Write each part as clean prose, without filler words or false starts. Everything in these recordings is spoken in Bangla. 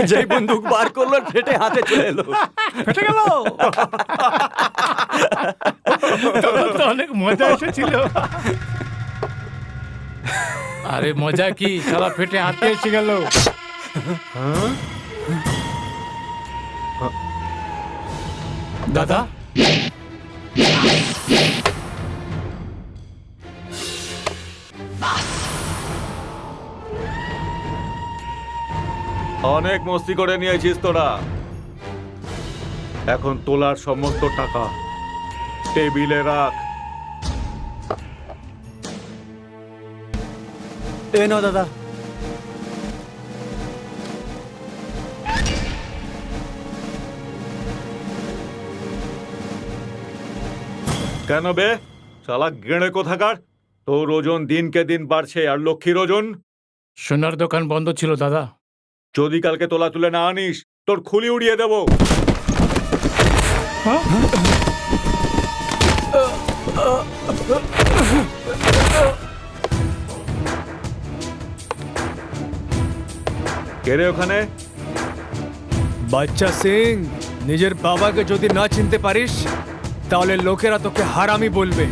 যেই বন্দুক বার করলো ফেটে হাতে চলে এলো। ফেটে গেল। তখন তো অনেক মজা এসেছিল। আরে মজা কি, শালা ফেটে হাতে এসে গেল। দাদা অনেক মস্তি করে নিয়েছিস তোরা। এখন তোলার সমস্ত টাকা টেবিলে রাখ। এ নাও দাদা। কেন বে শালা গেঁড়ে কোথাকার? তোর ওজন দিনকে দিন বাড়ছে, আর লক্ষ্মীর ওজন? সোনার দোকান বন্ধ ছিল দাদা। যদি কালকে তোলা তুলে না আনিস তোর খুলি উড়িয়ে দেবো। কে রে ওখানে? বাচ্চা সিং, নিজের বাবাকে যদি না চিনতে পারিস তাহলে লোকেরা তোকে হারামি বলবে।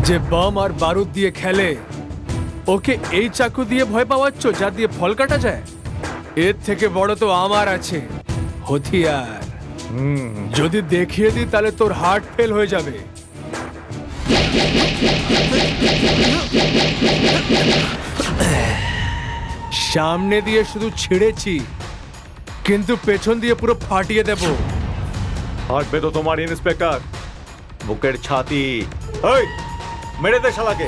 যে বম আর বারুদ দিয়ে খেলে ওকে এই চাকু দিয়ে ভয় পাওয়াচ্ছ যা দিয়ে ফল কাটা যায়? এর থেকে বড় তো আমার আছে, হথিয়ার। যদি দেখিয়ে দিই তাহলে তোর হার্ট ফেল হয়ে যাবে। সামনে দিয়ে শুধু ছিঁড়েছি, কিন্তু পেছন দিয়ে পুরো ফাটিয়ে দেব। হাঁটবে তো তোমার ইন্সপেক্টর, বুকের ছাতি। এই মেরে দে শালাকে।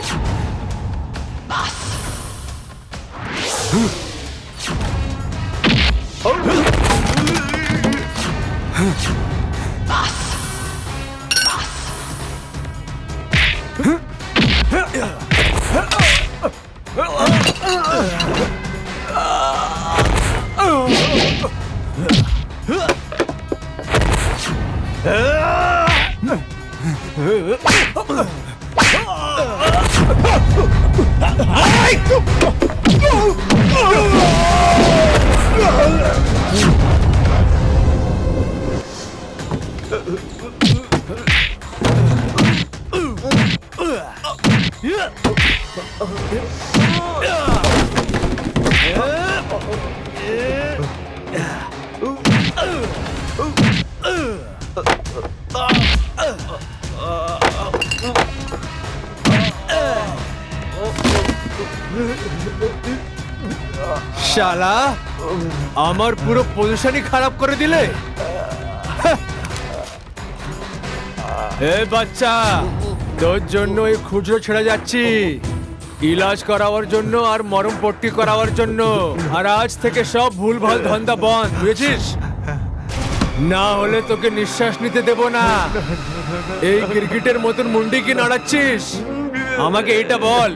শালা আমার পুরো পজিশনই খারাপ করে দিলে। এ বাচ্চা, তোর জন্য এই খুচরো ছেড়ে যাচ্ছি, ইলাজ করাবার জন্য আর মরম পট্টি করাবার জন্য। আর আজ থেকে সব ভুলভাল ধান্দা বন্ধ, বুঝেছিস? না হলে তোকে নিঃশ্বাস নিতে দেব না। এই ক্রিকেটের মতন মুন্ডি কি নাড়াচ্ছিস? আমাকে এটা বল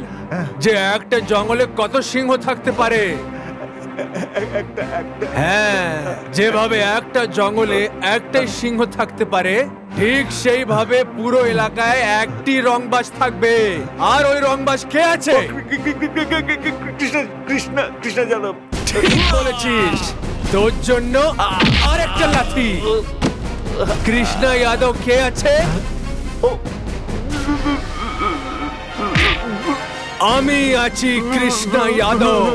যে একটা জঙ্গলে কত সিংহ থাকতে পারে? হ্যাঁ, যেভাবে একটা জঙ্গলে একটাই সিংহ থাকতে পারে, ঠিক সেইভাবে পুরো এলাকায় একটি রংবাজ থাকবে। আর ওই রংবাজ কে আছে? কৃষ্ণ যাদব। ঠিক বলেছিস। তোর জন্য আরেকটা লাথি। কৃষ্ণা যাদব কে আছে? আমি আছি কৃষ্ণা যাদব।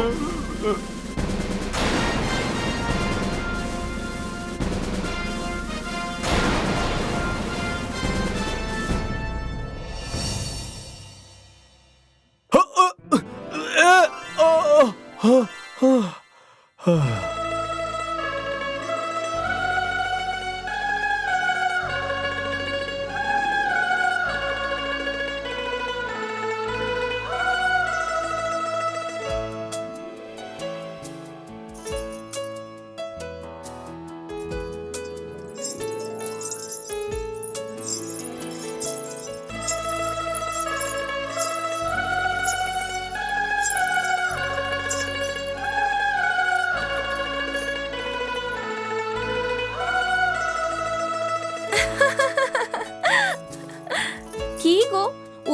কি গো,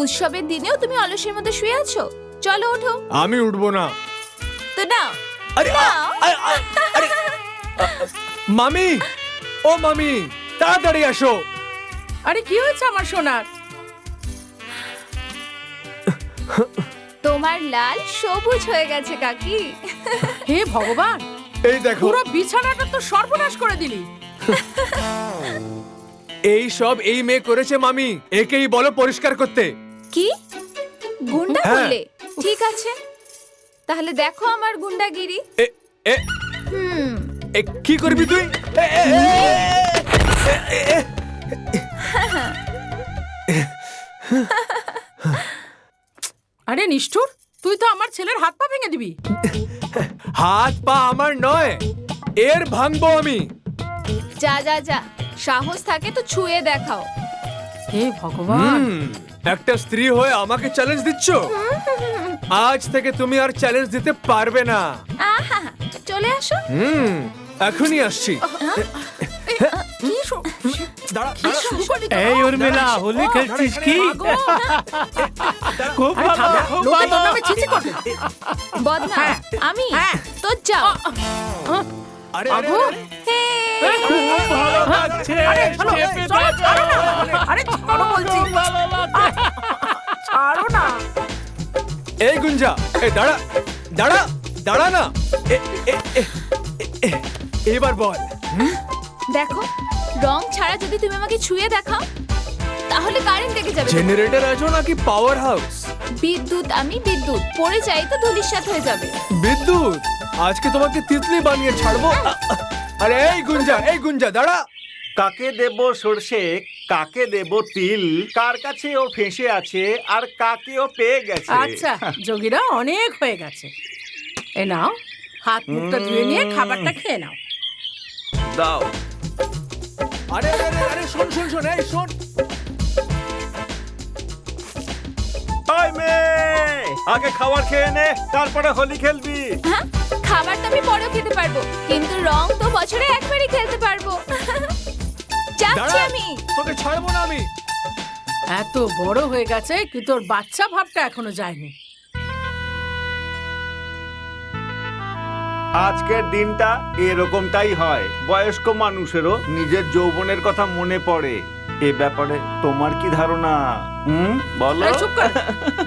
উৎসবের দিনেও তুমি অলসের মধ্যে শুয়ে আছো? চলো ওঠো। আমি উঠবো না। তো নাও আরে নাও। মামি, ও মামি, তাড়াতাড়ি আসো। আরে কি হয়েছে আমার সোনার? তোমার লাল সবুজ হয়ে গেছে কাকি। হে ভগবান, এই দেখো, পুরো বিছানাটা তো সর্বনাশ করে দিলি। এই সব এই মেয়ে করেছে মামি। একেই বলো পরিষ্কার করতে। কি গুন্ডা হ্যাঁ। বললে? ঠিক আছে, তাহলে দেখো আমার গুন্ডাগিরি। এ এ হুম, এ কি করবি তুই? এ, এ, এ, এ, এ, এ। আরে নিষ্ঠুর, তুই তো আমার ছেলের হাত পা ভেঙে দিবি। হাত পা আমার নয়, এর ভাঙবো আমি। যা যা যা, সাহস থাকে তো ছুঁয়ে দেখাও। হে ভগবান, একটা স্ত্রী হয়ে আমাকে চ্যালেঞ্জ দিচ্ছ? আজ থেকে তুমি আর চ্যালেঞ্জ দিতে পারবে না। আহা, চলে আসো। এখনই আসছি। কি শো- দাঁড়া, কি শুরু করলি তো? এই উর্মিলা, হোলি খেলছিস কি? মাগো, খুব আরে ভালো, থাম না, খুব লোকে তোর ভালো। নামে ছিছি করবে। বদনা হ্যাঁ, আমি হ্যাঁ। তো যাও। আরে মাগো, হে, খুব ভালো লাগছে, চলো, চেপে চলো, ধরো। ছাড়ো না। আরে ছাড়ো বলছি। খুব ভালো লাগছে। ছাড়ো না। এই গুঞ্জা, এ দাঁড়া, দাঁড়া, দাঁড়া না। এ, এ, এ, এ, এবার বল। দেখো, রং ছাড়া যদি তুমি আমাকে ছুঁয়ে দেখাও তাহলে কারেন্ট লেগে যাবে। জেনারেটর আছো নাকি পাওয়ার হাউস? বিদ্যুৎ, আমি বিদ্যুৎ, পড়ে যাই তো ধুলিস্যাৎ হয়ে যাবে। বিদ্যুৎ, আজকে তোমাকে তিতলি বানিয়ে ছাড়বো। আরে এই গুঞ্জা দাঁড়া। কাকে দেব সর্ষে, কাকে দেব তিল, কার কাছে ও ফেঁসে আছে আর কাকে ও পেয়ে গেছে। আচ্ছা, যোগীরা অনেক হয়ে গেছে। এ নাও, হাত মুখটা ধুয়ে নিয়ে খাবারটা খেয়ে নাও। দাও। আরে আরে আরে, আরে শোন, এই শোন। ওই মেয়ে, আগে খাবার খেয়ে নে, তারপরে হোলি খেলবি। হ্যাঁ, খাবার তো আমি পরেও খেতে পারবো, কিন্তু রং তো বছরে একবারই খেলতে পারবো। যাচ্ছি দাঁড়া, আমি। তোকে ছাড়বো না আমি। এত বড় হয়ে গেছে কি তোর বাচ্চা ভাবটা এখনো যায়নি। আজকের দিনটা এরকমটাই হয়, বয়স্ক মানুষেরও নিজের যৌবনের কথা মনে পড়ে। এ ব্যাপারে তোমার কি ধারণা? বলো। আরে চুপ কর,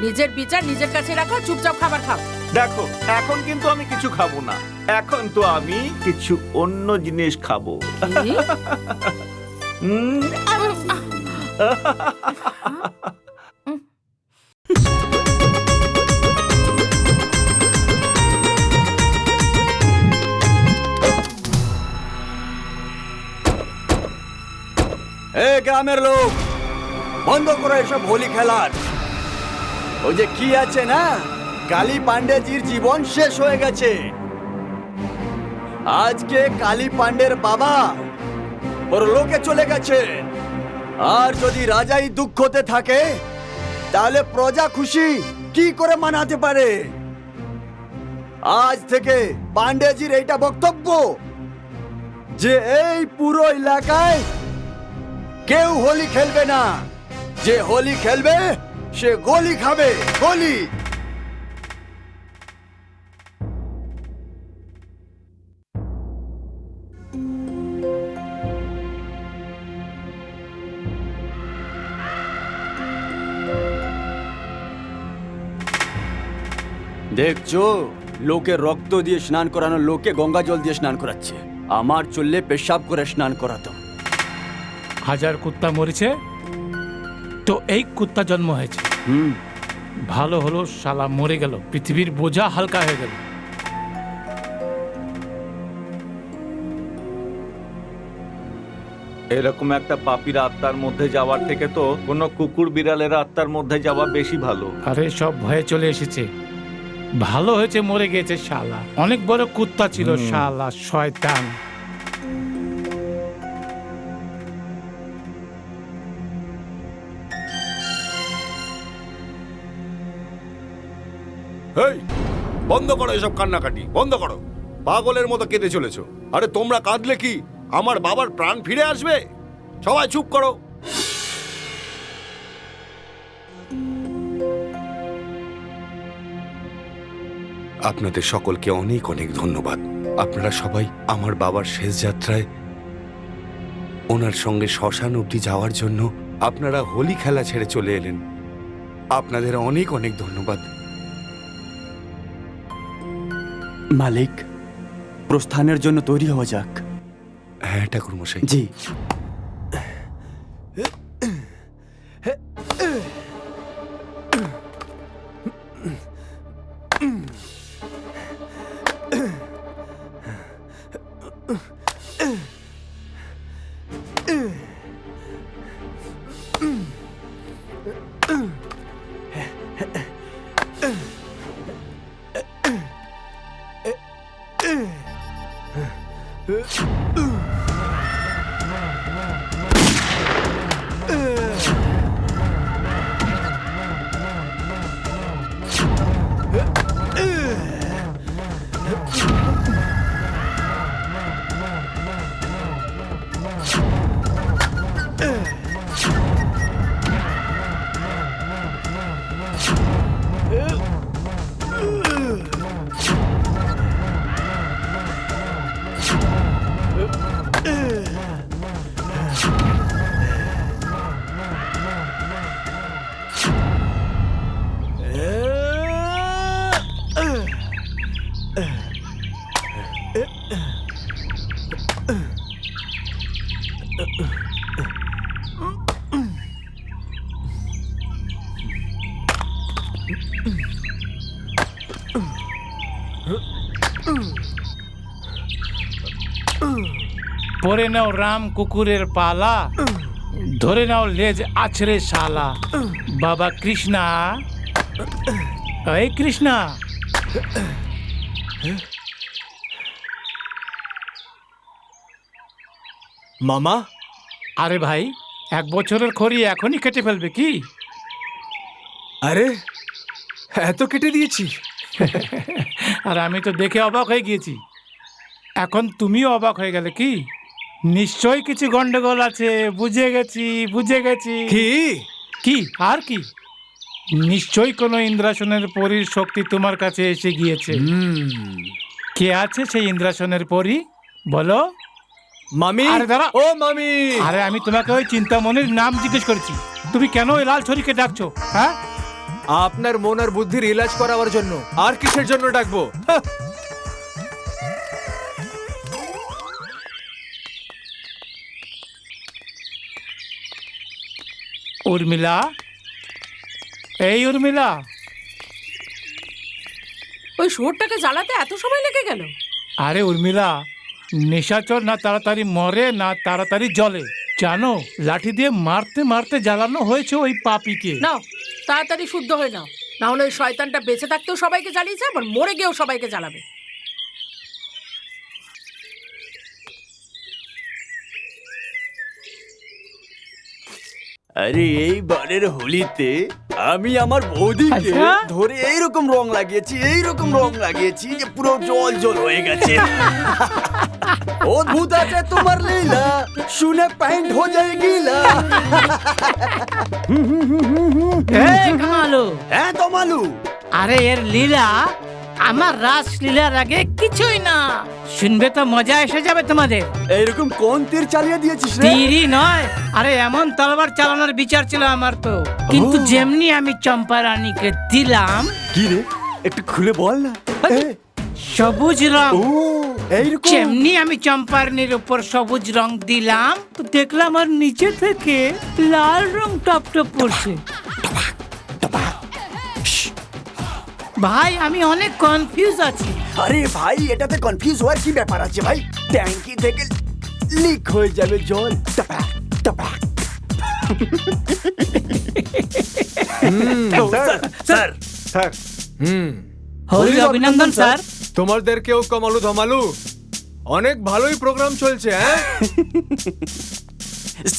নিজের বিচার নিজের কাছে রাখো, চুপচাপ খাবার খাও। দেখো, এখন কিন্তু আমি কিছু খাবো না, এখন তো আমি কিছু অন্য জিনিস খাবো। কি? হুম, এ গ্রামের লোক, বন্ধ করো এসব হোলি খেলার। ওই যে কি আছে না, কালী পান্ডেজির জীবন শেষ হয়ে গেছে। আজকে কালী পান্ডের বাবা ওর লোকে চলে গেছে। আর যদি রাজাই দুঃখতে থাকে তাহলে প্রজা খুশি কি করে মানাতে পারে? আজ থেকে পান্ডেজির এইটা বক্তব্য যে এই পুরো এলাকায় কেউ হোলি খেলবে না। যে হোলি খেলবে সে গোলি খাবে, গোলি। দেখছো, লোকে রক্ত দিয়ে স্নান করানো লোকে গঙ্গা জল দিয়ে স্নান করাচ্ছে। আমার চললে পেশাব করে স্নান করাতাম। হাজার কুত্তা মরেছে তো এই কুত্তা জন্ম হয়েছে। ভালো হলো শালা মরে গেল, পৃথিবীর বোঝা হালকা হয়ে গেল। এরকম একটা পাপীর আত্মার মধ্যে যাওয়ার থেকে তো কোনো কুকুর বিড়ালের আত্মার মধ্যে যাওয়া বেশি ভালো। আরে সব ভয়ে চলে এসেছে, ভালো হয়েছে মরে গেছে শালা। অনেক বড় কুত্তা ছিল শালা, শয়তান। এই বন্ধ করো এসব কান্নাকাটি, বন্ধ করো। পাগলের মতো কেঁদে চলেছো। আরে তোমরা কাঁদলে কি আমার বাবার প্রাণ ফিরে আসবে? সবাই চুপ করো। আপনাদের সকলকে অনেক অনেক ধন্যবাদ। আপনারা সবাই আমার বাবার শেষ যাত্রায় ওনার সঙ্গে শ্মশান অবধি যাওয়ার জন্য আপনারা হোলি খেলা ছেড়ে চলে এলেন। আপনাদের অনেক অনেক ধন্যবাদ। মালিক, প্রস্থানের জন্য তৈরি হওয়া যাক। হ্যাঁ ঠাকুরমশাই। জি। পরে নাও রাম কুকুরের পালা, ধরে নাও লেজ আছড়ে শালা। বাবা কৃষ্ণা, এই কৃষ্ণা, মামা, আরে ভাই 1 বছরের খড়ি এখনই কেটে ফেলবে কি? আরে এত কেটে দিয়েছি? আর আমি তো দেখে অবাক হয়ে গিয়েছি। এখন তুমিও অবাক হয়ে গেলে কি? নিশ্চয়ই কিছু গন্ডগোল আছে। বুঝে গেছি, বুঝে গেছি। কি? কি আর কি? নিশ্চয়ই কোনো ইন্দ্রাসনের পরীর শক্তি তোমার কাছে এসে গিয়েছে। কে আছে সেই ইন্দ্রাসনের পরী? বলো। মামি। আরে দাঁড়া। ও মামি। আরে আমি তোমাকে ওই চিন্তামণির নাম জিজ্ঞেস করেছি। তুমি কেন ওই লাল ছড়িকে ডাকছো? হ্যাঁ, আপনার মন আর বুদ্ধির ইলাজ করাবার জন্য। আর কিসের জন্য ডাকবো? হাহ। উর্মিলা, এই উর্মিলা, ওই শোরটাকে জ্বালাতে এত সময় লেগে গেল? আরে উর্মিলা, নিশাচর না তাড়াতাড়ি মরে না তাড়াতাড়ি জ্বলে। জানো, লাঠি দিয়ে মারতে মারতে জ্বালানো হয়েছে ওই পাপীকে। নাও তাড়াতাড়ি শুদ্ধ হয়ে নাও, না হলে ওই শয়তানটা বেঁচে থাকতেও সবাইকে জ্বালিয়েছে, আবার মরে গিয়েও সবাইকে জ্বালাবে। আরে এইবারের হোলিতে আমি আমার বৌদিকে আচ্ছা? ধরে এইরকম রং লাগিয়েছি যে পুরো জল জল হয়ে গেছে। অদ্ভুত আছে তোমার লীলা, শুনে প্যান্ট হয়ে যায় গিলা। এই কামালু, হ্যাঁ তমালু, আরে এর লীলা আমার রাসলীলার আগে কিছুই না। শুনবে তো মজা এসে যাবে তোমাদের। এইরকম কোন তীর চালিয়ে দিয়েছিস রে? তীরই নয়, আরে এমন তলোয়ার চালানোর বিচার ছিল আমার তো। কিন্তু যেমনি আমি চম্পা রানীকে দিলাম, কি রে, একটু খুলে বল না। সবুজ রং, ও এইরকম। যেমনি আমি চম্পারনির উপর সবুজ রং দিলাম, তো দেখলাম আর নিচে থেকে লাল রং টপ টপ পড়ছে। ভাই আমি অনেক কনফিউজ আছি। আরে ভাই, এটাতে কনফিউজ হওয়ার কি ব্যাপার আছে ভাই? ট্যাঙ্কি থেকে লিক হয়ে যাবে জল। টপাক টপাক। স্যার স্যার, হোলি অভিনন্দন স্যার। তোমাদেরকেও কমালু ধমালু, অনেক ভালোই প্রোগ্রাম চলছে। হ্যাঁ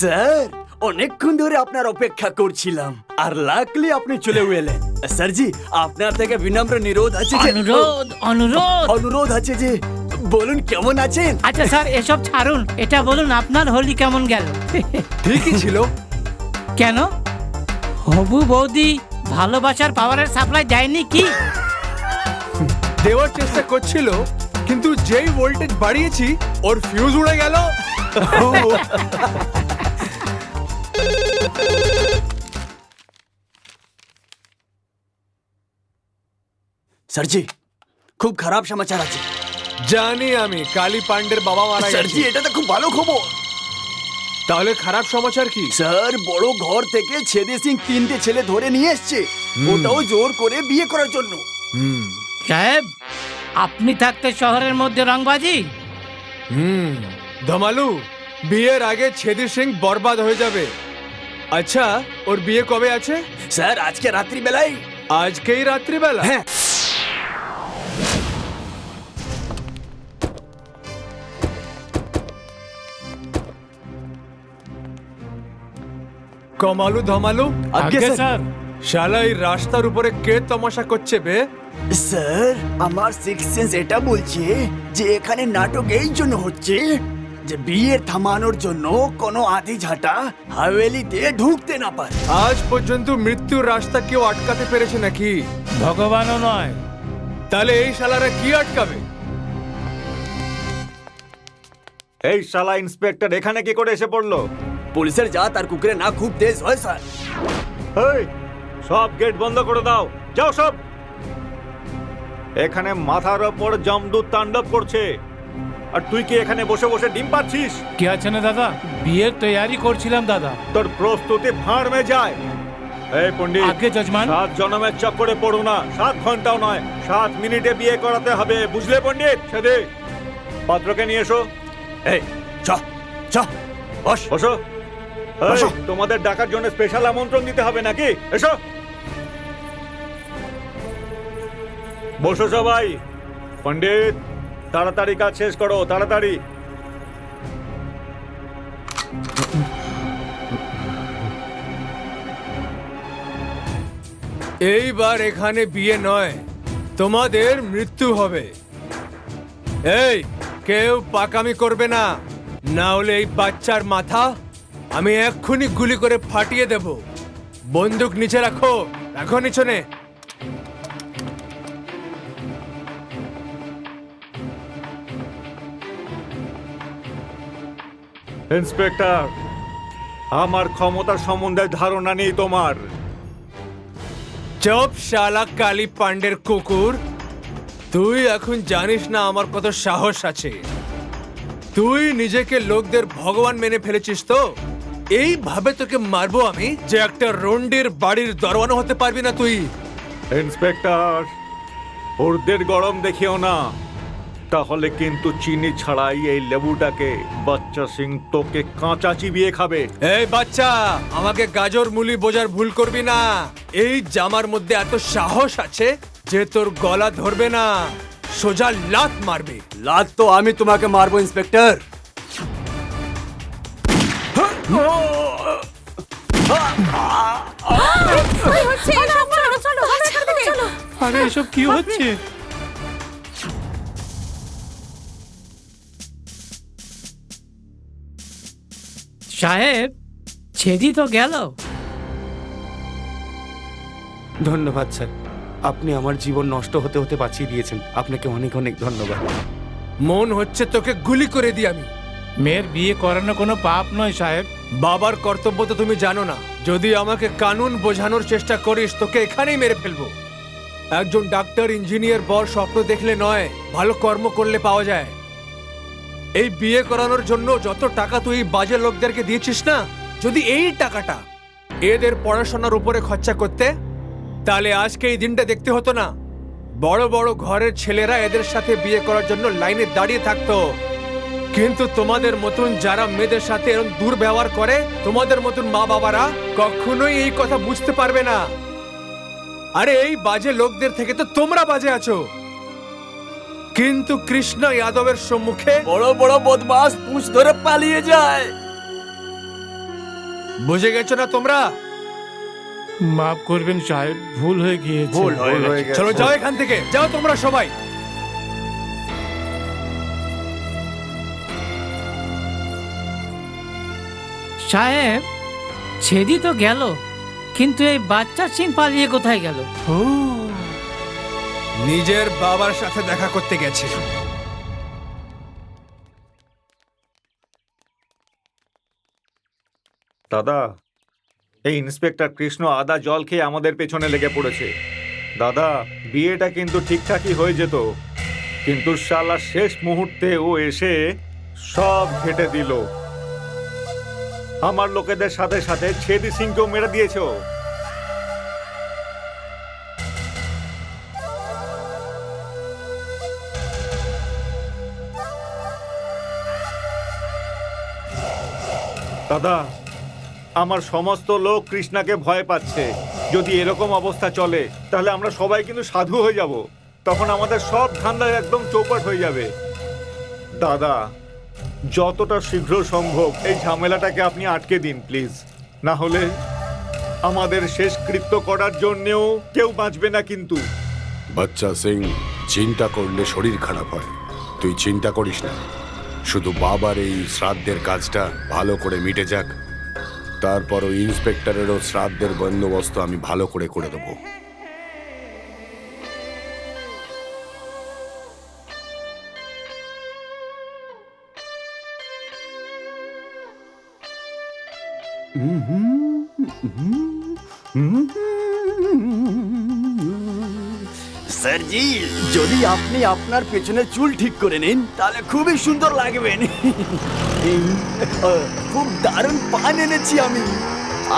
স্যার, অনেকক্ষণ ধরে আপনার অপেক্ষা করছিলাম, আর লাকলি আপনি চলে এলেন। স্যারজি, আপনার থেকে বিনম্র নিরোধ আছে যে অনুরোধ আছে যে বলুন কেমন আছেন? আচ্ছা স্যার, এসব ছাড়ুন, এটা বলুন আপনার হোলি কেমন গেল? ঠিকই ছিল। কেন, হবু বৌদি ভালোবাসার পাওয়ারের সাপ্লাই দেয়নি কি? দেওয়ার চেষ্টা করছিল, কিন্তু যেই ভোল্টেজ বাড়িয়েছি ওর ফিউজ উড়ে গেল। স্যারজি খুব খারাপ সমাচার আছে। জানি আমি, কালী পান্ডের বাবা মারা স্যারজি গেছে। এটা তো খুব ভালো খবর। তাহলে খারাপ সমাচার কি? স্যার বড় ঘর থেকে ছেদে সিং 3টে ছেলে ধরে নিয়ে এসছে, ওটাও জোর করে বিয়ে করার জন্য। সাহেব, আপনি থাকতে শহরের মধ্যে রংবাজি? ধমালু, বিয়ের আগে ছেদি সিং বরবাদ হয়ে যাবে। আচ্ছা, ওর বিয়ে কবে আছে? স্যার আজকে রাত্রি বেলায়। আজকেই রাত্রিবেলা? হ্যাঁ। কমালু ধমালু, আজ্ঞে স্যার। শালা এই রাস্তার উপরে কে তমাশা করছে বে? স্যার আমার সিক্স সেন্স এটা বলছে যে এখানে নাটক এই জন্য হচ্ছে যে বিয়ে থামানোর জন্য কোনো আধি ঝাঁটা হাভেলিতে ঢুকতে না পারে। আজ পর্যন্ত মৃত্যুর রাস্তা কেউ আটকাতে পেরেছে নাকি? ভগবানও নয়। তাহলে এই শালারা কি আটকাবে? এই শালা ইন্সপেক্টর এখানে কি করে এসে পড়লো? পুলিশের জাত আর কুকুরের না খুব তেজ হয় স্যার। এই সব গেট বন্ধ করে দাও, যাও সব। এখানে মাথার ওপর জমদূত তাণ্ডব করছে, আর তুই কি এখানে বসে বসে ডিম পাচ্ছিস? কি আছে না দাদা, বিয়ের তৈয়ারি করছিলাম দাদা। তোর প্রস্তুতি ভাঁড় মে যায়। এই পণ্ডিত, আগে যজমান। 7 জনমের চক্করে পড়ো না, 7 ঘন্টাও নয়, 7 মিনিটে বিয়ে করাতে হবে, বুঝলে পণ্ডিত? সেদে পাত্রকে নিয়ে এসো। এই চ চ বস। বসো। এই, বসো। তোমাদের ডাকার জন্য স্পেশাল আমন্ত্রণ দিতে হবে নাকি? এসো বসো সবাই। পণ্ডিত তাড়াতাড়ি কাজ শেষ করো, তাড়াতাড়ি। এইবার এখানে বিয়ে নয়, তোমাদের মৃত্যু হবে। এই কেউ পাকামি করবে না, না হলে এই বাচ্চার মাথা আমি এক্ষুনি গুলি করে ফাটিয়ে দেব। বন্দুক নিচে রাখো, রাখো নিচনে। ইন্সপেক্টর, আমার ক্ষমতার সম্বন্ধে ধারণা নেই তোমার। চপ শালা কালী পান্ডের কুকুর, তুই এখন জানিস না আমার কত সাহস আছে। তুই নিজেকে লোকদের ভগবান মেনে ফেলেছিস তো এইভাবে তোকে মারবো আমি যে একটা রন্ডির বাড়ির দরওয়ানা হতে পারবি না তুই। ইন্সপেক্টর, ওদের গরম দেখিও না, তাহলে কিন্তু চিনি ছাড়াই এই লেবুটাকে বাচ্চা সিং তোকে কাঁচা চিবিয়ে খাবে। এই বাচ্চা, আমাকে গাজর মুলি বোঝার ভুল করবি না। এই জামার মধ্যে এত সাহস আছে যে তোর গলা ধরবে না, সোজা লাত মারবে। লাত তো আমি তোমাকে মারবো ইন্সপেক্টর। আরে এসব কি হচ্ছে? সাহেব, ছেদি তো গেল। ধন্যবাদ স্যার, আপনি আমার জীবন নষ্ট হতে হতে বাঁচিয়ে দিয়েছেন। আপনাকে অনেক অনেক ধন্যবাদ। মন হচ্ছে তোকে গুলি করে দিই আমি। মেয়ের বিয়ে করানো কোনো পাপ নয় সাহেব। বাবার কর্তব্য তো তুমি জানো না। যদি আমাকে কানুন বোঝানোর চেষ্টা করিস তোকে এখানেই মেরে ফেলবো। একজন ডাক্তার ইঞ্জিনিয়ার বর স্বপ্ন দেখলে নয়, ভালো কর্ম করলে পাওয়া যায়। এই বিয়ে করানোর জন্য যত টাকা তুই এই বাজে লোকদেরকে দিয়েছিস না, যদি এই টাকাটা এদের পড়াশোনার উপরে খরচা করতে, তাহলে আজকে এই দিনটা দেখতে হতো না। বড় বড় ঘরের ছেলেরা এদের সাথে বিয়ে করার জন্য লাইনে দাঁড়িয়ে থাকতো। কিন্তু তোমাদের মতন যারা মেয়েদের সাথে এরকম দুর্ব্যবহার করে, তোমাদের মতন মা বাবারা কখনোই এই কথা বুঝতে পারবে না। আরে এই বাজে লোকদের থেকে তো তোমরা বাজে আছো, কিন্তু কৃষ্ণ যাদবের সম্মুখে বড় বড় বদমাস পুঁছ ধরে পালিয়ে যায়। বুঝে গেছো না তোমরা? মাফ করবেন সাহেব, ভুল হয়ে গিয়েছে। ভুল হয়ে গেছে। চলো যাও এখান থেকে, যাও তোমরা সবাই। সাহেব, ছেদি তো গেল, কিন্তু এই বাচ্চা সিং পালিয়ে কোথায় গেল? নিজের বাবার সাথে দেখা করতে গেছে। দাদা, এই ইন্সপেক্টর কৃষ্ণ আদা জল খেয়ে আমাদের পেছনে লেগে পড়েছে। দাদা, বিয়েটা কিন্তু ঠিকঠাকই হয়ে যেত, কিন্তু শালা শেষ মুহূর্তে ও এসে সব ঘেটে দিল। আমার লোকেদের সাথে সাথে ছেদি সিংকেও মেরে দিয়েছে ও। দাদা, আমার সমস্ত লোক কৃষ্ণাকে ভয় পাচ্ছে। যদি এরকম অবস্থা চলে তাহলে আমরা সবাই কিন্তু সাধু হয়ে যাব। তখন আমাদের সব ধান্দা একদম চৌপাট হয়ে যাবে। দাদা, যতটা শীঘ্র সম্ভব এই ঝামেলাটাকে আপনি আটকে দিন প্লিজ। না হলে আমাদের শেষ কৃত্য করার জন্যেও কেউ বাঁচবে না কিন্তু। বাচ্চা সিং, চিন্তা করলে শরীর খারাপ হয়। তুই চিন্তা করিস না, শুধু বাবার এই শ্রাদ্ধের কাজটা ভালো করে মিটে যাক, তারপর ওই ইন্সপেক্টরেরও শ্রাদ্ধের বন্দোবস্ত আমি ভালো করে করে দেবো। স্যারজি, যদি আপনি আপনার পেছনে চুল ঠিক করে নিন তাহলে খুবই সুন্দর লাগবেন। খুব দারুণ পান এনেছি আমি,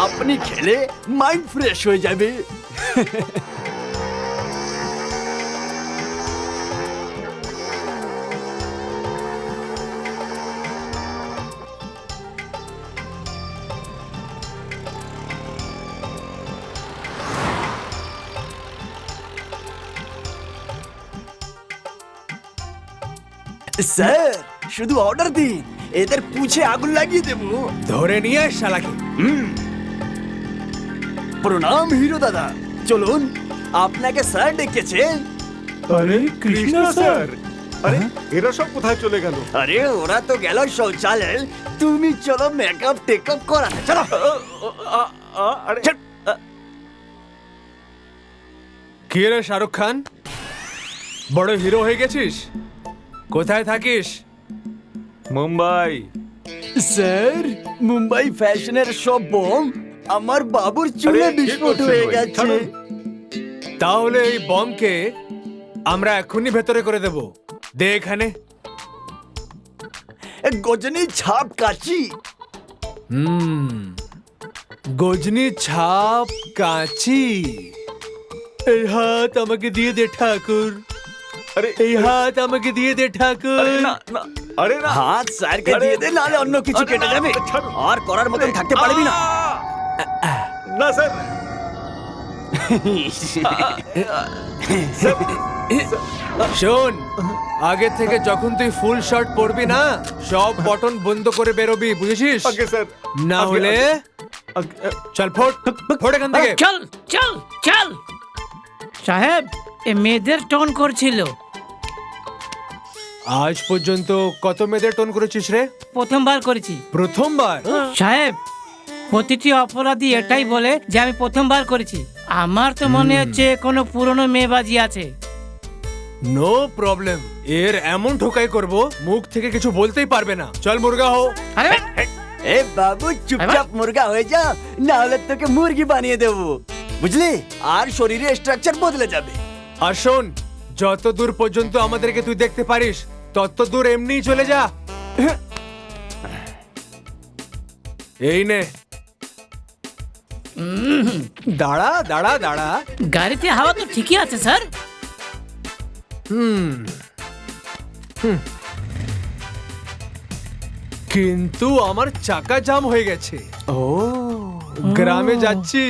আপনি খেলে মাইন্ড ফ্রেশ হয়ে যাবে। স্যার, শুধু অর্ডার দিন, এদের পুছে আগুন লাগিয়ে দেবো। ধরে নিয়ে আয় শালাকে। প্রণাম হিরো দাদা, চলুন, আপনাকে স্যার ডেকেছে। আরে কৃষ্ণ স্যার, আরে এরা সব কোথায় চলে গেল? আরে ওরা তো গেল শৌচালয়, তুমি চলো মেকআপ টেকআপ করাতে চলো। আরে কে রে শাহরুখ খান, বড় হিরো হয়ে গেছিস? কোথায় থাকিস? মুম্বাই। স্যার, মুম্বাই ফ্যাশনের সব বোম আমার বাবুর চুলে আরে, কি বিস্ফোট করছেন হয়ে ভাই? গেছে। ছাড়ুন। তাহলে এই বমকে আমরা এখনই ভেতরে করে দেব। দে এখানে। গজনী ছাপ কাচি। গজনি ছাপ কাঁচি। এই হাত আমাকে দিয়ে দে ঠাকুর, আরে এই হাত আমাকে দিয়ে দে ঠাকুর। আরে না না, আরে না। হাত স্যারকে আরে, দিয়ে দে, নাহলে অন্য কিছু আরে কেটে না, যাবে, ছাড়ুন। আর করার মতন থাকতে পারবি না। না স্যার। শোন, আগে থেকে যখন তুই ফুল শার্ট পরবি না, সব বটন বন্ধ করে বেরোবি, বুঝেছিস? Okay sir. না আগে, হলে আগে, চল ফোট ফোট এখান থেকে। চল চল চল। সাহেব, এ মেয়েদের টোন করছিল। আজ পর্যন্ত কত মেয়েদের টোন করেছিস রে? প্রথমবার করেছি। প্রথমবার? সাহেব, প্রতিটি অপরাধী এটাই বলে যে আমি প্রথমবার করেছি। আমার তো মনে হচ্ছে কোনো পুরনো মেয়েবাজি আছে। নো প্রবলেম, এর এমন ঠোকাই করব মুখ থেকে কিছু বলতেই পারবে না। চল মুরগা হো। আরে এ বাবু, চুপচাপ মুরগা হয়ে যা, না হলে তোকে মুরগি বানিয়ে দেবো, বুঝলি? আর শরীরের স্ট্রাকচার বদলে যাবে। আর শোন, যত দূর পর্যন্ত আমাদেরকে তুই দেখতে পারিস তত দূর এমনিই চলে যা। এই নে। দাঁড়া দাঁড়া দাঁড়া। গাড়িতে হাওয়া তো ঠিকই আছে স্যার। কিন্তু আমার চাকা জাম হয়ে গেছে। ও, গ্রামে যাচ্ছি।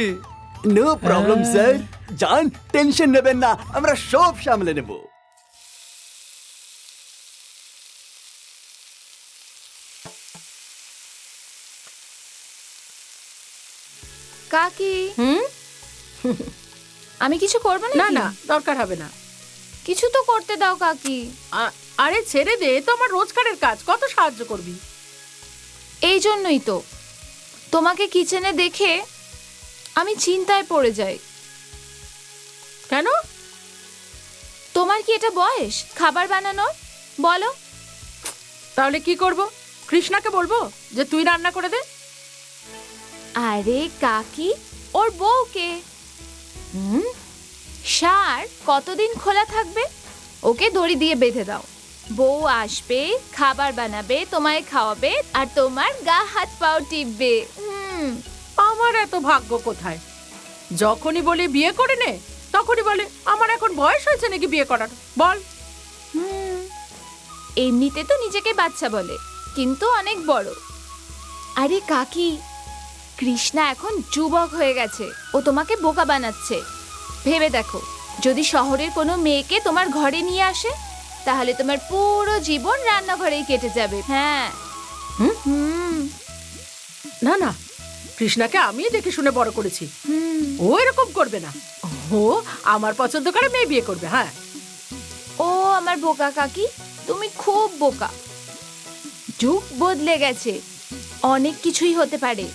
নো প্রবলেম স্যার, জান, টেনশন নেবেন না, আমরা সব সামলে নেব। কাকি, আমি কিছু করবো না না। না, দরকার হবে না। কিছু তো করতে দাও কাকি। আরে ছেড়ে দে, তো আমার রোজকারের কাজ, কত সাহায্য করবি। এই জন্যই তো তোমাকে কিচেনে দেখে আমি চিন্তায় পড়ে যাই। কেন? তোমার কি এটা বয়স খাবার বানানোর? বলো। তাহলে কি করব? কৃষ্ণাকে বলবো যে তুই রান্না করে দে? আরে কাকি, ওর বউকে। সার কতদিন খোলা থাকবে? ওকে দড়ি দিয়ে বেঁধে দাও। বউ আসবে, খাবার বানাবে, তোমায় খাওয়াবে, আর তোমার গা হাত পাও টিপবে। আমার এত ভাগ্য কোথায়? যখনই বলি বিয়ে করে নে, তখনই বলে আমার এখন বয়স হয়েছে নাকি বিয়ে করার। বল। এমনিতে তো নিজেকে বাচ্চা বলে, কিন্তু অনেক বড়। আরে কাকি, কৃষ্ণা এখন যুবক হয়ে গেছে, ও তোমাকে বোকা বানাচ্ছে। ভেবে দেখো, যদি শহরের কোনো মেয়েকে তোমার ঘরে নিয়ে আসে, তাহলে তোমার পুরো জীবন রান্নাঘরেই কেটে যাবে। হ্যাঁ। না না, কৃষ্ণাকে আমি দেখে শুনে বড় করেছি। ও এরকম করবে না। ও আমার পছন্দ করে মেয়ে বিয়ে করবে। হ্যাঁ। ও আমার বোকা কাকি, তুমি খুব বোকা। যুগ বদলে গেছে, অনেক কিছুই হতে পারে।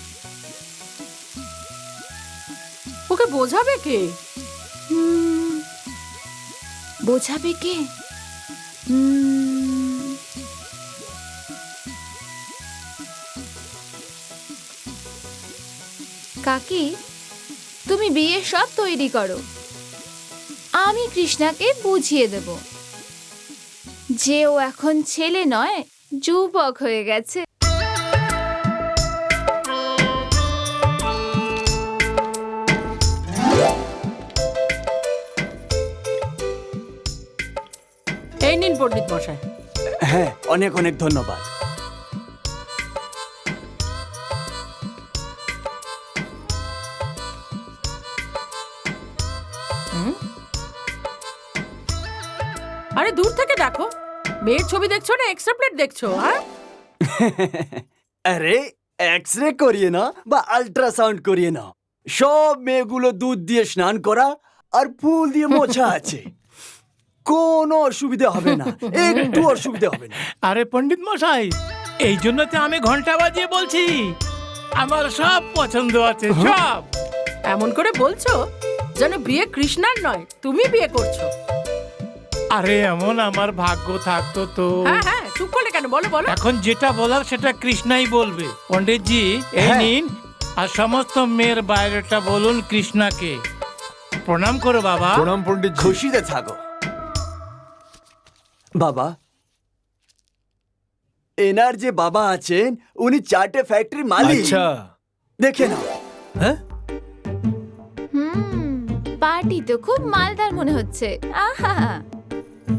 ওকে বোঝাবে কে? বোঝাবে কে? কাকি, তুমি বিয়ে সব তৈরি করো, আমি কৃষ্ণাকে বুঝিয়ে দেব যে ও এখন ছেলে নয়, যুবক হয়ে গেছে। এই নিন পণ্ডিত মশাই। হ্যাঁ, অনেক অনেক ধন্যবাদ। আরে দূর থেকে দেখো, মেয়ের ছবি দেখছো না এক্সট্রা প্লেট দেখছো? হ্যাঁ। আরে এক্স-রে করিয়ে না বা আল্ট্রাসাউন্ড করিয়ে না, সব মেয়েগুলো দুধ দিয়ে স্নান করা আর ফুল দিয়ে মোছা আছে। কোনো অসুবিধা হবে না, একটু অসুবিধা হবে না। আরে পণ্ডিত মশাই, এই জন্য তো আমি ঘন্টা বাজিয়ে বলছি, আমার সব পছন্দ আছে, সব। এমন করে বলছো যেন বিয়ে কৃষ্ণার নয়, তুমি বিয়ে করছো। আরে এমন আমার ভাগ্য থাকতো তো। হ্যাঁ হ্যাঁ, চুপ করলে কেন? বলো বলো। এখন যেটা বলার সেটা কৃষ্ণাই বলবে। পণ্ডিতজি, এই হ্যাঁ। নিন, আর সমস্ত মেয়ের বাইরেটা বলুন কৃষ্ণাকে। প্রণাম করো বাবা। প্রণাম পণ্ডিত। খুশিতে থাকো বাবা। এনার যে বাবা আছেন, উনি 4টে ফ্যাক্টরির মালিক। আচ্ছা। দেখে নাও। হ্যাঁ, পার্টি তো খুব মালদার মনে হচ্ছে। আহা,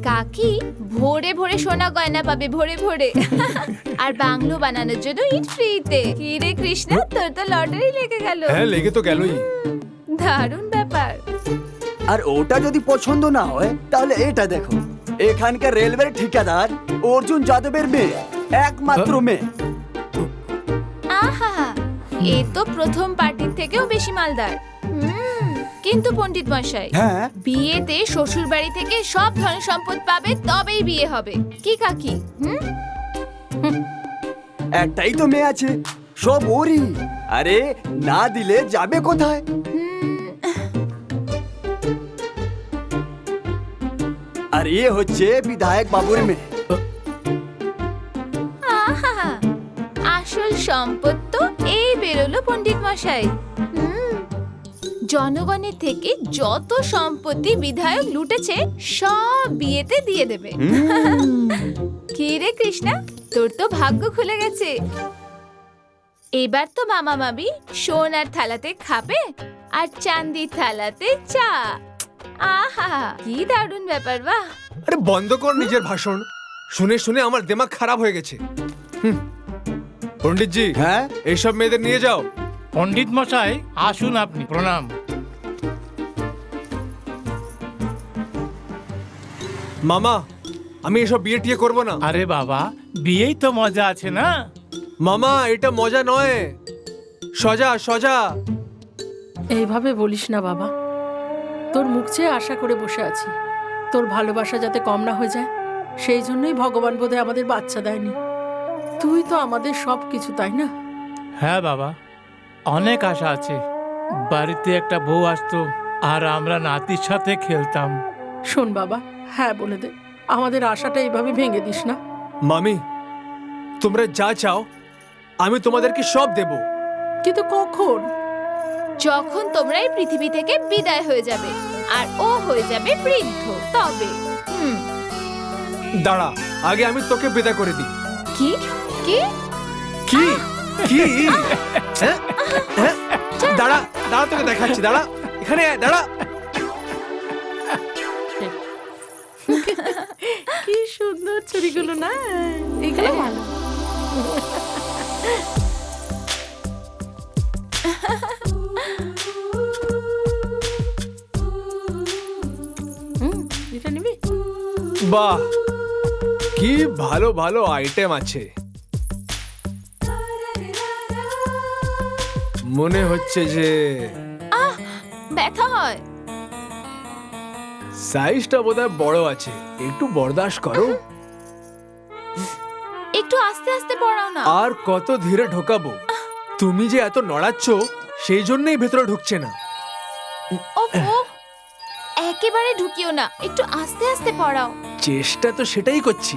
কাকি ভোরে ভোরে সোনা গয়না পাবে, ভোরে ভোরে। আর বাংলো বানানোর জন্য ইট ফ্রিতে। কি রে কৃষ্ণা, তোর তো লটারি লেগে গেল। হ্যাঁ লেগে তো গেলই। দারুণ ব্যাপার। আর ওটা যদি পছন্দ না হয়, তাহলে এটা দেখো, এখানকার রেলওয়ের ঠিকাদার অর্জুন যাদবের মেয়ে, একমাত্র মেয়ে। আহা, এ তো প্রথম পার্টির থেকেও বেশি মালদার। কিন্তু পণ্ডিত মশাই, হ্যাঁ, বিয়েতে শ্বশুর বাড়ি থেকে সব ধন সম্পদ পাবে, তবেই বিয়ে হবে। কি কাকি? একটাই তো মেয়ে আছে, সব ওরই। আরে না দিলে যাবে কোথায়? আর এ হচ্ছে বিধায়ক বাবুর মেয়ে। আহা, আসল সম্পদ তো এই বেরোলো পণ্ডিত মশাই। জনগণের থেকে যত সম্পত্তি বিধায়ক লুটেছে, সব বিয়েতে দিয়ে দেবে। কি রে কৃষ্ণা, তোর তো ভাগ্য খুলে গেছে। এবার তো মামা মামি সোনার থালাতে খাবে আর চাঁদির থালাতে চা। আহা, কি দারুণ ব্যাপার। বাহ। আরে বন্ধ কর নিজের ভাষণ, শুনে শুনে আমার দিমাগ খারাপ হয়ে গেছে। পণ্ডিতজি, হ্যাঁ, এইসব মেয়েদের নিয়ে যাও। পণ্ডিত মশাই, আসুন আপনি। প্রণাম। মামা, আমি এসব বিয়ে টিয়ে করবো না। আরে বাবা, বিয়েই তো মজা আছে না। মামা, এটা মজা নয়, সজা সজা। এইভাবে বলিস না বাবা, তোর মুখ চেয়ে আশা করে বসে আছি। তোর ভালোবাসা যাতে কম না হয়ে যায়, সেই জন্যই ভগবান বোধহয় আমাদের বাচ্চা দেয়নি। তুই তো আমাদের সব কিছু, তাই না? হ্যাঁ বাবা, অনেক আশা আছে। বাড়িতে একটা বউ আসতো আর আমরা নাতির সাথে খেলতাম। শোন বাবা, হ্যাঁ বলে দে, আমাদের আশাটা এইভাবে ভেঙে দিস না। মামি, তোমরা যা চাও আমি তোমাদেরকে সব দেব। কিন্তু কখন? যখন তোমরা এই পৃথিবী থেকে বিদায় হয়ে যাবে আর ও হয়ে যাবে বৃদ্ধ, তবে। দাঁড়া, আগে আমি তোকে বিদায় করে দিই। কি কি কি কি হ্যাঁ? হ্যাঁ? দাঁড়া দাঁড়া, তোকে দেখাচ্ছি, দাঁড়া এখানে আয়, দাঁড়া। কি সুন্দর ছুরিগুলো না, এগুলো ভালো। এটা নিবি? বাহ, কি ভালো ভালো আইটেম আছে। মনে হচ্ছে যে ব্যথা হয়। সাইজটা বোধহয় বড় আছে, একটু বরদাস্ত করো। একটু আস্তে আস্তে পড়াও না। আর কত ধীরে ঢোকাবো? তুমি যে এত নড়াচ্ছ সেই জন্যই ভেতরে ঢুকছে না। ওফো, একেবারে ঢুকিও না, একটু আস্তে আস্তে পড়াও। চেষ্টা তো সেটাই করছি।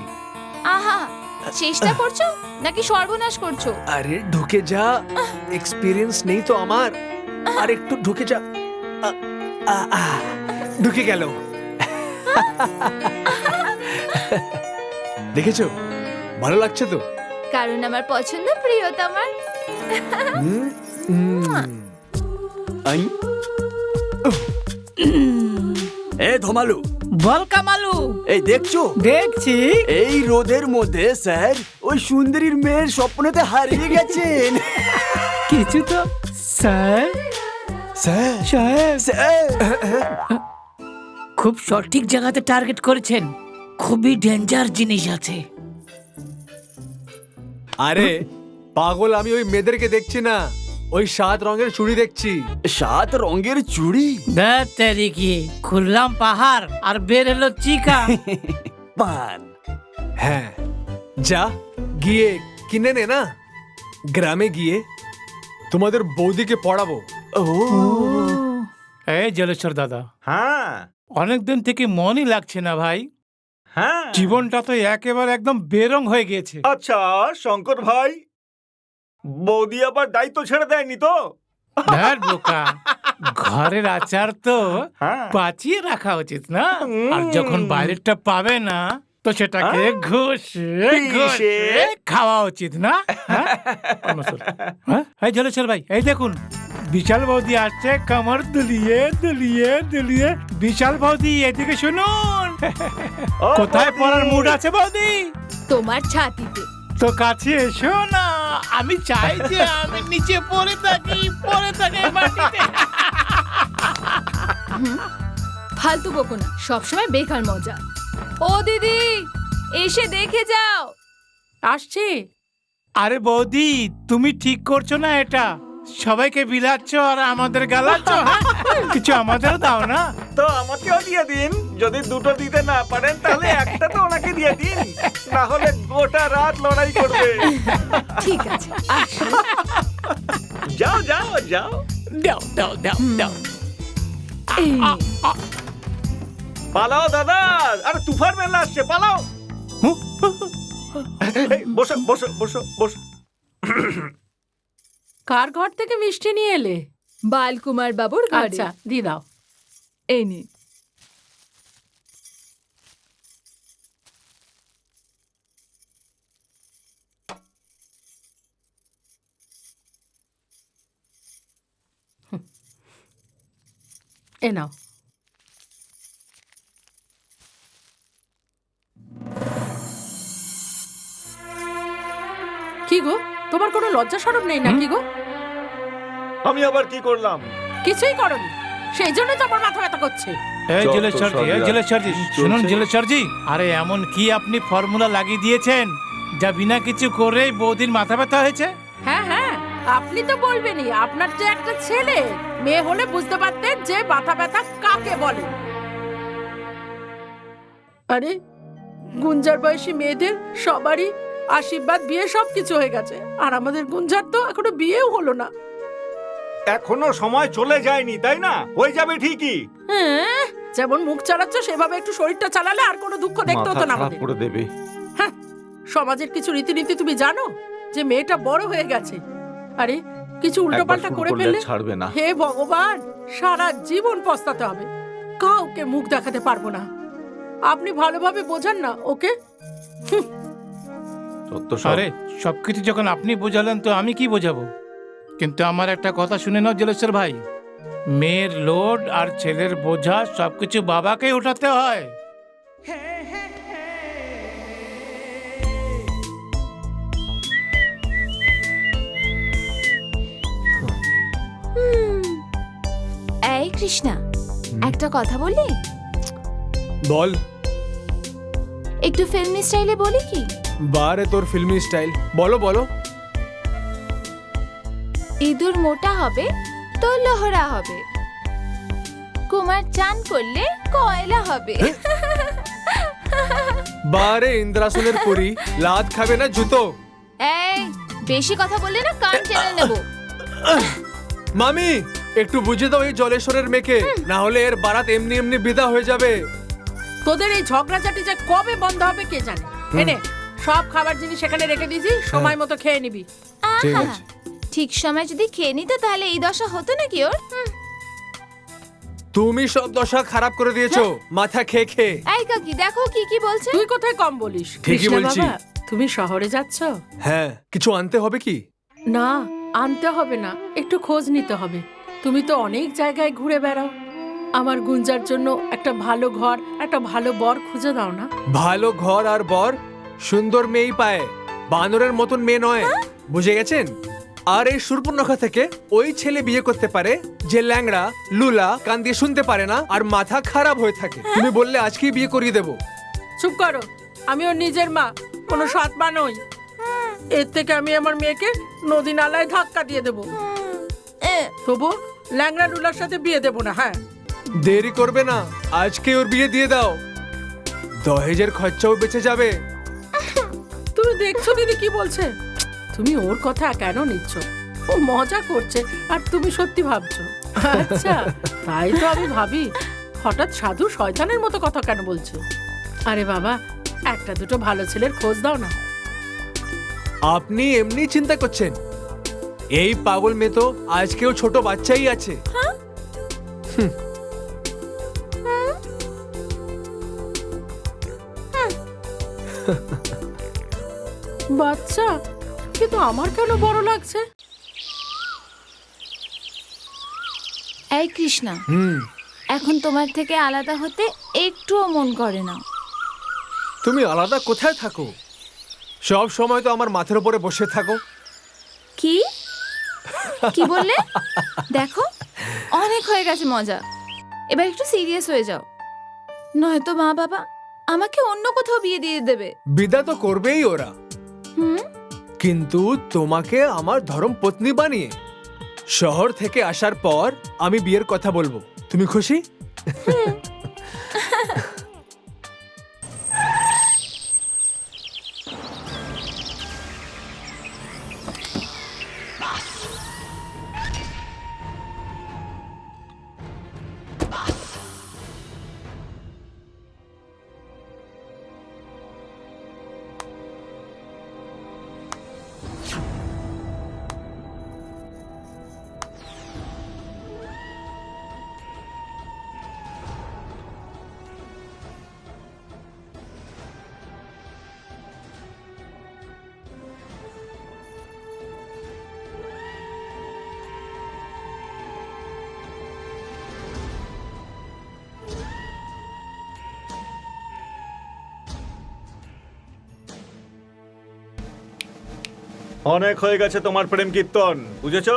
আহা, চেষ্টা করছো নাকি সর্বনাশ করছো? আরে ঢুকে যা, এক্সপিরিয়েন্স নেই তো আমার। আর একটু ঢুকে যা। ঢুকে গেল। দেখেছো, ভালো লাগছে তো? কারণ আমার পছন্দ প্রিয়তমার। আই এ ধমালু, বল কামালু। এই দেখছো, দেখছি। এই রোদের মধ্যে স্যার ওই সুন্দরীর মেয়ের স্বপ্নেতে হারিয়ে গেছেন। কিছু তো স্যার স্যার সাহেব স্যার খুব সঠিক জায়গাতে টার্গেট করেছেন। খুবই ডেঞ্জার জিনিস আছে। আরে পাগল, আমি ওই মেয়েদেরকে দেখছি না, ওই 7 রঙের চুড়ি দেখছি। 7 রঙের চুড়ি? তেরি কি, খুললাম পাহাড় আর বের হলো চিকা। পান। হ্যাঁ, যা গিয়ে কিনে নে না। গ্রামে গিয়ে তোমাদের বৌদিকে পড়াবো। ও এই জলেশ্বর দাদা, হ্যাঁ অনেকদিন থেকে মনই লাগছে না ভাই। হ্যাঁ। জীবনটা তো একেবারে একদম বেরং হয়ে গিয়েছে। আচ্ছা শঙ্কর ভাই, বৌদি আবার দায়িত্ব ছেড়ে দেয়নি তো? ধ্যার বোকা, ঘরের আচার তো হ্যাঁ। বাঁচিয়ে রাখা উচিত না? আর যখন বাইরেরটা পাবে না তো সেটাকে ঘষে ঘষে খাওয়া উচিত না? হ্যাঁ? হ্যাঁ? এই জলেশ্বর ভাই, এই দেখুন বিশাল বৌদি আসছে, কামর দুলিয়ে দুলিয়ে দুলিয়ে। বিশাল বৌদি, এদিকে শুনুন। ও কোথায় বৌদি। পড়ার মুড আছে বৌদি? তোমার ছাতিতে। তো কাছে এসো না, আমি চাই যে আমি নিচে পড়ে থাকি মাটিতে। ফালতু বকো না, সবসময় বেকার মজা। ও দিদি, এসে দেখে যাও। আসছি। আরে বৌদি, তুমি ঠিক করছো না এটা। সবাইকে বিলাচ্ছ আর আমাদের গালাচ্ছ। হ্যাঁ? কিছু আমাদের দাও না। তো আমাকেও দিয়ে দিন। যদি দুটো দিতে না পারেন তাহলে একটা তো ওনাকে দিয়ে দিন, না হলে গোটা রাত লড়াই করবে। ঠিক আছে, আসো। যাও যাও যাও। দাও দাও দাও দাও। এই নে। পালাও দাদা, আরে তুফান মেলা আসছে, পালাও। এই, বসো বসো বসো বসো। কার ঘর থেকে মিষ্টি নিয়ে এলে? বালকুমার বাবুর ঘরে। আচ্ছা, দিয়ে দাও। এই নে। এ নাও। কি গো, তোমার কোনো লজ্জা শরম নেই নাকি গো? আমি আবার কি করলাম? কিছুই করনি, সেই জন্য তো আমার মাথা ব্যথা করছে। এই যত জলেশ্বরজি, এই সব জলেশ্বরজি, কি শুনুন চলছে? জলেশ্বরজি, আরে এমন কি আপনি ফর্মুলা লাগিয়ে দিয়েছেন যা বিনা কিছু করেই বৌদির মাথা ব্যথা হয়েছে? হ্যাঁ হ্যাঁ, আপনি তো বলবেনই, আপনার যে একটা ছেলে, মেয়ে হলে বুঝতে পারতেন যে মাথা ব্যথা কাকে বলে। আরে গুঞ্জার বয়সী মেয়েদের সবারই আশীর্বাদ, বিয়ে সবকিছু হয়ে গেছে, আর আমাদের গুঞ্জার তো এখনো বিয়েও হলো না। এখনো সময় চলে যায়নি, তাই না? হয়ে যাবে ঠিকই। হ্যাঁ, যেমন মুখ চালাচ্ছ সেভাবে একটু শরীরটা চালালে আর কোনো দুঃখ দেখতে মাথা হতো না খারাপ আমাদের। করে দেবে। হ্যাঁ, সমাজের কিছু রীতিনীতি তুমি জানো যে মেয়েটা বড় হয়ে গেছে, আরে কিছু উল্টোপাল্টা একবার করে শুরু করলে ফেললে ছাড়বে না। হে ভগবান, সারা জীবন পস্তাতে হবে। কাউকে মুখ দেখাতে পারবো না। আপনি ভালোভাবে বোঝান না ওকে। সত্য সব। আরে সবকিছু যখন আপনি বোঝালেন তো আমি কি বোঝাবো? কিন্তু আমার একটা কথা শুনে নাও জলেশ্বর ভাই, মেয়ের লোড আর ছেলের বোঝা সবকিছু বাবাকেই উঠাতে হয়। এই কৃষ্ণা, একটা কথা বলি? বল। একটু ফিল্মি স্টাইলে বলি কি? বারে তোর ফিল্মি স্টাইল, বলো বলো। ইঁদুর মোটা হবে তো লোহরা হবে, কুমার চান করলে কয়লা হবে। বারে ইন্দ্রাসনের পুরি, লাদ খাবে না জুতো। এই বেশি কথা বললে না কান টেনে নেব। মামি একটু বুঝে দাও এই জলেশ্বরের মেয়েকে, না হলে এর বারাত এমনি এমনি বিদা হয়ে যাবে। তোদের এই ঝগড়াঝাটি যে কবে বন্ধ হবে কে জানে। এনে সব খাবার জিনিস এখানে রেখে দিয়েছি, সময় মতো খেয়ে নিবি। ঠিক আহা, আছে। ঠিক সময় যদি খেয়ে নিত তাহলে এই দশা হতো নাকি ওর? তুমি সব দশা খারাপ করে দিয়েছো মাথা খেয়ে খেয়ে। এই কাকি দেখো কি কি বলছে। তুই কোথায় কম বলিস? ঠিকই কৃষ্ণা বলছি। বাবা, তুমি শহরে যাচ্ছ? হ্যাঁ, কিছু আনতে হবে কি? না, আনতে হবে না, একটু খোঁজ নিতে হবে। তুমি তো অনেক জায়গায় ঘুরে বেড়াও, আমার গুঞ্জার জন্য একটা ভালো ঘর, একটা ভালো বর খুঁজে দাও না। ভালো ঘর আর বর সুন্দর মেয়েই পায়, বানরের মতন মেয়ে নয়, বুঝে গেছেন? আর এই সুরপূর্ণখা থেকে ওই ছেলে বিয়ে করতে পারে যে ল্যাংড়া, লুলা, কান দিয়ে শুনতে পারে না আর মাথা খারাপ হয়ে থাকে। তুমি বললে আজকেই বিয়ে করিয়ে দেবো। চুপ করো, আমি ওর নিজের মা, কোনো সৎ মা নই। এর থেকে আমি আমার মেয়েকে নদী নালায় ধাক্কা দিয়ে দেবো। তবু ল্যাংড়া লুলার সাথে বিয়ে দেবো না। হ্যাঁ, দেরি করবে না, আজকে ওর বিয়ে দিয়ে দাও, দহেজের খরচাও বেঁচে যাবে। তুমি দেখছো দিদি কি বলছে? তুমি ওর কথা কেন নিচ্ছ? ও মজা করছে আর তুমি সত্যি ভাবছো। আচ্ছা, তাই তো আমি ভাবি হঠাৎ সাধু শয়তানের মতো কথা কেন বলছে। আরে বাবা, একটা দুটো ভালো ছেলের খোঁজ দাও না। আপনি এমনি চিন্তা করছেন, এই পাগল মেয়ে তো আজকেও ছোট বাচ্চাই আছে। বাচ্চা, কিন্তু আমার কেন বড় লাগছে? এই কৃষ্ণা, এখন তোমার থেকে আলাদা হতে একটুও মন করে না। তুমি আলাদা কোথায় থাকো? সব সময় তো আমার মাথার উপরে বসে থাকো। কি কি বললে? দেখো, অনেক হয়ে গেছে মজা, এবার একটু সিরিয়াস হয়ে যাও, নয়তো মা বাবা আমাকে অন্য কোথাও বিয়ে দিয়ে দেবে। বিদা তো করবেই ওরা, হুম, কিন্তু তোমাকে আমার ধর্ম পত্নী বানিয়ে শহর থেকে আসার পর আমি বিয়ের কথা বলবো। তুমি খুশি? অনেক হয়ে গেছে তোমার প্রেম কীর্তন, বুঝেছো?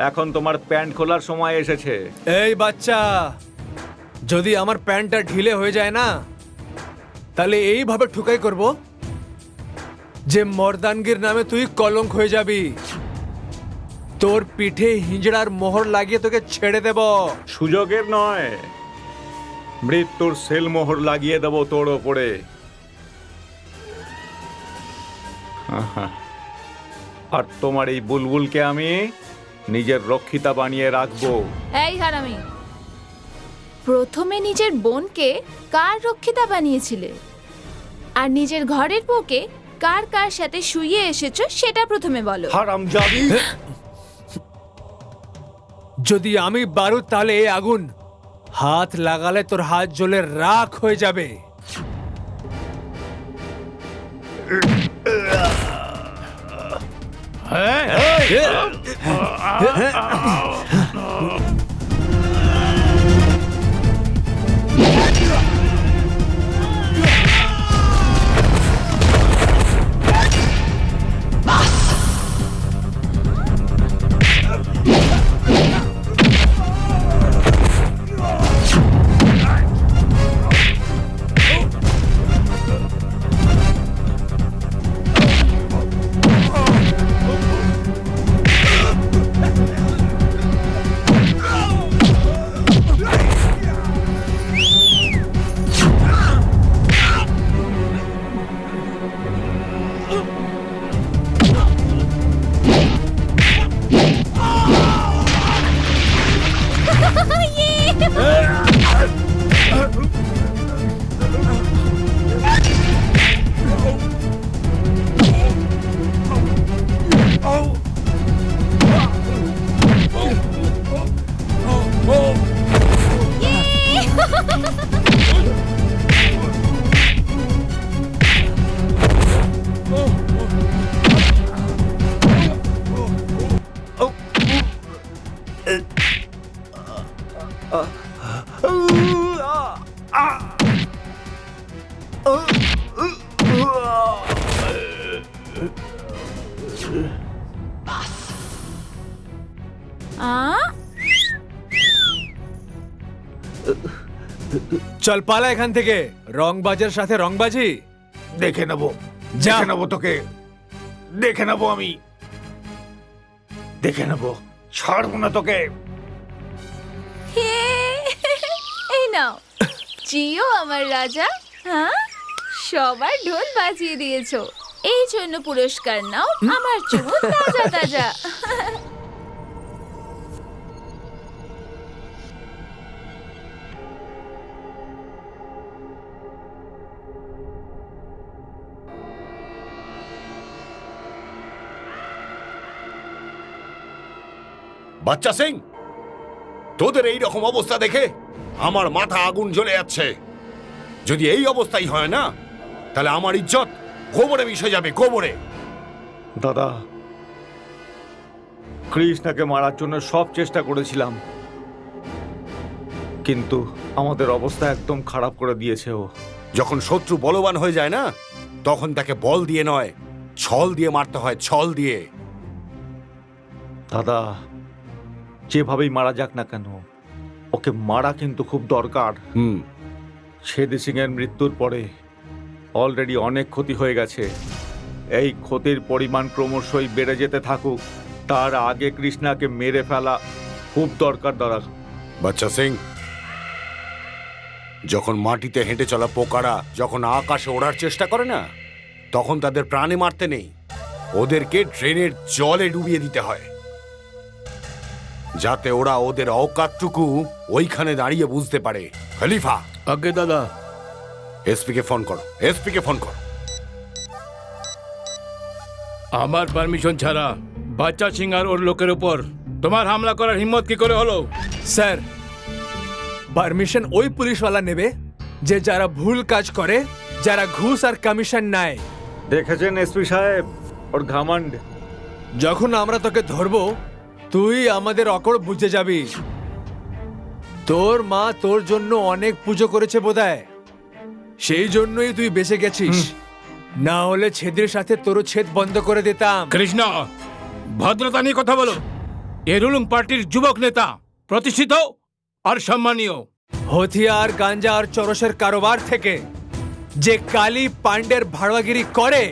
এখন তোমার প্যান্ট খোলার সময় এসেছে। এই বাচ্চা, যদি আমার প্যান্টটা ঢিলে হয়ে যায় না, তাহলে এইভাবে ঠুকাই করব যে মর্দানগির নামে তুই কলঙ্ক হয়ে যাবি। তোর পিঠে হিজড়ার মোহর লাগিয়ে তোকে ছেড়ে দেব। সুযোগের নয়, মৃত্যুর সেল মোহর লাগিয়ে দেবো তোর ওপরে। আর তোমার এই বুলবুলকে আমি নিজের রক্ষিতা বানিয়ে রাখবো। এই হারামি, প্রথমে নিজের বোনকে কার রক্ষিতা বানিয়েছিলে, আর নিজের ঘরের বউকে কার কার সাথে শুইয়ে এসেছো সেটা প্রথমে বলো। হারামজাদি! যদি আমি বারুদ তাহলে এই আগুন হাত লাগালে তোর হাত জ্বলে রাখ হয়ে যাবে। চল পালা এখান থেকে, রংবাজের সাথে রংবাজি। দেখে নেবো, যা। দেখে নেবো তোকে, দেখে নেবো আমি, দেখে নেবো, ছাড়বো না তোকে। হে, এই নাও, জিও আমার রাজা। হ্যাঁ, সবার ঢোল বাজিয়ে দিয়েছো, এই জন্য পুরস্কার নাও, আমার চুমু তাজা তাজা। বাচ্চা সিং, তোদের এই রকম অবস্থা দেখে আমার মাথা আগুন জ্বলে যাচ্ছে। যদি এই অবস্থাই হয় না, তাহলে আমার ইজ্জত গোবরে মিশে যাবে, গোবরে। দাদা, কৃষ্ণাকে মারার জন্য সব চেষ্টা করেছিলাম, কিন্তু আমাদের অবস্থা একদম খারাপ করে দিয়েছে ও। যখন শত্রু বলবান হয়ে যায় না, তখন তাকে বল দিয়ে নয়, ছল দিয়ে মারতে হয়, ছল দিয়ে। দাদা, যেভাবেই মারা যাক না কেন, ওকে মারা কিন্তু খুব দরকার। ছেদি সিং এর মৃত্যুর পরে অলরেডি অনেক ক্ষতি হয়ে গেছে। এই ক্ষতির পরিমাণ ক্রমশই বেড়ে যেতে থাকুক, তার আগে কৃষ্ণাকে মেরে ফেলা খুব দরকার দাদা। বাচ্চা সিং, যখন মাটিতে হেঁটে চলা পোকারা যখন আকাশে ওড়ার চেষ্টা করে না, তখন তাদের প্রাণে মারতে নেই, ওদেরকে ড্রেনের জলে ডুবিয়ে দিতে হয়, যাতে ওরা ওদের অকাতটুকু ওইখানে দাঁড়িয়ে বুঝতে পারে। খলিফা, আগে দাদা। এসপি কে ফোন করো, এসপি কে ফোন করো। আমার পারমিশন ছাড়া বাচ্চা সিং আর ওর লোকের উপর তোমার হামলা করার হিম্মত কি করে হলো? স্যার, পারমিশন ওই পুলিশওয়ালা নেবে যে যারা ভুল কাজ করে, যারা ঘুষ আর কমিশন নেয়। দেখেছেন এসপি সাহেব ওর ঘামান্ড? যখন আমরা তোকে ধরবো, তুই আমাদের অকড় বুঝে যাবি। তোর মা তোর জন্য অনেক পুজো করেছে বোধহয়, সেই জন্যই তুই বেঁচে গেছিস। না হলে ছেদের সাথে তোর ছেদ বন্ধ করে দিতাম। কৃষ্ণ, ভদ্রতা নিয়ে কথা বলো। এ রুলিং পার্টির যুবক নেতা, প্রতিষ্ঠিত আর সম্মানীয়। হথিয়ার, গাঞ্জা আর চরসের কারোবার থেকে যে কালী পান্ডের ভাড়াগিরি করে,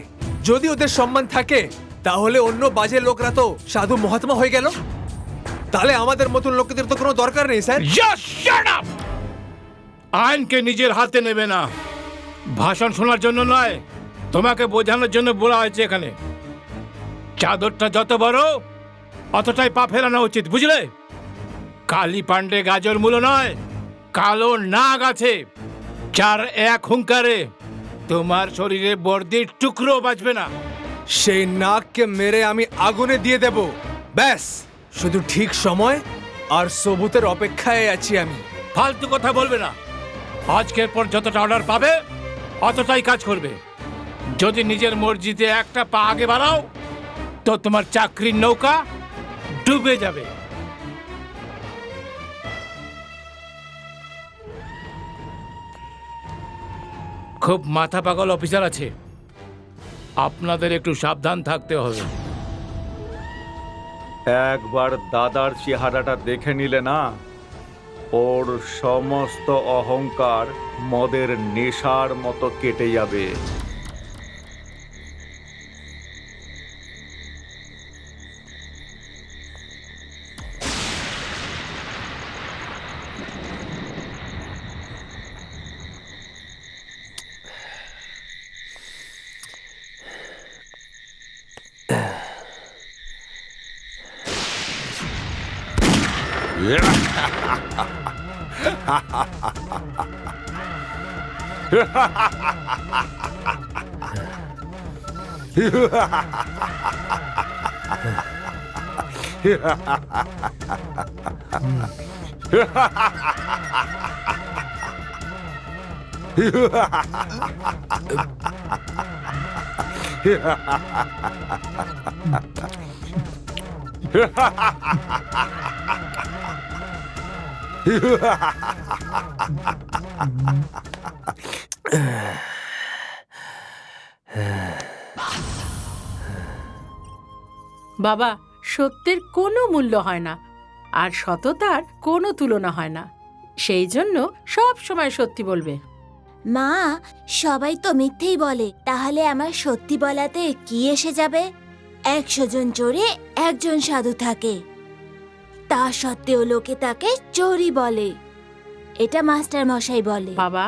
যদি ওদের সম্মান থাকে, তাহলে অন্য বাজে লোকরা তো সাধু মহাত্মা হয়ে গেল। তাহলে আমাদের মতন লোকেদের তো কোনো দরকার নেই স্যার। Just shut up! আইনকে নিজের হাতে নেবে না। ভাষণ শোনার জন্য নয়, তোমাকে বোঝানোর জন্য বলা হয়েছে এখানে। চাদরটা যত বড়, অতটাই পা ফেরানো উচিত, বুঝলে? কালী পান্ডে গাজর মূল নয়, কালো নাগ আছে, যার এক হুঙ্কারে তোমার শরীরে বর্দির টুকরো বাঁচবে না। সেই নাগকে মেরে আমি আগুনে দিয়ে দেব। ব্যাস, শুধু ঠিক সময় আর সবুতের অপেক্ষায় আছি আমি। ফালতু কথা বলবে না। আজকের পর যতটা অর্ডার পাবে অতটাই কাজ করবে। যদি নিজের মর্জিতে একটা পা আগে বাড়াও তো তোমার চাকরির নৌকা ডুবে যাবে। খুব মাথা পাগল অফিসার আছে, আপনাদের একটু সাবধান থাকতে হবে। একবার দাদার চেহারাটা দেখে নিলে না, ওর সমস্ত অহংকার মদের নেশার মতো কেটে যাবে। বাবা, সত্যের কোনো মূল্য হয় না, আর সততার কোনো তুলনা হয় না। সেই জন্য সব সময় সত্যি বলবে। মা, সবাই তো মিথ্যেই বলে, তাহলে আমার সত্যি বলাতে কি এসে যাবে? 100 জন চোরে একজন সাধু থাকে, তা সত্ত্বেও লোকে তাকে চোরই বলে। এটা মাস্টার মশাই বলে। বাবা,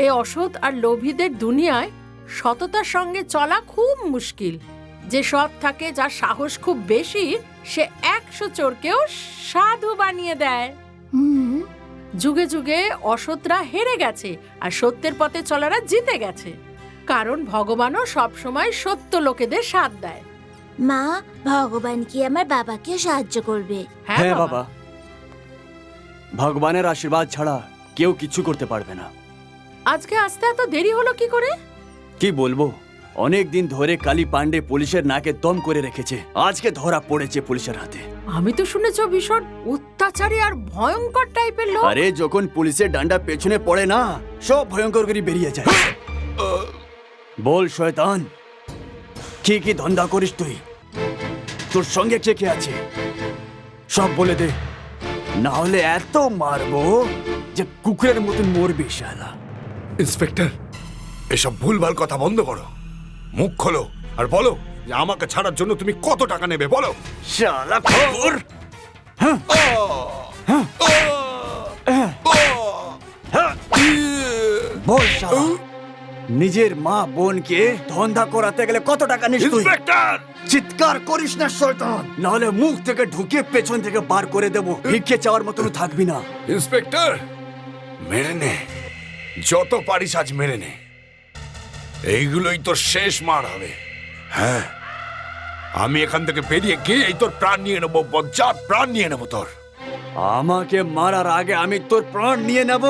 এই অসৎ আর লোভীদের দুনিয়ায় সততার সঙ্গে চলা খুব মুশকিল। যে সৎ থাকে, যার সাহস খুব বেশি, সে 100 চোরকেও সাধু বানিয়ে দেয়। হুম, যুগে যুগে অসৎরা হেরে গেছে আর সত্যের পথে চলারা জিতে গেছে, কারণ ভগবানও সবসময় সত্য লোকেদের সাথ দেয়। মা, ভগবান কি আমার বাবাকেও সাহায্য করবে? হ্যাঁ বাবা, ভগবানের আশীর্বাদ ছাড়া কেউ কিছু করতে পারবে না। আজকে আসতে এত দেরি হলো কি করে? কি বলবো, অনেক দিন ধরে কালী পান্ডে পুলিশের নাকে দম করে রেখেছে, আজকে ধরা পড়েছে পুলিশের হাতে। আমি তো শুনেছ ভীষণ অত্যাচারী আর ভয়ঙ্কর টাইপের লোক। আরে যখন পুলিশের ডান্ডা পেছনে পড়ে না, সব ভয়ঙ্কর করে বেরিয়ে যায়। বল শয়তান, কি কি ধন্দা করিস তুই? তোর সঙ্গে কে কে আছে সব বলে দে, না হলে এত মারবো যে কুকুরের মতন মরবি শালা। ইন্সপেক্টর, এসব ভুলভাল কথা বন্ধ করো, মুখ খোলো আর বলো যে আমাকে ছাড়ার জন্য তুমি কত টাকা নেবে বলো। শালা কুকুর! বল শালা, নিজের মা বোনকে ধন্দা করাতে গেলে কত টাকা নিস তুই? ইন্সপেক্টর! চিৎকার করিস না শয়তান, নাহলে মুখ থেকে ঢুকিয়ে পেছন থেকে বার করে দেবো। ভিক্ষে চাওয়ার মতন থাকবি না। ইন্সপেক্টর, মেরে নে, যত পারিস আজ মেরে নে। এইগুলোই তোর শেষ মার হবে। হ্যাঁ, আমি এখান থেকে বেরিয়ে গিয়ে তোর প্রাণ নিয়ে নেবো, বজ্জাত প্রাণ নিয়ে নেবো তোর। আমাকে মারার আগে আমি তোর প্রাণ নিয়ে নেব।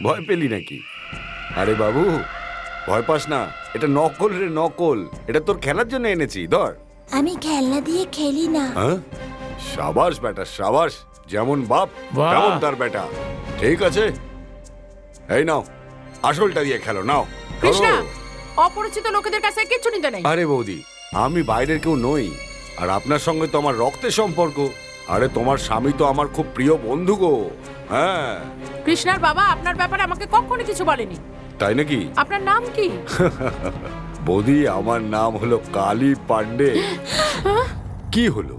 ভয় পেলি নাকি? আরে বাবু, ভয় পাস না, এটা নকল রে, নকল। এটা তোর খেলার জন্য এনেছি, ধর। আমি খেলনা দিয়ে খেলি না। হ্যাঁ, সাবাস বেটা, সাবাস। যেমন বাপ বাহ। তেমন তার বেটা। ঠিক আছে, এই নাও, আসলটা দিয়ে খেলো, নাও। কৃষ্ণা, ধরো। অপরিচিত লোকেদের কাছে কিচ্ছু নিতে নেই। আরে বৌদি, আমি বাইরের কেউ নই, আর আপনার সঙ্গে তো আমার রক্তের সম্পর্ক। আরে তোমার স্বামী তো আমার খুব প্রিয় বন্ধু গো। হ্যাঁ, কৃষ্ণার বাবা আপনার ব্যাপারে আমাকে কখনো কিছু বলেনি। তাই নাকি? আপনার নাম কি? বৌদি, আমার নাম হলো কালী পান্ডে। কি হলো?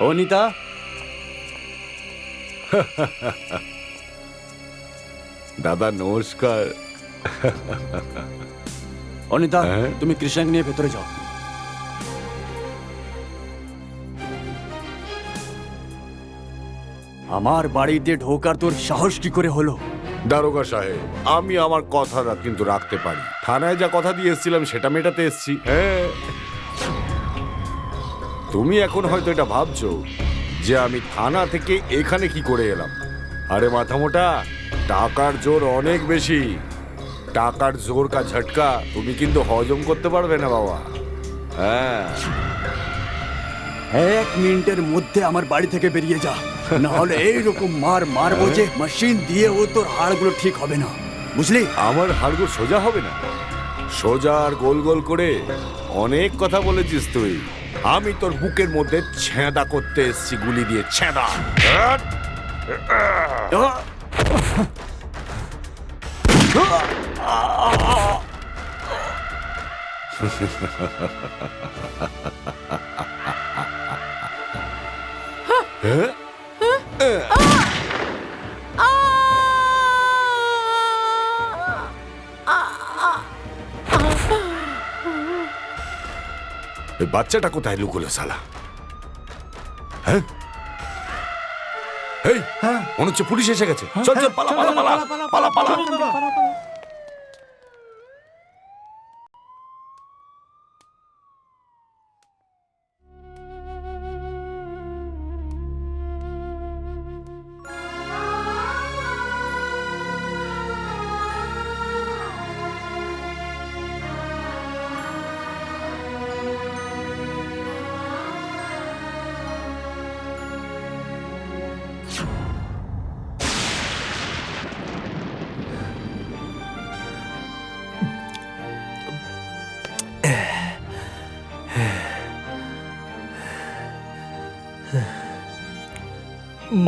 অনিতা, দাদা নমস্কার। অনিতা, হ্যাঁ? তুমি কৃষ্ণাকে নিয়ে ভেতরে যাও। আমার বাড়িতে ঢোকার তোর সাহস কি করে হলো? দারোগা সাহেব, আমি আমার কথাটা কিন্তু রাখতে পারি। থানায় যা কথা দিয়ে এসেছিলাম সেটা মেটাতে এসেছি। হ্যাঁ, তুমি এখন হয়তো এটা ভাবছো যে আমি থানা থেকে এখানে কি করে এলাম। আরে মাথা মোটা, টাকার জোর অনেক বেশি। টাকার জোর কা ঝটকা তুমি কিন্তু হজম করতে পারবে না বাবা। হ্যাঁ, 1 মিনিটের মধ্যে আমার বাড়ি থেকে বেরিয়ে যা, না হলে এইরকম মারবো যে মেশিন দিয়ে ও তোর হাড়গুলো ঠিক হবে না, বুঝলি? আমার হাড়গোড় সোজা হবে না। সোজা আর গোল গোল করে অনেক কথা বলেছিস তুই। আমি তোর বুকের মধ্যে ছেঁদা করতে এসেছি গুলি দিয়ে, ছেঁদা। এই বাচ্চাটা কোথায় লুকোলো শালা? হ্যাঁ, এই মনে হচ্ছে পুলিশ এসে গেছে। চল চল, পালা পালা পালা পালা পালা।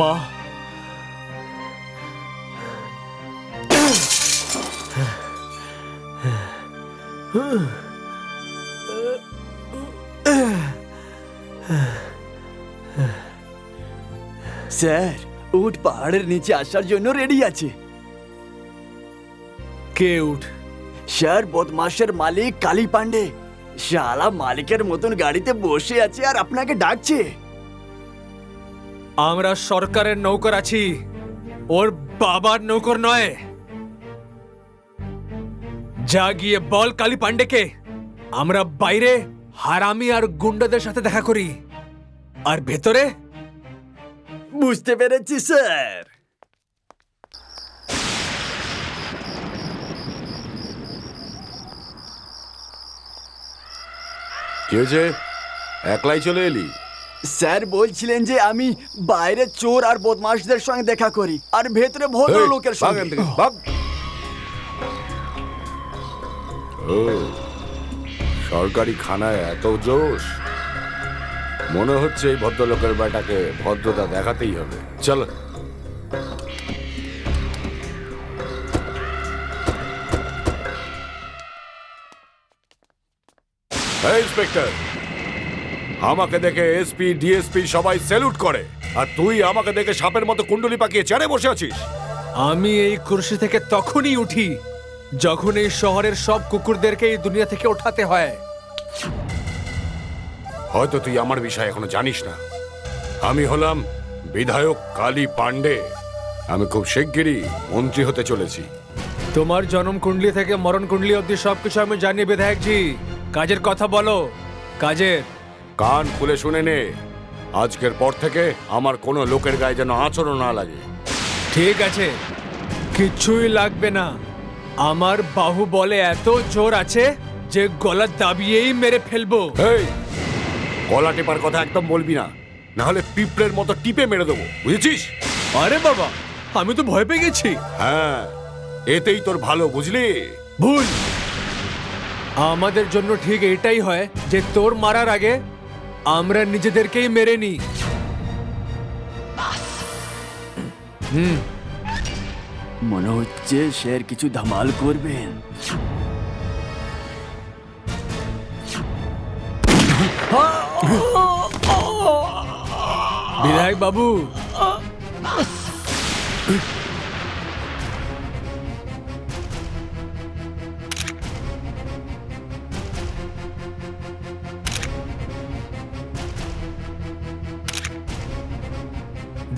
মা, স্যার, উট পাহাড়ের নিচে আসার জন্য রেডি আছে। কে উঠ? স্যার, বদমাশের মালিক কালী পান্ডে। শালা মালিকের মতন গাড়িতে বসে আছে আর আপনাকে ডাকছে। আমরা সরকারের নৌকর আছি, ওর বাবার নৌকর নয়। যা গিয়ে বল কালী পান্ডেকে আমরা বাইরে হারামি আর গুন্ডাদের সাথে দেখা করি, আর ভেতরে বুঝতে পেরেছি স্যার। কি হয়েছে? একলাই চলে এলি? স্যার বলছিলেন যে আমি বাইরে চোর আর বদমাশদের সঙ্গে দেখা করি আর ভেতরে ভদ্র এই, লোকের ভাগ সঙ্গে। এখান থেকে, ভাগ। ও, সরকারি খানায় এত জোশ। মনে হচ্ছে এই ভদ্রলোকের বেটাকে ভদ্রতা দেখাতেই হবে। চল। ইন্সপেক্টর, আমাকে দেখে এসপি ডিএসপি সবাই স্যালুট করে, আর তুই আমাকে দেখে সাপের মতো কুণ্ডলি পাকিয়ে চেয়ারে বসে আছিস। আমি এই কুরসি থেকে তখনই উঠি যখন এই শহরের সব কুকুরদেরকে এই দুনিয়া থেকে ওঠাতে হয়। হয়তো তুই আমার বিষয়ে এখনো জানিস না। আমি হলাম বিধায়ক কালী পান্ডে। আমি খুব শিগগিরই মন্ত্রী হতে চলেছি। তোমার জন্ম কুণ্ডলি থেকে মরণ কুণ্ডলি অব্দি সবকিছু আমি জানি বিধায়কজি। কাজের কথা বলো, কাজের। কান খুলে শুনে নে, আজকের পর থেকে আমার কোনো লোকের গায়ে যেন আঁচড়ও না লাগে। ঠিক আছে, কিছুই লাগবে না। আমার বাহুবলে এত জোর আছে যে গলা দাবিয়েই মেরে ফেলবো। এই, গলা টেপার কথা একদম বলবি না, না হলে পিঁপড়ের মতো টিপে মেরে দেবো, বুঝেছিস? আরে বাবা, আমি তো ভয় পেয়ে গেছি। হ্যাঁ, এতেই তোর ভালো, বুঝলি? ভুল। আমাদের জন্য ঠিক এটাই হয় যে তোর মারার আগে আমরা নিজেদেরকেই মেরে নিই। মনে হচ্ছে শের কিছু ধামাল করবেন। বিধায়ক বাবু,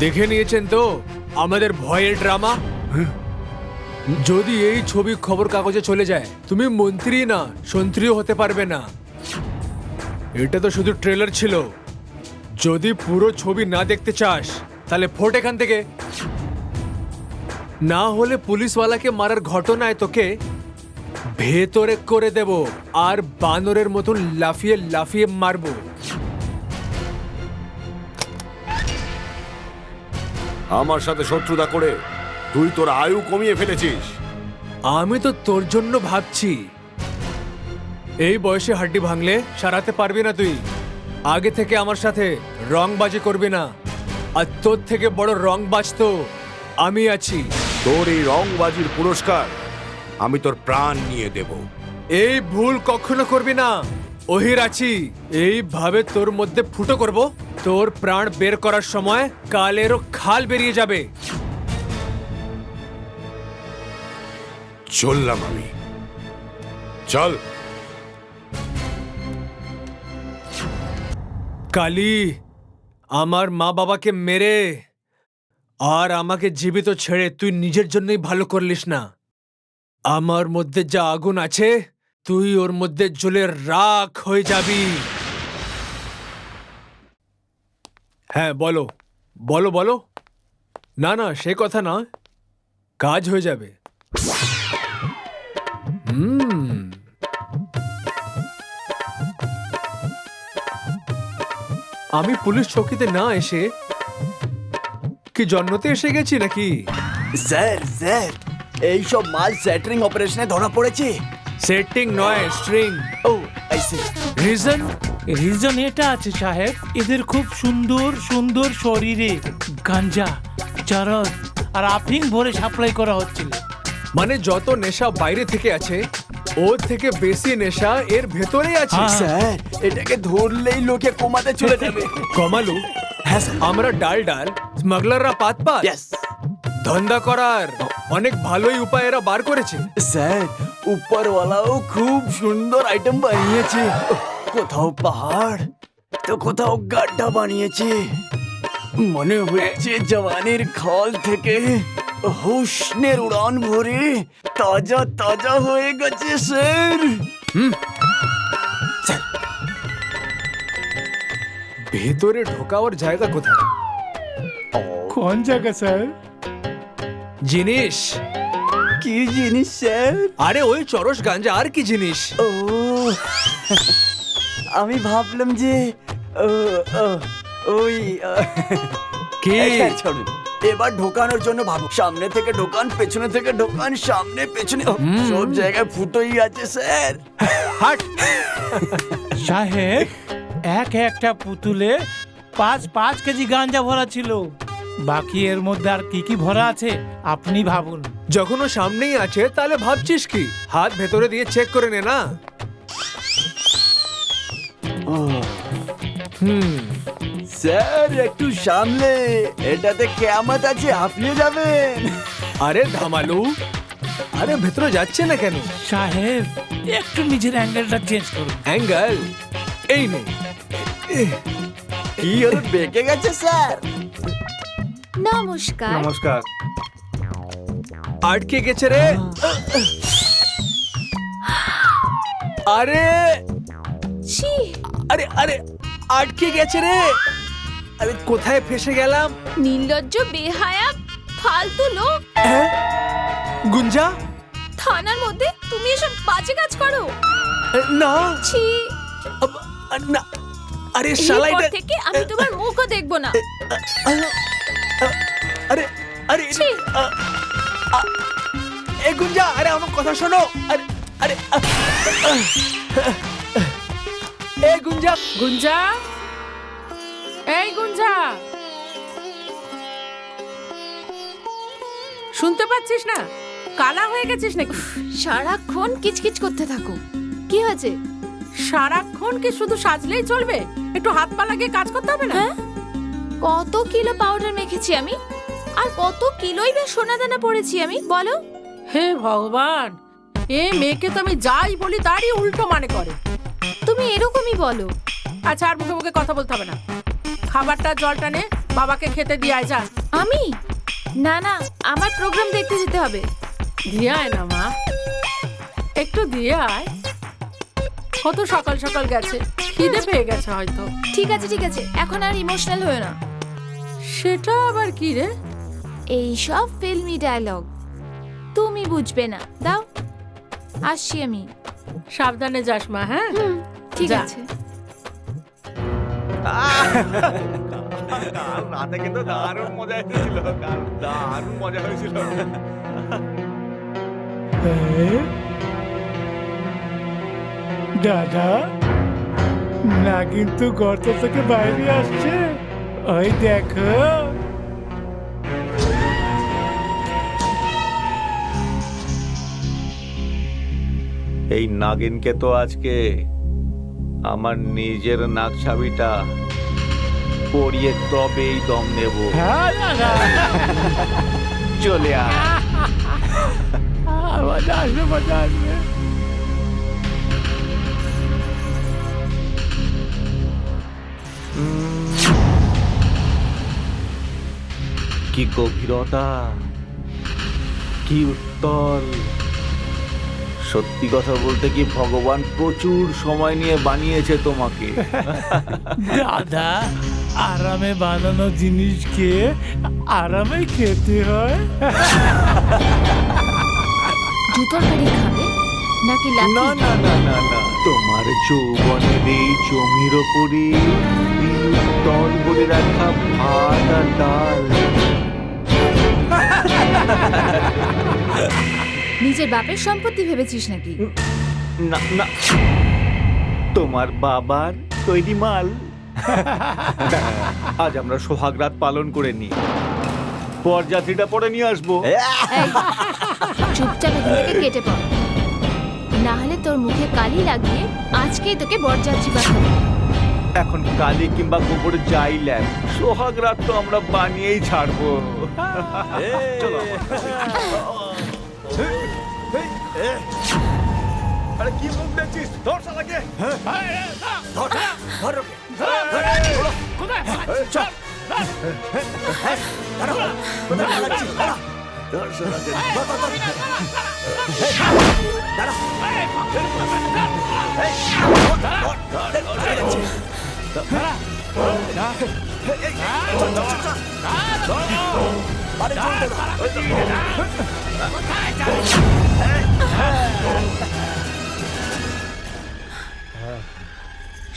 দেখে নিয়েছেন তো আমাদের ভয়ের ড্রামা। যদি এই ছবি খবর কাগজে চলে যায়, তুমি মন্ত্রী না সন্ত্রীও হতে পারবে না। এটা তো শুধু ট্রেলার ছিল। যদি পুরো ছবি না দেখতে চাস তাহলে ফোট এখান থেকে, না হলে পুলিশওয়ালাকে মারার ঘটনায় তোকে ভেতরে করে দেব আর বানরের মতন লাফিয়ে লাফিয়ে মারবো। আমার সাথে শত্রুতা করে তুই তোর আয়ু কমিয়ে ফেলেছিস। আমি তো তোর জন্য ভাবছি। এই বয়সে হাড্ডি ভাঙলে সারাতে পারবি না তুই। আগে থেকে আমার সাথে রংবাজি করবি না। আর তোর থেকে বড় রংবাজ তো আমি আছি। তোর এই রংবাজির পুরস্কার আমি তোর প্রাণ নিয়ে দেব। এই ভুল কখনো করবি না। ওহির আছি, এইভাবে তোর মধ্যে ফুটো করব, তোর প্রাণ বের করার সময় কালেরও খাল বেরিয়ে যাবে। চললাম আমি, চল। কালী, আমার মা বাবাকে মেরে আর আমাকে জীবিত ছেড়ে তুই নিজের জন্যই ভালো করলিস না। আমার মধ্যে যা আগুন আছে তুই ওর মধ্যে জ্বলে রাখ হয়ে যাবি। হ্যাঁ বলো বলো বলো। না না, সে কথা না, কাজ হয়ে যাবে। আমি পুলিশ চৌকিতে না এসে কি জন্মতে এসে গেছি নাকি? স্যার স্যার, এইসব মাল সেটারিং অপারেশনে ধরা পড়েছে। সেটিং নয়, string. O I C. Reason? Reason এটা আছে সাহেব, এদের খুব সুন্দর সুন্দর শরীরে গাঞ্জা, চরস আর আফিং ভরে সাপ্লাই করা হচ্ছিল। মানে যত নেশা বাইরে থেকে আছে ওর থেকে বেশি নেশা এর ভেতরেই আছে। স্যার, এটাকে ধরলেই লোকে কোমাতে চলে যাবে। কমালু, হ্যাঁ স্যার। আমরা ডাল ডাল, স্মাগলাররা পাত পাত। ইয়েস ধান্দা করার অনেক ভালোই উপায় এরা বার করেছে। স্যার, উপরওয়ালাও খুব সুন্দর আইটেম বানিয়েছে। কোথাও পাহাড় তো কোথাও গাড্ডা বানিয়েছে। মনে হচ্ছে জওয়ানের খল থেকে হুসনের উড়ান ভরে তাজা তাজা হয়ে গেছে স্যার। স্যার, ভেতরে ঢোকাওয়ার জায়গা কোথায়? কোন জায়গা স্যার? জিনিস? কি জিনিস স্যার? আরে ওই চরস গাঞ্জা, আর কি জিনিস? ও, আমি ভাবলাম যে ওই কি? স্যার, ছাড়ুন। এবার ঢোকানোর জন্য ভাবো। সামনে থেকে ঢোকান, পেছনে থেকে ঢোকান, সামনে পেছনে, সব জায়গায় ফুটোই আছে স্যার। হাট! সাহেব, একটা পুতুলে 5 কেজি গাঞ্জা ভরা ছিল। বাকি এর মধ্যে আর কি কি ভরা আছে আপনি ভাবুন। যখন ও সামনেই আছে তাহলে ভাবছিস কি? হাত ভেতরে দিয়ে চেক করে নে না। স্যার, একটু সামলে, এটাতে কেয়ামত আছে, হাঁপিয়ে যাবেন। আরে ধামালু, আরে ভেতরে যাচ্ছে না কেন? সাহেব, একটু নিজের অ্যাঙ্গেলটা চেঞ্জ করুন। অ্যাঙ্গেল এই নে। কি হলো, বেঁকে গেছে স্যার? নমস্কার। নমস্কার। আটকে গেছে রে। আরে ছি, আরে আরে আটকে গেছে রে। আরে কোথায় ফেসে গেলাম? নির্লজ্জ, বেহায়া, ফালতু লোক। গুঞ্জা? থানার মধ্যে তুমি এসব বাজে কাজ করো? না ছি, না, আরে শালা এরপর এটা। থেকে আমি তোমার মুখও দেখবো না। আরে আরে ছি। এ গুঞ্জা, আরে আমার কথা শোনো। আরে আরে এ গুঞ্জা। গুঞ্জা, গুঞ্জা, শুনতে পাচ্ছিস না? কালা হয়ে গেছিস নাকি? সারাক্ষণ কিচকিচ করতে থাকো। কি হয়েছে? সারাক্ষণ কি শুধু সাজলেই চলবে? একটু হাত পা লাগিয়ে কাজ করতে হবে না? হ্যাঁ, কত কিলো পাউডার মেখেছি আমি, আর কত কিলোই বা সোনা দানা পড়েছি আমি, বলো। হে ভগবান, এ মেয়েকে তো আমি যাই বলি তারই উল্টো মানে করে। তুমি এরকমই বলো। আচ্ছা, আর মুখে মুখে কথা বলতে হবে না। খাবারটা জলটা নে, বাবাকে খেতে দিয়ে আয় যা। আমি? না না, আমার প্রোগ্রাম দেখতে যেতে হবে। দিয়ে আয় না মা, একটু দিয়ে আয়। কত সকাল সকাল গেছে, খিদে পেয়ে গেছে হয়তো। ঠিক আছে ঠিক আছে, এখন আর ইমোশনাল হয়ে না। সেটা আবার কি রে? এইসব ফিল্মি ডায়লগ তুমি বুঝবে না। দাও, আসছি আমি। সাবধানে যাস মা। হ্যাঁ, ঠিক যা। আছে। রাতে কিন্তু দারুণ মজা হয়েছিল, দারুণ মজা হয়েছিল। দাদা, নাগিন তো গর্ত থেকে বাইরে আসছে, ওই দেখো। এই নাগিনকে তো আজকে আমার নিজের নাক ছাবিটা পরিয়ে তবেই দম নেব। হ্যাঁ দাদা, চলে আয়। মজা আসবে, মজা আসবে। কি গভীরতা, কি উত্তল। সত্যি কথা বলতে কি ভগবান প্রচুর সময় নিয়ে বানিয়েছে তোমাকে। দাদা, আরামে বানানো জিনিসকে আরামে খেতে হয়। জুতোর বাড়ি খাবে নাকি না লাঠি? না না না না, তোমার যৌবনের এই জমির ওপরে তল করে রাখা ভাত আর ডাল। নিজের বাপের সম্পত্তি ভেবেছিস নাকি? না না, তোমার বাবার তৈরি মাল। আজ আমরা সোহাগ রাত পালন করে নি, বরযাত্রীটা পরে নিয়ে আসবো। এই, চুপচাপ এখান থেকে কেটে পড়, না হলে তোর মুখে কালি লাগিয়ে আজকেই তোকে বরযাত্রী পাঠাবো। এখন কালি কিংবা গোবর যাই ল্যাব, সোহাগ রাত তো আমরা বানিয়েই ছাড়বো। চলো। আরে কি মুখ দেখছিস? ধর শালাকে। ধর, ধর ওকে। কোথায়? চল। কোথায় পালাচ্ছিস? দাঁড়া। ধর শালাকে। ধর, ধর, ধর। দাঁড়া।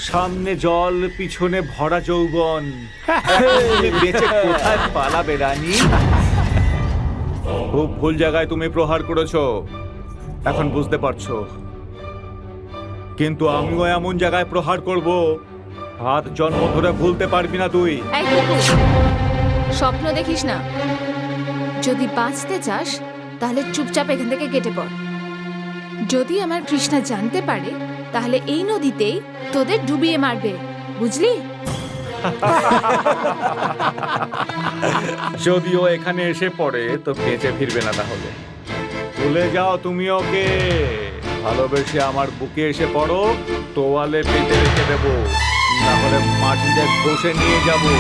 সামনে জল, পিছনে ভরা যৌবন। তুমি বেঁচে কোথায় পালাবে রানী? খুব ভুল জায়গায় তুমি প্রহার করেছো, এখন বুঝতে পারছো। কিন্তু আমিও এমন জায়গায় প্রহার করব, হাত জন্ম ধরে ভুলতে পারবি না তুই। এই কুকুর, স্বপ্ন দেখিস না। যদি বাঁচতে চাস তাহলে চুপচাপ এখান থেকে কেটে পড়। যদি আমার কৃষ্ণা জানতে পারে তাহলে এই নদীতেই তোদের ডুবিয়ে মারবে, বুঝলি? যদিও এখানে এসে পড়ে তো বেঁচে ফিরবে না। তাহলে ভুলে যাও তুমি ওকে। ভালোবেসে আমার বুকে এসে পড়ো, তোয়ালে পেতে রেখে দেবো, না হলে মাটিতে বসে নিয়ে যাবো।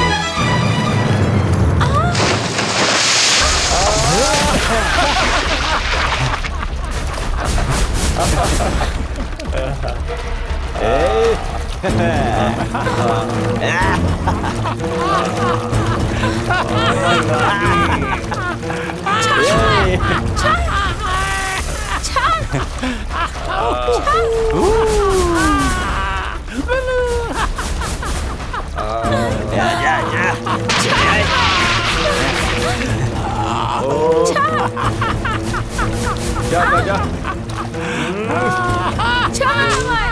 যা যা যা। ছাড় আমায়।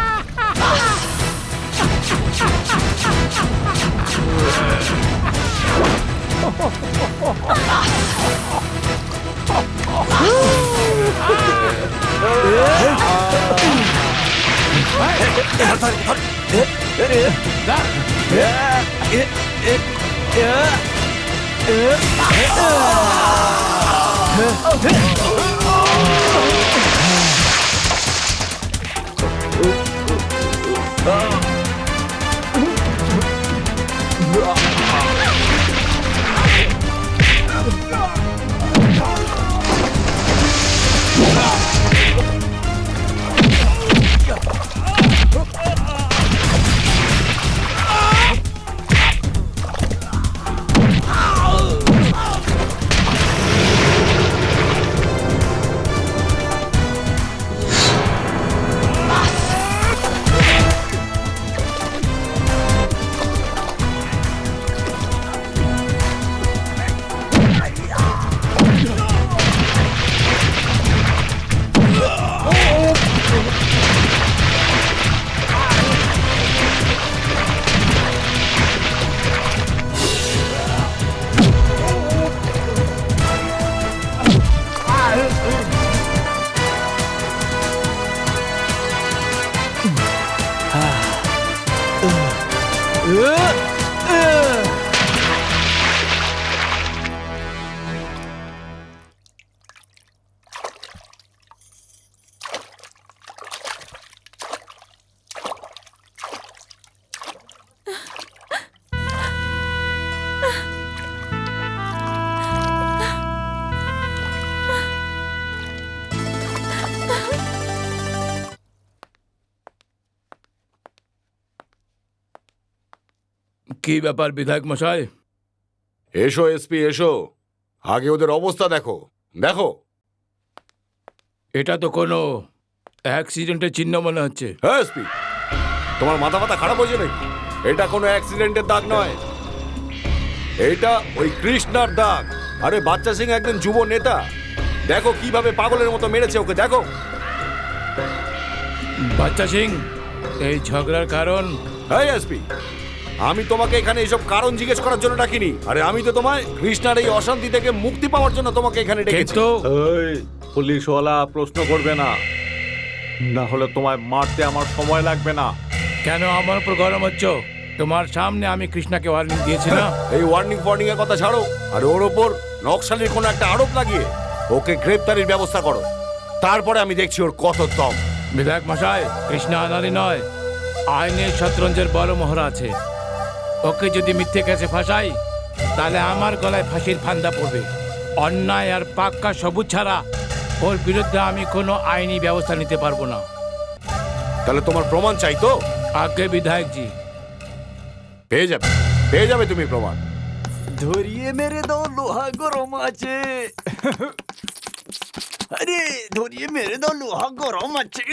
কি ব্যাপার বিধায়ক মশাই? এসো এসপি, এসো। আগে ওদের অবস্থা দেখো, দেখো। এটা তো কোনো অ্যাক্সিডেন্টের চিহ্ন মনে হচ্ছে। হ্যাঁ এসপি, তোমার মাথা মাথা খারাপ হয়েছে নাকি? এটা কোনো অ্যাক্সিডেন্টের দাগ নয়, এটা ওই কৃষ্ণার দাগ। আরে বাচ্চা সিং একজন যুব নেতা, দেখো কিভাবে পাগলের মতো মেরেছে ওকে, দেখো। বাচ্চা সিং, এই ঝগড়ার কারণ? হ্যাঁ এসপি, আমি তোমাকে এখানে এইসব কারণ জিজ্ঞেস করার জন্য ডাকিনি। আরে আমি তো তোমায় কৃষ্ণার এই অশান্তি থেকে মুক্তি পাওয়ার জন্য তোমাকে এখানে ডেকেছি। কিন্তু এই পুলিশওয়ালা প্রশ্ন করবে না, না হলে তোমায় মারতে আমার সময় লাগবে না। কেন আমার উপর গরম হচ্ছ? তোমার সামনে আমি কৃষ্ণাকে ওয়ার্নিং দিয়েছি না? এই ওয়ার্নিং ফর্নিং এর কথা ছাড়ো, আর ওর ওপর নকশালির কোনো একটা আরোপ লাগিয়ে ওকে গ্রেপ্তারির ব্যবস্থা করো। তারপরে আমি দেখছি ওর কত দম। বিধায়ক মশাই, কৃষ্ণা আনালি নয়, আইনের শতরঞ্জের বড় মহড়া আছে। ওকে যদি মিথ্যে কেসে ফাঁসাই, তাহলে আমার গলায় ফাঁসির ফান্দা পড়বে। অন্যায় আর পাক্কা সবুজ ছাড়া ওর বিরুদ্ধে আমি কোনো আইনি ব্যবস্থা নিতে পারবো না। তাহলে তোমার প্রমাণ চাই তো? আগে বিধায়কজি, পেয়ে যাবে, পেয়ে যাবে তুমি প্রমাণ। ধরিয়ে মেরে দাও, লোহা গরম আছে। আরে ধরিয়ে মেরে দাও, লোহা গরম আছে।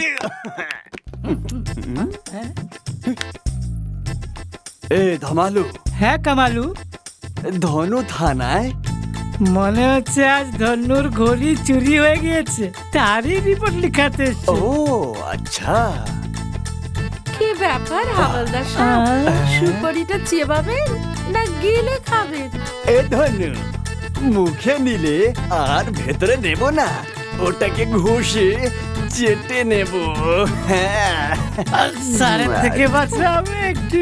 এ ধমালু। হ্যাঁ কামালু, ধনু থানায়? মনে হচ্ছে আজ ধন্যুর ঘড়ি চুরি হয়ে গিয়েছে, তারই রিপোর্ট লিখাতে এসেছি। ও আচ্ছা। কি ব্যাপার হাওলদার সাহেব, সুপারিটা চেবাবেন না গিলে খাবেন? এ ধনু, মুখে নিলে আর ভেতরে নেব না, ওটাকে ঘষে চেটে নেব। হ্যাঁ, স্যারের থেকে বাঁচাবে একটু।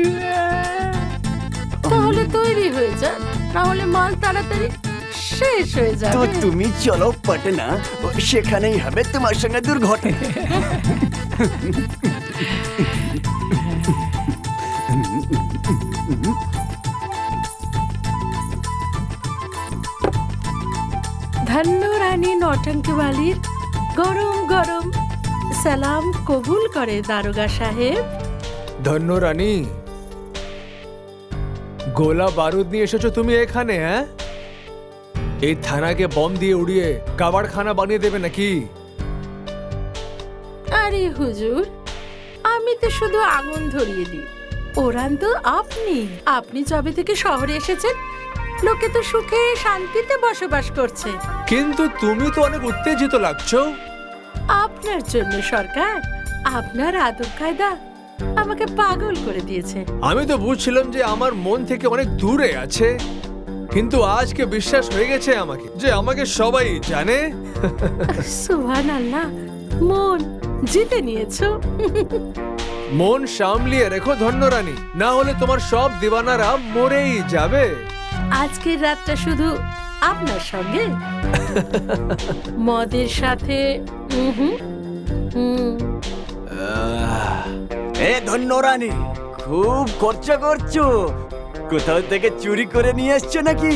তাহলে তৈরি হয়ে যান, না হলে মাল তাড়াতাড়ি শেষ হয়ে তো যাবে। তুমি চলো পাটনা, সেখানেই হবে তোমার সঙ্গে দুর্ঘটনা। ধন্য রানী নটঙ্কওয়ালির গরম গরম সালাম কবুল করে দারোগা সাহেব। ধন্য রানী, গোলা বারুদ নিয়ে এসেছো তুমি এখানে? হ্যাঁ, এই থানাকে বম দিয়ে উড়িয়ে কাবাড়খানা বানিয়ে দেবে নাকি? আরে হুজুর, আমি তো শুধু আগুন ধরিয়ে দিই, ওরান তো আপনি। আপনি যবে থেকে শহরে এসেছেন, লোকে তো সুখে শান্তিতে বসবাস করছে। কিন্তু তুমি তো অনেক উত্তেজিত লাগছো। আপনার জন্য সরকার, আপনার আদব কায়দা আমাকে পাগল করে দিয়েছে। আমি তো বুঝছিলাম যে আমার মন থেকে অনেক দূরে আছে, কিন্তু আজকে বিশ্বাস হয়ে গেছে আমাকে যে আমাকে সবাই জানে। সুবহানাল্লাহ, মন জিতে নিয়েছো। মন সামলিয়ে রেখো ধন্যরানী, না হলে তোমার সব দিওয়ানারা মরেই যাবে। আজকের রাতটা শুধু আপনার সঙ্গে, মদের সাথে। এ ধন্যরানী, খুব খরচা করছো। কোথাও থেকে চুরি করে নিয়ে এসছো নাকি?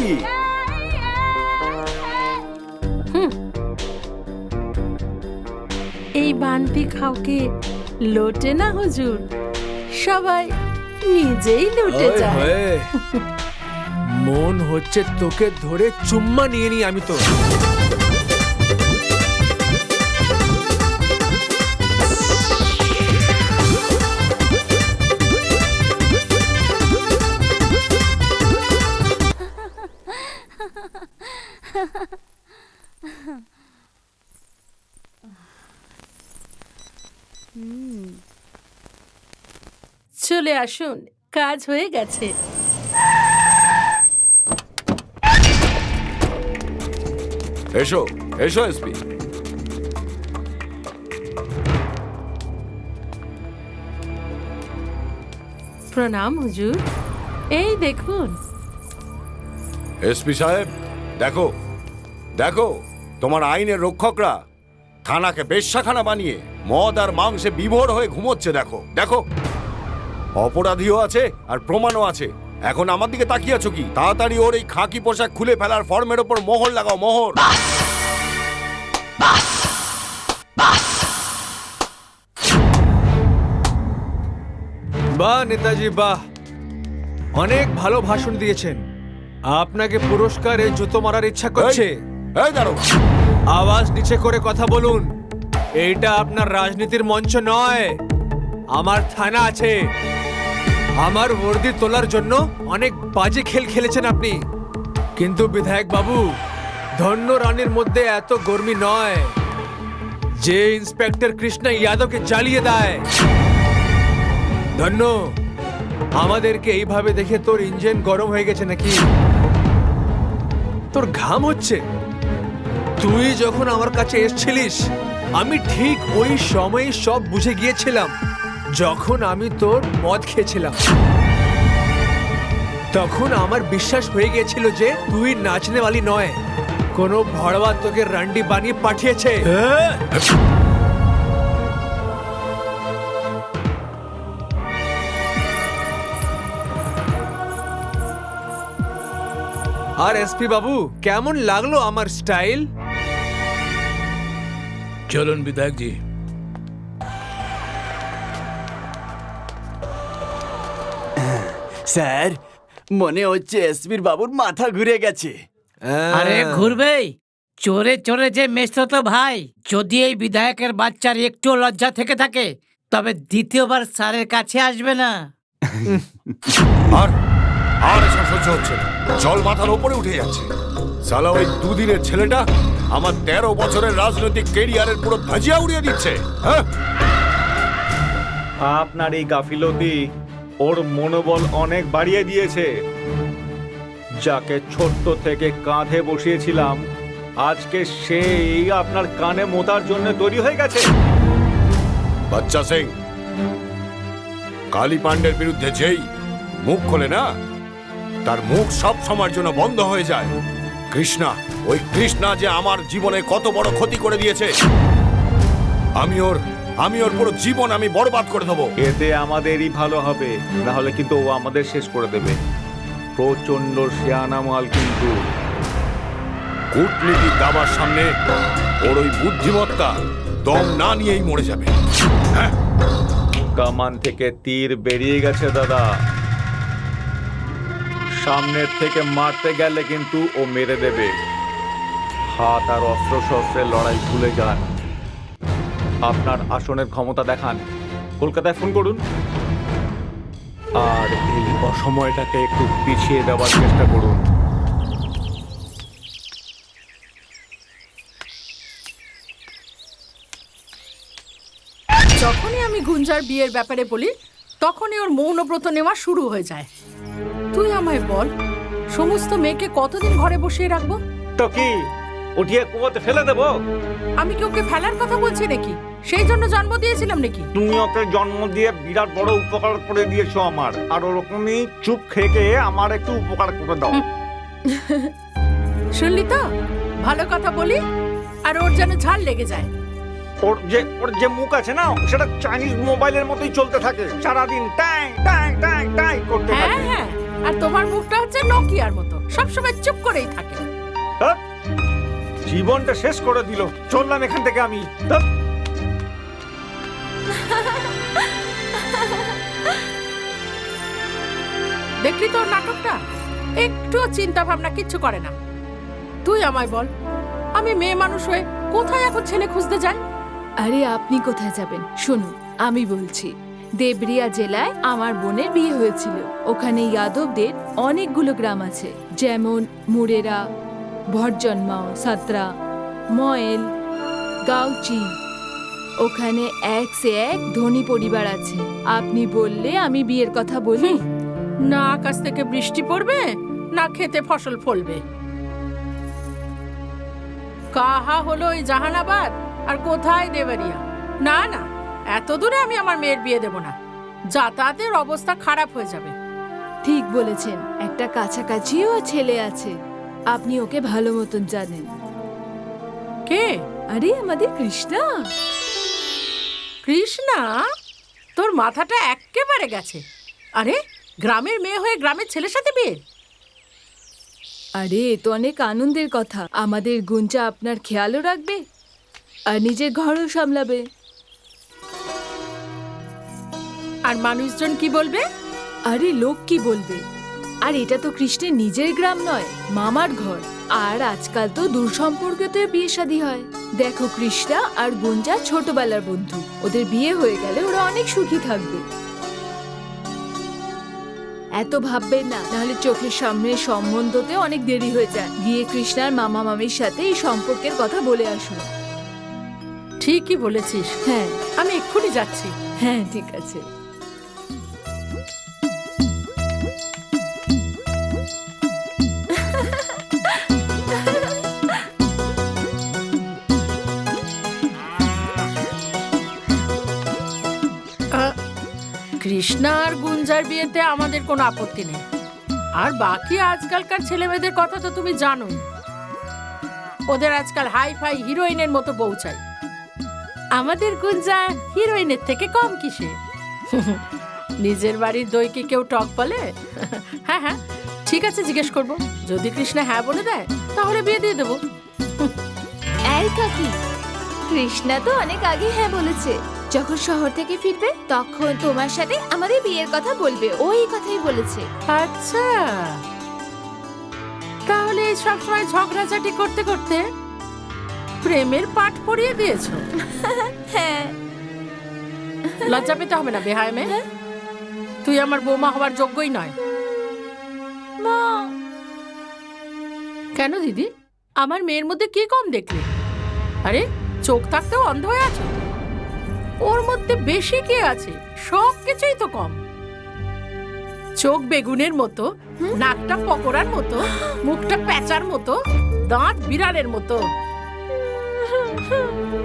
এই বান্তি খাওকে লোটে না হুজুর, সবাই নিজেই লুটে ওই যায়। হয়ে, মন হচ্ছে তোকে ধরে চুম্মা নিয়ে নি আমি তো। চলে আসুন, কাজ হয়ে গেছে। এসো এসো এসপি। প্রণাম হুজুর, এই দেখুন। এসপি সাহেব, দেখো দেখো, তোমার আইনের রক্ষকরা থানাকে বেশ্যাখানা বানিয়ে মদ আর মাংসে বিভোর হয়ে ঘুমোচ্ছে। দেখো দেখো, অপরাধীও আছে আর প্রমাণও আছে। এখন আমার দিকে তাকিয়ে আছো কি? তাড়াতাড়ি ওর এই খাকি পোশাক খুলে ফেলার ফর্মের ওপর মোহর লাগাও, মোহর। বাহ নেতাজি বাহ, অনেক ভালো ভাষণ দিয়েছেন। আপনাকে পুরস্কারে জুতো মারার ইচ্ছা করছে। এই দাঁড়াও, আওয়াজ নিচে করে কথা বলুন। এইটা আপনার রাজনীতির মঞ্চ নয়, আমার থানা আছে। আমার বর্দি তোলার জন্য অনেক বাজে খেল খেলেছেন আপনি, কিন্তু বিধায়ক বাবু, ধন্য রানীর মধ্যে এত গর্মি নয় যে ইন্সপেক্টর কৃষ্ণা যাদবকে জ্বালিয়ে দেয়। ধন্য, আমাদেরকে এইভাবে দেখে তোর ইঞ্জিন গরম হয়ে গেছে নাকি? তোর ঘাম হচ্ছে? তুই যখন আমার কাছে এসেছিলিস, আমি ঠিক ওই সময় সব বুঝে গিয়েছিলাম। যখন আমি তোর মদ খেয়েছিলাম, তখন আমার বিশ্বাস হয়ে গিয়েছিল যে তুই নাচনেওয়ালি নয়, কোনো ভড়বা তোকে রান্ডি বানিয়ে পাঠিয়েছে। আর এসপি বাবু, কেমন লাগলো আমার স্টাইল? চলুন বিধায়ক জি। স্যার, মনে হচ্ছে এসপির বাবুর মাথা ঘুরে গেছে। আরে ঘুরবেই, চোরে চোরে যে মেশতো তো ভাই। যদি এই বিধায়কের বাচ্চার একটু লজ্জা থেকে থাকে, তবে দ্বিতীয়বার স্যারের কাছে আসবে না। আর আর এসব সহ্য হচ্ছে না। জল মাথার উপরে উঠে যাচ্ছে। সালা ওই দুদিনের ছেলেটা আমার 13 বছরের রাজনৈতিক ক্যারিয়ারের পুরো ধাজিয়া উড়িয়ে দিচ্ছে। হ্যাঁ, আপনার এই গাফিলতি ওর মনোবল অনেক বাড়িয়ে দিয়েছে। যাকে ছোট্ট থেকে কাঁধে বসিয়েছিলাম, আজকে সেই আপনার কানে মোতার জন্য তৈরি হয়ে গেছে। বাচ্চা সিং, কালী পান্ডের বিরুদ্ধে যেই মুখ খোলে না, তার মুখ সব সময়ের জন্য বন্ধ হয়ে যায়। কৃষ্ণা, ওই কৃষ্ণা যে আমার জীবনে কত বড় ক্ষতি করে দিয়েছে, আমি ওর পুরো জীবন আমি বরবাদ করে দেবো। এতে আমাদেরই ভালো হবে, না হলে কিন্তু ও আমাদের শেষ করে দেবে। প্রচন্ড শিয়ানা মাল কিন্তু। কূটনীতি দাবার সামনে ওর ওই বুদ্ধিমত্তা দম না নিয়েই মরে যাবে। হ্যাঁ, কামান থেকে তীর বেরিয়ে গেছে দাদা। সামনের থেকে মারতে গেলে কিন্তু ও মেরে দেবে। হাত আর অস্ত্র শস্ত্রের লড়াই ভুলে যান। আপনার আসনের ক্ষমতা দেখান, কলকাতায় ফোন করুন, আর এই অসময়টাকে একটু পিছিয়ে দেওয়ার চেষ্টা করুন। যখনই আমি গুঞ্জার বিয়ের ব্যাপারে বলি, তখনই ওর মৌনব্রত নেওয়া শুরু হয়ে যায়। তুই আমায় বল, সমস্ত মেয়েকে কতদিন ঘরে বসিয়ে রাখবো? তো কি উঠিয়ে কুয়োতে ফেলে দেবো? আমি কি ওকে ফেলার কথা বলছি নাকি? সেই জন্য জন্ম দিয়েছিলাম নাকি? তুমি ওকে জন্ম দিয়ে বিরাট বড় উপকার করে দিয়েছো আমার, আর ওরকমই চুপ খেয়ে আমার একটু উপকার করে দাও। শুনলি তো, ভালো কথা বলি আর ওর যেন ঝাল লেগে যায়। ওর যে মুখ আছে না, সেটা চাইনিজ মোবাইলের মতোই চলতে থাকে, সারাদিন টাই টাই টাই টাই করতে হ্যাঁ থাকে। হ্যাঁ, আর তোমার মুখটা হচ্ছে নোকিয়ার মতো, সবসময় চুপ করেই থাকে। হ্যাঁ? জীবনটা শেষ করে দিল। চললাম এখান থেকে আমি। ধ্যাৎ। দেখলি তোর নাটকটা? একটু চিন্তা ভাবনা কিচ্ছু করে না। তুই আমায় বল, আমি মেয়ে মানুষ হয়ে কোথায় এখন ছেলে খুঁজতে যাই? আরে আপনি কোথায় যাবেন? শুনুন, আমি বলছি, দেবরিয়া জেলায় আমার বোনের বিয়ে হয়েছিল। ওখানে যাদবদের অনেকগুলো গ্রাম আছে, যেমন মুরেরা, ভটজন্মাও, সাতরা, ময়েল, গাউচি। ওখানে এক সে এক ধনী পরিবার আছে। আপনি বললে আমি বিয়ের কথা বলি? না আকাশ থেকে বৃষ্টি পড়বে, না খেতে ফসল ফলবে। কাহা হলো ওই জাহানাবাদ, আর কোথায় দেবরিয়া? না না, এত দূরে আমি আমার মেয়ের বিয়ে দেব না। যাতায়াতের অবস্থা খারাপ হয়ে যাবে। ঠিক বলেছেন, একটা কাছাকাছিও ছেলে আছে, আপনি ওকে ভালো মতন জানেন। কে? আরে আমাদের কৃষ্ণা। কৃষ্ণা? তোর মাথাটা এক্কেবারে গেছে। আরে গ্রামের মেয়ে হয়ে গ্রামের ছেলের সাথে বিয়ে? আরে এ তো অনেক আনন্দের কথা। আমাদের গুঞ্জা আপনার খেয়ালও রাখবে আর নিজের ঘরও সামলাবে। আর মানুষজন কি বলবে? আরে লোক কি বলবে? আর এটা তো কৃষ্ণের নিজের গ্রাম নয়, মামার ঘর। আর আজকাল তো দূর সম্পর্কেতে বিয়ে শাদী হয়। দেখো, কৃষ্ণা আর গুঞ্জা ছোটবেলার বন্ধু। ওদের বিয়ে হয়ে গেলে ওরা অনেক সুখী থাকবে। এত ভাববেন না, নাহলে চোখের সামনে সম্বন্ধতে অনেক দেরি হয়ে যায়। গিয়ে কৃষ্ণার মামা মামির সাথে এই সম্পর্কের কথা বলে আসুন। ঠিকই বলেছিস। হ্যাঁ আমি এক্ষুনি যাচ্ছি। হ্যাঁ, ঠিক আছে। কৃষ্ণা আর গুঞ্জার বিয়েতে আমাদের কোনো আপত্তি নেই। আর বাকি আজকালকার ছেলে মেয়েদের কথা তো তুমি জানো। ওদের আজকাল হাই ফাই হিরোইনের মতো বউ চাই। আমাদের গুঞ্জা হিরোইনের থেকে কম কিসে? নিজের বাড়ির দই কি কেউ টক বলে? হ্যাঁ হ্যাঁ, ঠিক আছে, জিজ্ঞেস করবো। যদি কৃষ্ণা হ্যাঁ বলে দেয় তাহলে বিয়ে দিয়ে দেবো। এই কাকি, কৃষ্ণা তো অনেক আগে হ্যাঁ বলেছে। যখন শহর থেকে ফিরবে তখন তোমার সাথে আমাদের বিয়ের কথা বলবে। ওই কথাই বলেছে। আচ্ছা, তাহলে সবসময় ঝগড়াঝাটি করতে করতে প্রেমের পাঠ পড়িয়ে দিয়েছো। হ্যাঁ। লজ্জা পেতে হবে না বেহায় মেয়ে। তুই আমার বৌমা হওয়ার যোগ্যই নয়। মা, কেন দিদি, আমার মেয়ের মধ্যে কি কম দেখলে? আরে চোখ থাকতেও অন্ধ হয়ে আছে? ওর মধ্যে বেশি কি আছে? সব কিছুই তো কম। চোখ বেগুনের মতো, নাকটা পকোড়ার মতো, মুখটা প্যাঁচার মতো, দাঁত বিড়ালের মতো।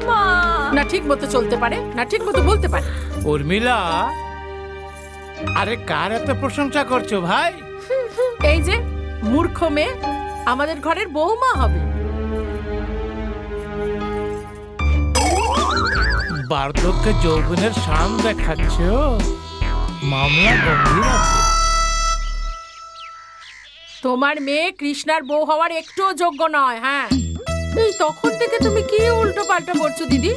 মা। না ঠিক মতো চলতে পারে, না ঠিক মতো বলতে পারে। উর্মিলা, আরে কার এত প্রশংসা করছো ভাই? এই যে মূর্খ মেয়ে আমাদের ঘরের বৌমা হবে। বার্ধক্যে যৌবনের শান দেখাচ্ছ, মামলা গম্ভীর আছে। তোমার মেয়ে কৃষ্ণার বউ হওয়ার একটুও যোগ্য নয়। হ্যাঁ, এই তখন থেকে তুমি কি উল্টো পাল্টা করছো দিদি?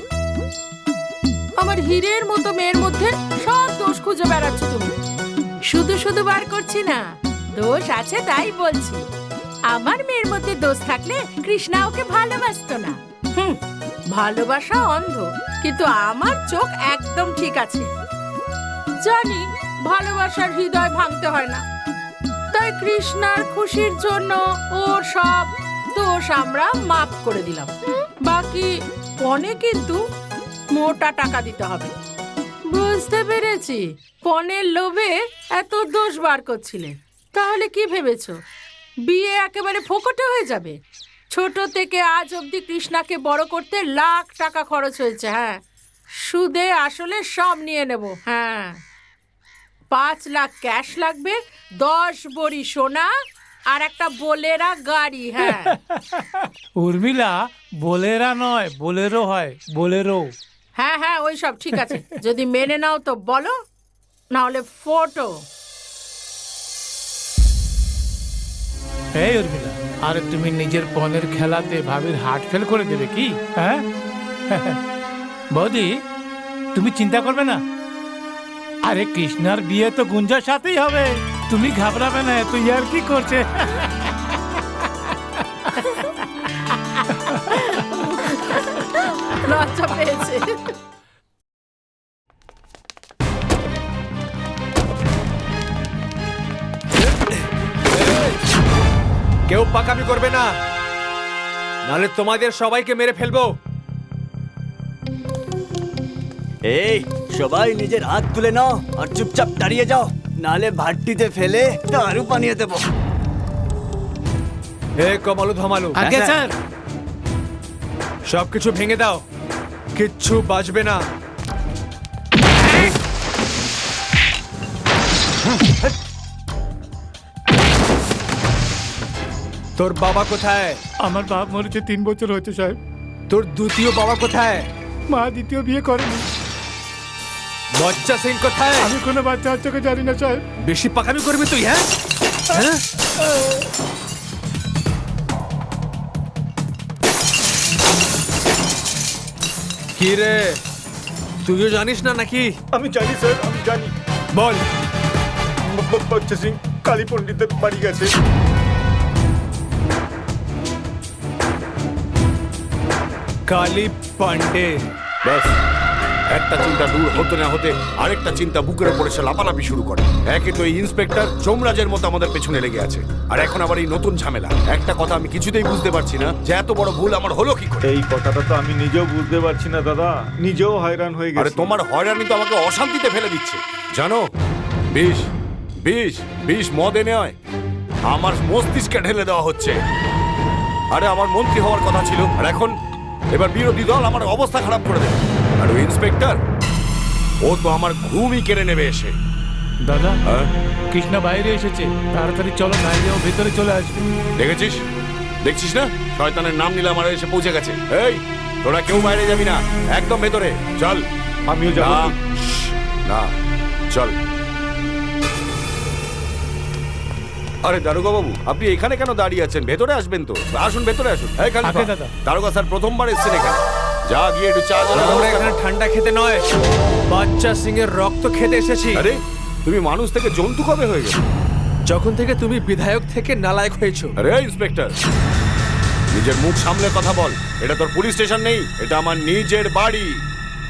আমার হীরের মতো মেয়ের মধ্যে সব দোষ খুঁজে বেড়াচ্ছ তুমি। শুধু শুধু বার করছি না, দোষ আছে তাই বলছি। আমার মেয়ের মধ্যে দোষ থাকলে কৃষ্ণা ওকে ভালোবাসতো না। ভালোবাসা অন্ধ, কিন্তু আমার চোখ একদম ঠিক আছে। জানি ভালোবাসার হৃদয় ভাঙতে হয় না, তাই কৃষ্ণার খুশির জন্য ওর সব দোষ আমরা মাফ করে দিলাম। বাকি পনে কিন্তু মোটা টাকা দিতে হবে। বুঝতে পেরেছি, পনের লোভে এত দোষ বার করছিলে। তাহলে কি ভেবেছো বিয়ে একেবারে ফোকটে হয়ে যাবে। ছোট থেকে আজ অবধি কৃষ্ণাকে বড় করতে লাখ টাকা খরচ হয়েছে। হ্যাঁ, সুদে আসলে সব নিয়ে নেব। হ্যাঁ, 5 লাখ ক্যাশ লাগবে, 10 ভরি সোনা আর একটা বোলেরা গাড়ি। হ্যাঁ উর্মিলা, বোলেরা নয়, বোলেরো হয়, বোলেরো। হ্যাঁ হ্যাঁ, ওই সব ঠিক আছে। যদি মেনে নাও তো বলো, না হলে ফটো। এই উর্মিলা, আরে তুমি নিজের পনের খেলাতে ভাবির হার্ট ফেল করে দেবে কি? হ্যাঁ বৌদি, তুমি চিন্তা করবে না। আরে কৃষ্ণার বিয়ে তো গুঞ্জার সাথেই হবে, তুমি ঘাবড়াবে না। তুই আর কি করছে? লজ্জা পেয়েছে। কেউ পাকামি করবে না, নাহলে তোমাদের সবাইকে মেরে ফেলবো। এই সবাই নিজের হাত তুলে নাও আর চুপচাপ দাঁড়িয়ে যাও, নালে ভাট্টিতে ফেলে দারু বানিয়ে দেবো। হে কমালু ধমালু, আগে স্যার। সবকিছু ভেঙে দাও, কিচ্ছু বাঁচবে না। তোর বাবা কোথায়? আমার বাপ মরেছে 3 বছর হয়েছে সাহেব। তোর দ্বিতীয় বাবা কোথায়? মা দ্বিতীয় বিয়ে করেনি। বচ্চা সিং কোথায়? আমি কোনো বাচ্চা বাচ্চাকে জানি না সাহেব। বেশি পাকামি করবি তুই? হ্যাঁ হ্যাঁ? কি রে, তুইও জানিস না নাকি? আমি জানি স্যার, আমি জানি। বল। বচ্চা সিং কালী পণ্ডিতের বাড়ি গেছে। কালী পান্ডে। ব্যাস, একটা চিন্তা দূর হতে না হতে আরেকটা চিন্তা বুকের উপর এসে লাপালাপি শুরু করে। একে তো এই ইন্সপেক্টর যমরাজের মতো আমাদের পেছনে লেগে আছে, আর এখন আবার এই নতুন ঝামেলা। একটা কথা আমি কিছুতেই বুঝতে পারছি না, যে এত বড় ভুল আমার হলো কি করে। এই কথাটা তো আমি নিজেও বুঝতে পারছি না দাদা, নিজেও হয়রান হয়ে আরে গেছি। তোমার হয়রানি তো আমাকে অশান্তিতে ফেলে দিচ্ছে, জানো? বিষ বিষ বিষ মদ এনে হয় আমার মস্তিষ্কে ঢেলে দেওয়া হচ্ছে। আরে আমার মন্ত্রী হওয়ার কথা ছিল, আর এখন এবার বিরোধী দল আমার অবস্থা খারাপ করে দেবে। আর ওই ইন্সপেক্টর, ও তো আমার ঘুমই কেড়ে নেবে এসে। দাদা, হ্যাঁ? কৃষ্ণা বাইরে এসেছে, তাড়াতাড়ি চলো, নাইলে ও ভেতরে চলে আসবে। দেখেছিস, দেখছিস না, শয়তানের নাম নিলে আমার এসে পৌঁছে গেছে। এই তোরা কেউ বাইরে যাবি না, একদম ভেতরে চল। আমিও যাবো। না, না, চল। আরে দারোগা বাবু, আপনি এখানে কেন দাঁড়িয়ে আছেন? ভেতরে আসবেন তো, আসুন ভেতরে আসুন। এই খালিফা, আগে দাদা। দারোগা স্যার প্রথমবার এসেছেন এখানে, যা গিয়ে একটু চা জল আমরা এখানে ঠান্ডা খেতে নয়, বাচ্চা সিং এর রক্ত খেতে এসেছি। আরে তুমি মানুষ থেকে জন্তু কবে হয়ে গেলে? যখন থেকে তুমি বিধায়ক থেকে নালায়ক হয়েছো। আরে ইন্সপেক্টর, নিজের মুখ সামলে কথা বল। এটা তোর পুলিশ স্টেশন নেই, এটা আমার নিজের বাড়ি।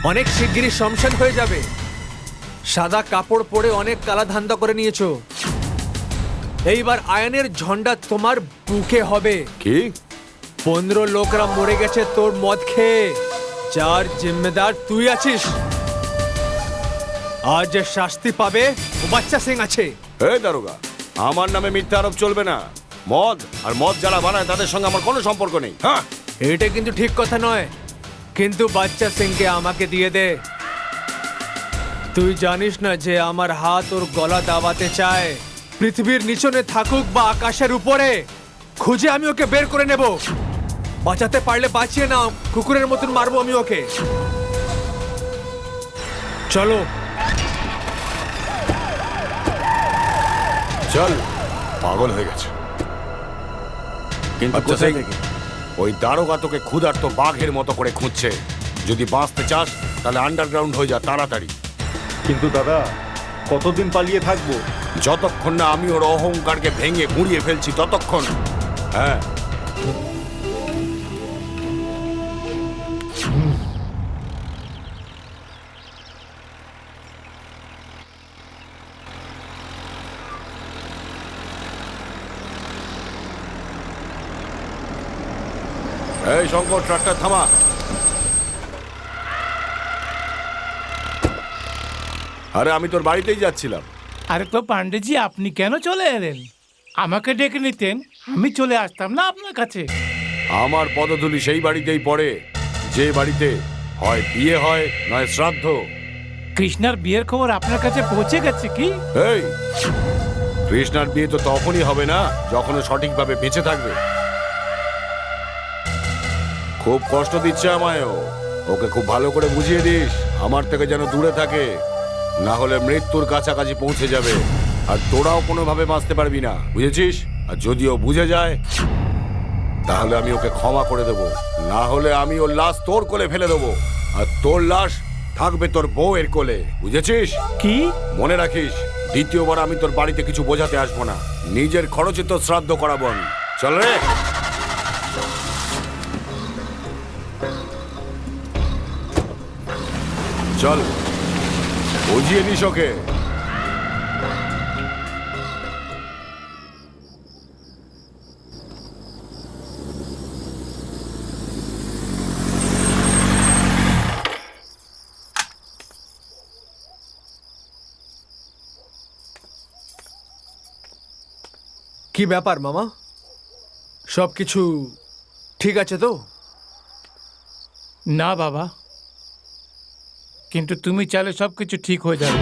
অনেক শিগগিরই শমশান হয়ে যাবে। সাদা কাপড় পরে অনেক কালা ধান্দা করে নিয়েছো, এইবার আয়নের ঝন্ডা তোমার বুকে হবে। কি? 15 লোকরা মরে গেছে তোর মদ খেয়ে, যার জিম্মেদার তুই আছিস। আজ যে শাস্তি পাবে ও বাচ্চা সিং আছে। এই দারোগা, আমার নামে মিথ্যা আরোপ চলবে না। মদ আর মদ যারা বানায় তাদের সঙ্গে আমার কোনো সম্পর্ক নেই। হ্যাঁ, এটা কিন্তু ঠিক কথা নয়, কিন্তু বাচ্চা সিংকে আমাকে দিয়ে দে। তুই জানিস না যে আমার হাত ওর গলা দাবাতে চায়। পৃথিবীর নিচনে থাকুক বা আকাশের উপরে, খুঁজে আমি ওকে বের করে নেব। বাঁচাতে পারলে বাঁচিয়ে নাও, কুকুরের মতন মারবো আমি ওকে। চলো চল। পাগল হয়ে গেছে। কিন্তু আচ্ছা, কোথায় স্যার। থেকে? ওই দারোগা তোকে ক্ষুধার্ত বাঘের মতো করে খুঁজছে। যদি বাঁচতে চাস তাহলে আন্ডারগ্রাউন্ড হয়ে যা তাড়াতাড়ি। কিন্তু দাদা, কতদিন পালিয়ে থাকবো? যতক্ষণ না আমি ওর অহংকারকে ভেঙে গুঁড়িয়ে ফেলছি ততক্ষণ। হ্যাঁ, এই শঙ্কর, ট্রাক্টর থামা। আরে আমি তোর বাড়িতেই যাচ্ছিলাম। আরে তো পান্ডেজি, আপনি কেন চলে এলেন? আমাকে ডেকে নিতেন, আমি চলে আসতাম না আপনার কাছে। আমার পদধূলি সেই বাড়িতেই পড়ে যে বাড়িতে হয় বিয়ে হয় নয় শ্রাদ্ধ। কৃষ্ণার বিয়ের খবর আপনার কাছে পৌঁছে গেছে কি? এই কৃষ্ণার বিয়ে তো তখনই হবে না যখন ও সঠিকভাবে বেঁচে থাকবে। খুব কষ্ট দিচ্ছে আমায় ও। ওকে খুব ভালো করে বুঝিয়ে দিস আমার থেকে যেন দূরে থাকে, না হলে মৃত্যুর কাছাকাছি পৌঁছে যাবে আর তোরাও কোনোভাবে বাঁচতে পারবি না, বুঝেছিস? আর যদি ও বুঝে যায় তাহলে আমি ওকে ক্ষমা করে দেব, না হলে আমি ওর লাশ তোর কোলে ফেলে দেবো আর তোর লাশ থাকবে তোর বউয়ের কোলে, বুঝেছিস? কি? মনে রাখিস দ্বিতীয়বার আমি তোর বাড়িতে কিছু বোঝাতে আসবো না, নিজের খরচে তোর শ্রাদ্ধ করাবো আমি। চল রে। চল বুঝিয়ে দিস ওকে। কি ব্যাপার মামা, সবকিছু ঠিক আছে তো? না বাবা, কিন্তু তুমি চাইলে সবকিছু ঠিক হয়ে যাবে।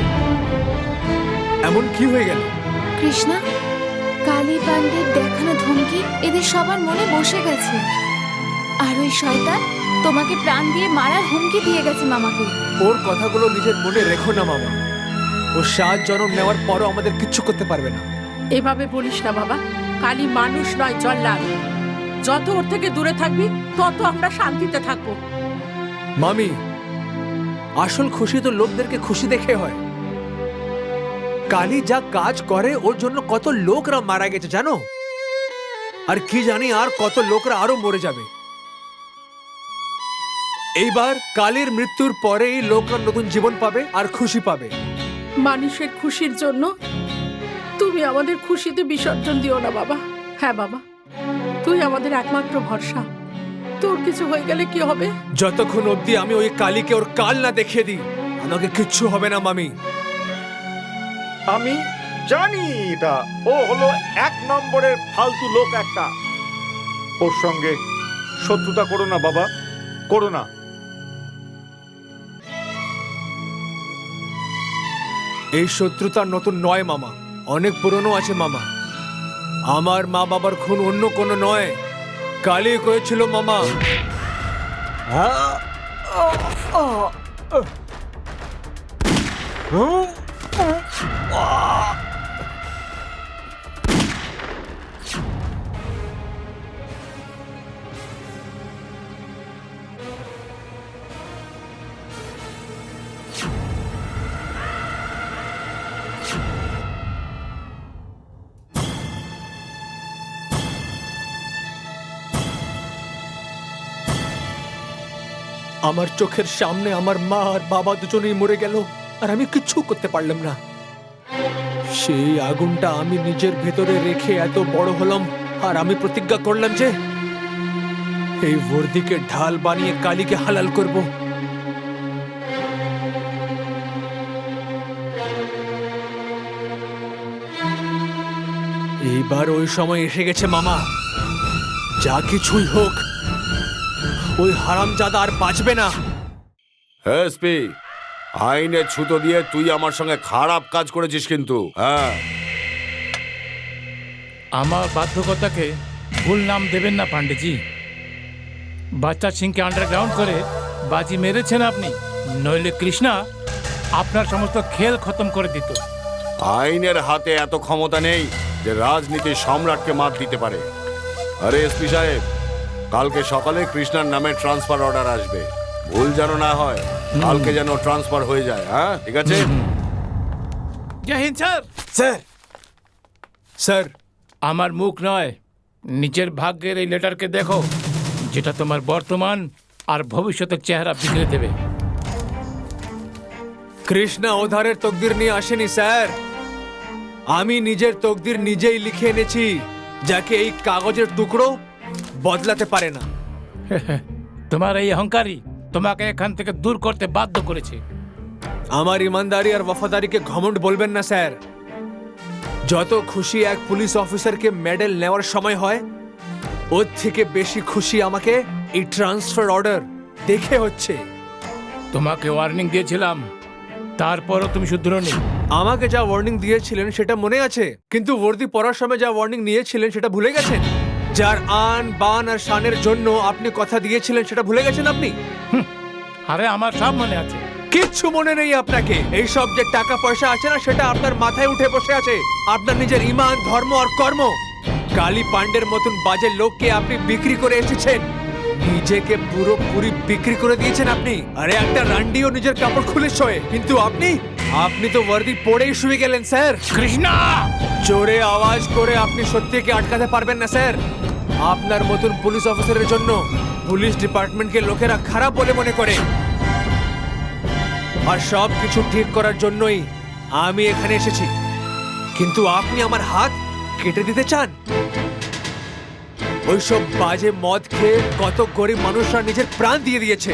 এমন কি হয়ে গেল? কৃষ্ণা, কালী পান্ডের দেখানো ধমকি এদের সবার মনে বসে গেছে। আর ওই শয়তান তোমাকে প্রাণ দিয়ে মারার হুমকি দিয়ে গেছে মামাকে। ওর কথাগুলো নিজের মনে রেখো না মামা, ও 7 জন্ম নেওয়ার পরও আমাদের কিচ্ছু করতে পারবে না। এভাবে বলিস না বাবা, কালী মানুষ নয়, জল্লাদ। যত ওর থেকে দূরে থাকবি তত আমরা শান্তিতে থাকবো। মামি, আসল খুশি তো লোকদেরকে খুশি দেখে হয়। কালী যা কাজ করে ওর জন্য কত লোকরা মারা গেছে জানো, আর কি জানি আর কত লোকরা আরো মরে যাবে। এইবার কালীর মৃত্যুর পরেই লোকরা নতুন জীবন পাবে আর খুশি পাবে। মানুষের খুশির জন্য তুমি আমাদের খুশিতে বিসর্জন দিও না বাবা। হ্যাঁ বাবা, তুই আমাদের একমাত্র ভরসা। তোর কিছু হয়ে গেলে কি হবে? যতক্ষণ অবধি আমি ওই কালীকে ওর কাল না দেখিয়ে দিই আমাকে কিচ্ছু হবে না মামি। আমি জানি এটা, ও হলো 1 নম্বরের ফালতু লোক একটা। ওর সঙ্গে শত্রুতা করো না বাবা, করো না। এই শত্রুতা নতুন নয় মামা, অনেক পুরনো আছে মামা। আমার মা বাবার খুন অন্য কোনো নয়, কালী করেছিল মামা। আমার চোখের সামনে আমার মা আর বাবা দুজনেই মরে গেল আর আমি কিচ্ছু করতে পারলাম না। সেই আগুনটা আমি নিজের ভেতরে রেখে এত বড় হলাম, আর আমি প্রতিজ্ঞা করলাম যে এই বর্দিকে ঢাল বানিয়ে কালীকে হালাল করব। এইবার ওই সময় এসে গেছে মামা। যা কিছুই হোক ওই হারামজাদা আর বাঁচবে না। এসপি, আইনের ছুতো দিয়ে তুই আমার সঙ্গে খারাপ কাজ করেছিস কিন্তু। হ্যাঁ, আমার বাধ্যকতাকে ভুল নাম দেবেন না পান্ডেজি। বাচ্চা সিংকে আন্ডারগ্রাউন্ড করে বাজি মেরেছেন আপনি, নইলে কৃষ্ণা আপনার সমস্ত খেল খতম করে দিত। আইনের হাতে এত ক্ষমতা নেই যে রাজনীতির সম্রাটকে মাত দিতে পারে। আরে এসপি সাহেব, কালকে সকালে কৃষ্ণার নামে ট্রান্সফার অর্ডার আসবে, ভুল যেন না হয়, কালকে যেন ট্রান্সফার হয়ে যায়। হ্যাঁ, ঠিক আছে? জয় হিন্দ স্যার। স্যার, স্যার, আমার মুখ নয়, নিজের ভাগ্যের এই লেটারকে দেখো, যেটা তোমার বর্তমান আর ভবিষ্যতের চেহারা বিগড়ে দেবে। কৃষ্ণা ওধারের তকদির নিয়ে আসেনি স্যার, আমি নিজের তকদির নিজেই লিখে এনেছি, যাকে এই কাগজের টুকরো বদলাতে পারে না। তোমার এই অহংকারী তোমাকে এখান থেকে দূর করতে বাধ্য করেছে। আমার ইমানদারি আর ওয়াফাদারিকে ঘমন্ড বলবেন না স্যার। যত খুশি এক পুলিশ অফিসারকে মেডেল নেওয়ার সময় হয়, ওর থেকে বেশি খুশি আমাকে এই ট্রান্সফার অর্ডার দেখে হচ্ছে। তোমাকে ওয়ার্নিং দিয়েছিলাম, তারপরও তুমি শুধরোনি। আমাকে যা ওয়ার্নিং দিয়েছিলেন সেটা মনে আছে, কিন্তু বর্দি পড়ার সময় যা ওয়ার্নিং নিয়েছিলেন সেটা ভুলে গেছেন। যার আন বান আর শানের জন্য আপনি কথা দিয়েছিলেন সেটা ভুলে গেছেন আপনি। আরে আমার সব মনে আছে। কিচ্ছু মনে নেই আপনাকে। এই সব যে টাকা পয়সা আছে না, সেটা আপনার মাথায় উঠে বসে আছে। আপনার নিজের ইমান, ধর্ম আর কর্ম। কালী পান্ডের মতন বাজে লোককে আপনি বিক্রি করে এসেছেন, নিজেকে পুরোপুরি বিক্রি করে দিয়েছেন আপনি। আরে একটা রান্ডিও নিজের কাপড় খুলে শোয়ে, কিন্তু আপনি তো বর্দি পড়েই শুয়ে গেলেন স্যার। কৃষ্ণা, জোরে আওয়াজ করে আপনি সত্যিকে আটকাতে পারবেন না স্যার। আপনার মতন পুলিশ অফিসারের জন্য পুলিশ ডিপার্টমেন্টকে লোকেরা খারাপ বলে মনে করে। আর সব কিছু ঠিক করার জন্যই আমি এখানে এসেছি, কিন্তু আপনি আমার হাত কেটে দিতে চান। ওইসব বাজে মদ খেয়ে কত গরিব মানুষরা নিজের প্রাণ দিয়ে দিয়েছে,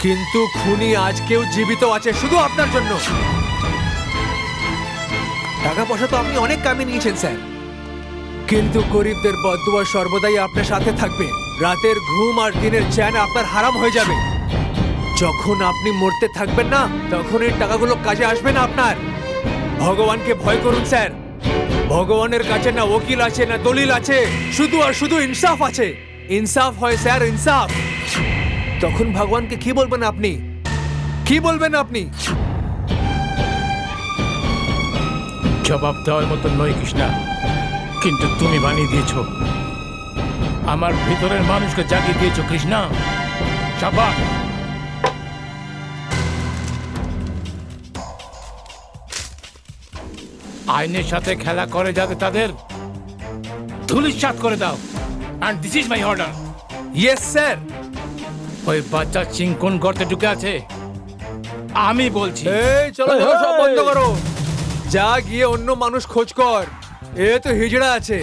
কিন্তু খুনি আজকেও জীবিত আছে শুধু আপনার জন্য। টাকা পয়সা তো আপনি অনেক কামিয়ে নিয়েছেন স্যার, কিন্তু গরিবদের বদদুয়া সর্বদাই আপনার সাথে থাকবে। রাতের ঘুম আর দিনের চ্যান আপনার হারাম হয়ে যাবে। যখন আপনি মরতে থাকবেন না, তখন এই টাকাগুলো কাজে আসবে না আপনার। ভগবানকে ভয় করুন স্যার। ভগবানের কাছে না ওকিল আছে, না দলিল আছে, শুধু আর শুধু ইনসাফ আছে। ইনসাফ হয় স্যার, ইনসাফ। তখন ভগবানকে কি বলবেন আপনি? কি বলবেন আপনি? জবাব দেওয়ার মতো নয় কৃষ্ণা, কিন্তু তুমি বানিয়ে দিয়েছো। আমার ভিতরের মানুষকে জাগিয়ে দিয়েছো কৃষ্ণা। শাবাশ। আইনের সাথে খেলা করে যাতে তাদের ধূলিসাৎ করে দাও। And this is my order. Yes sir. ওই বাচ্চা সিং কোন গর্তে ঢুকে আছে আমি বলছি। এই চলো চলো, সব বন্ধ করো। যা গিয়ে অন্য মানুষ খোঁজ কর, এ তো হিজড়া আছে।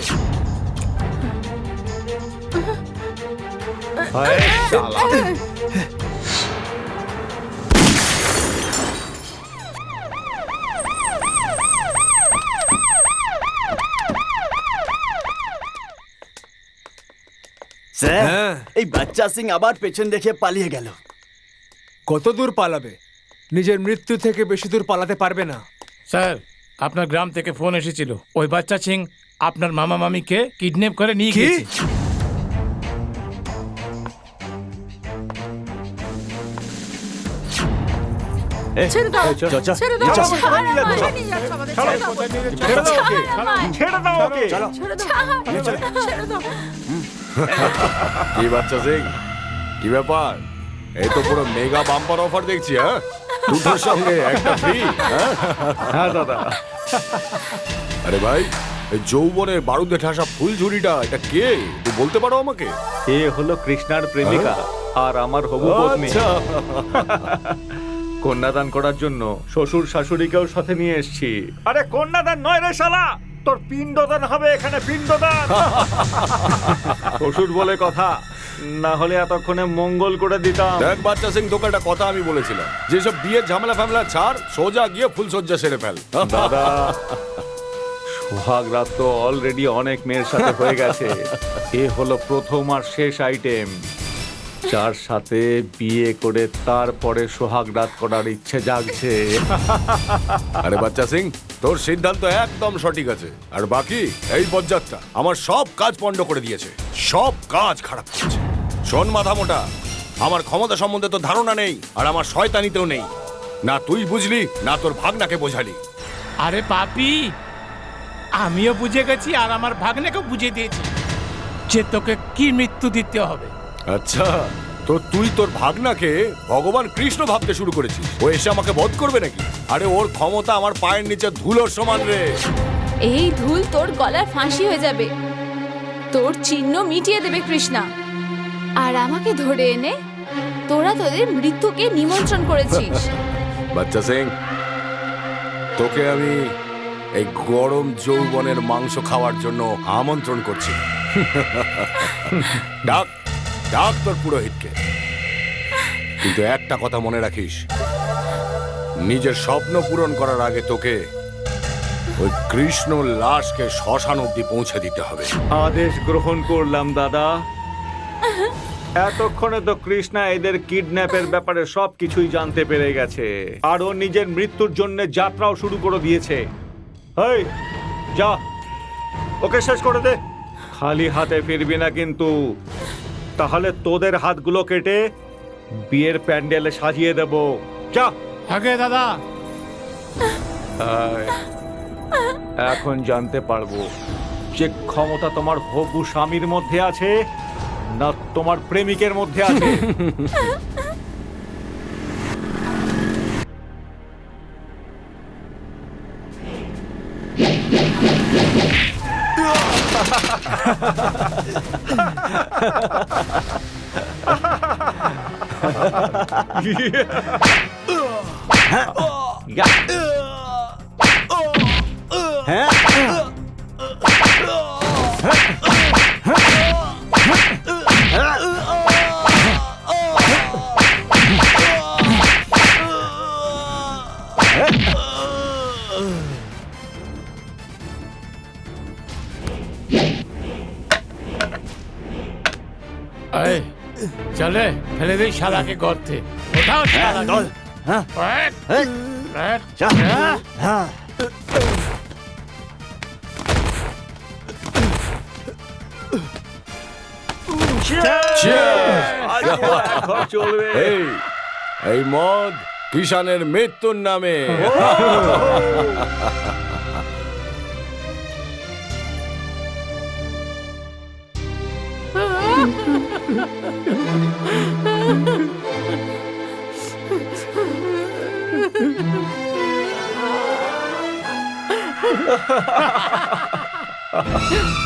স্যার, হ্যাঁ। এই বাচ্চা সিং আবার পেছন দেখে পালিয়ে গেল। কত দূর পালাবে? নিজের মৃত্যু থেকে বেশি দূর পালাতে পারবে না। স্যার, আপনার গ্রাম থেকে ফোন এসেছিল, ওই বাচ্চা সিং আপনার মামা মামিকে কিডন্যাপ করে নিয়ে কি? গিয়েছে। ছেড়ে দাও, ছেড়ে দাও। চল, ছাড় আমায়, নিয়ে যাচ্ছ আমাদের, ছেড়ে দাও। ছেড়ে দাও ওকে, ছেড়ে দাও ওকে। ছেড়ে দাও, ছেড়ে দাও। কি বাচ্চা সিং, কি ব্যাপার? এই তো পুরো মেগা বাম্পার অফার দেখছি। হ্যাঁ, দুটোর সঙ্গে একটা ফ্রি। হ্যাঁ দাদা। আরে ভাই, এই যৌবনের বারুদে ঠাসা ফুলঝুরিটা এটা কে? তুই বলতে পারো আমাকে? এ হলো কৃষ্ণার প্রেমিকা আর আমার হবু পত্নী। আচ্ছা। কন্যাদান করার জন্য শ্বশুর শাশুড়িকেও সাথে নিয়ে এসেছি। আরে কন্যাদান নয় রে শালা, তোর পিণ্ডদান হবে এখানে, পিণ্ডদান। শ্বশুর বলে কথা, না হলে এতক্ষণে মঙ্গল করে দিতাম। দেখ বাচ্চা সিং, তোকে একটা কথা আমি বলেছিলাম, যেসব বিয়ের ঝামেলা ফামেলা ছাড়, সোজা গিয়ে ফুলসজ্জা সেরে ফেল। দাদা, সোহাগ রাত তো অলরেডি অনেক মেয়ের সাথে হয়ে গেছে। এ হলো প্রথম আর শেষ আইটেম, যার সাথে বিয়ে করে তারপরে সোহাগ রাত করার ইচ্ছে জাগছে। আরে বাচ্চা সিং, তোর সিদ্ধান্ত একদম সঠিক আছে। আর বাকি এই বজ্জাতটা আমার সব কাজ পণ্ড করে দিয়েছে, সব কাজ খারাপ করেছে। শোন মাথা মোটা, আমার ক্ষমতা সম্বন্ধে তো ধারণা নেই, আর আমার শয়তানিতেও নেই। না তুই বুঝলি, না তোর ভাগনাকে বোঝালি। আরে পাপি, আমিও বুঝে গেছি আর আমার ভাগ্নেকেও বুঝিয়ে দিয়েছি যে তোকে কি মৃত্যু দিতে হবে। আচ্ছা, তো তুই তোর ভাগনাকে ভগবান কৃষ্ণ ভাবতে শুরু করেছিস? ও এসে আমাকে বধ করবে নাকি? আরে ওর ক্ষমতা আমার পায়ের নিচে ধুলোর সমান রে। এই ধুল তোর গলার ফাঁসি হয়ে যাবে, তোর চিহ্ন মিটিয়ে দেবে কৃষ্ণা। আর আমাকে ধরে এনে তোরা তোদের মৃত্যুকে নিমন্ত্রণ করেছিস। বাচ্চা সিং, তোকে আমি এই গরম যৌবনের মাংস খাওয়ার জন্য আমন্ত্রণ করছি। ডাক ডাক তোর পুরোহিতকে, কিন্তু একটা কথা মনে রাখিস, নিজের স্বপ্ন পূরণ করার আগে তোকে ওই কৃষ্ণ লাশকে শ্মশান অব্দি পৌঁছে দিতে হবে। আদেশ গ্রহণ করলাম দাদা। এতক্ষণে তো কৃষ্ণা এদের কিডন্যাপের ব্যাপারে সবকিছুই জানতে পেরে গেছে, আর ও নিজের মৃত্যুর জন্য যাত্রাও শুরু করে দিয়েছে। এই যা, ওকে শেষ করে দে। খালি হাতে ফিরবি না কিন্তু, তাহলে তোদের হাতগুলো কেটে বিয়ের প্যান্ডেলে সাজিয়ে দেব। যা। আগে দাদা, এখন জানতে পারবো যে ক্ষমতা তোমার হবু স্বামীর মধ্যে আছে না তোমার প্রেমিকের মধ্যে আছে। এই, চলে ফেলে দিই শালাকে গর্তে। ওঠাও শালাকে। হ্যাঁ এক, এক, হ্যাঁ চলবে। এই মদ কিষানের মৃত্যুর নামে।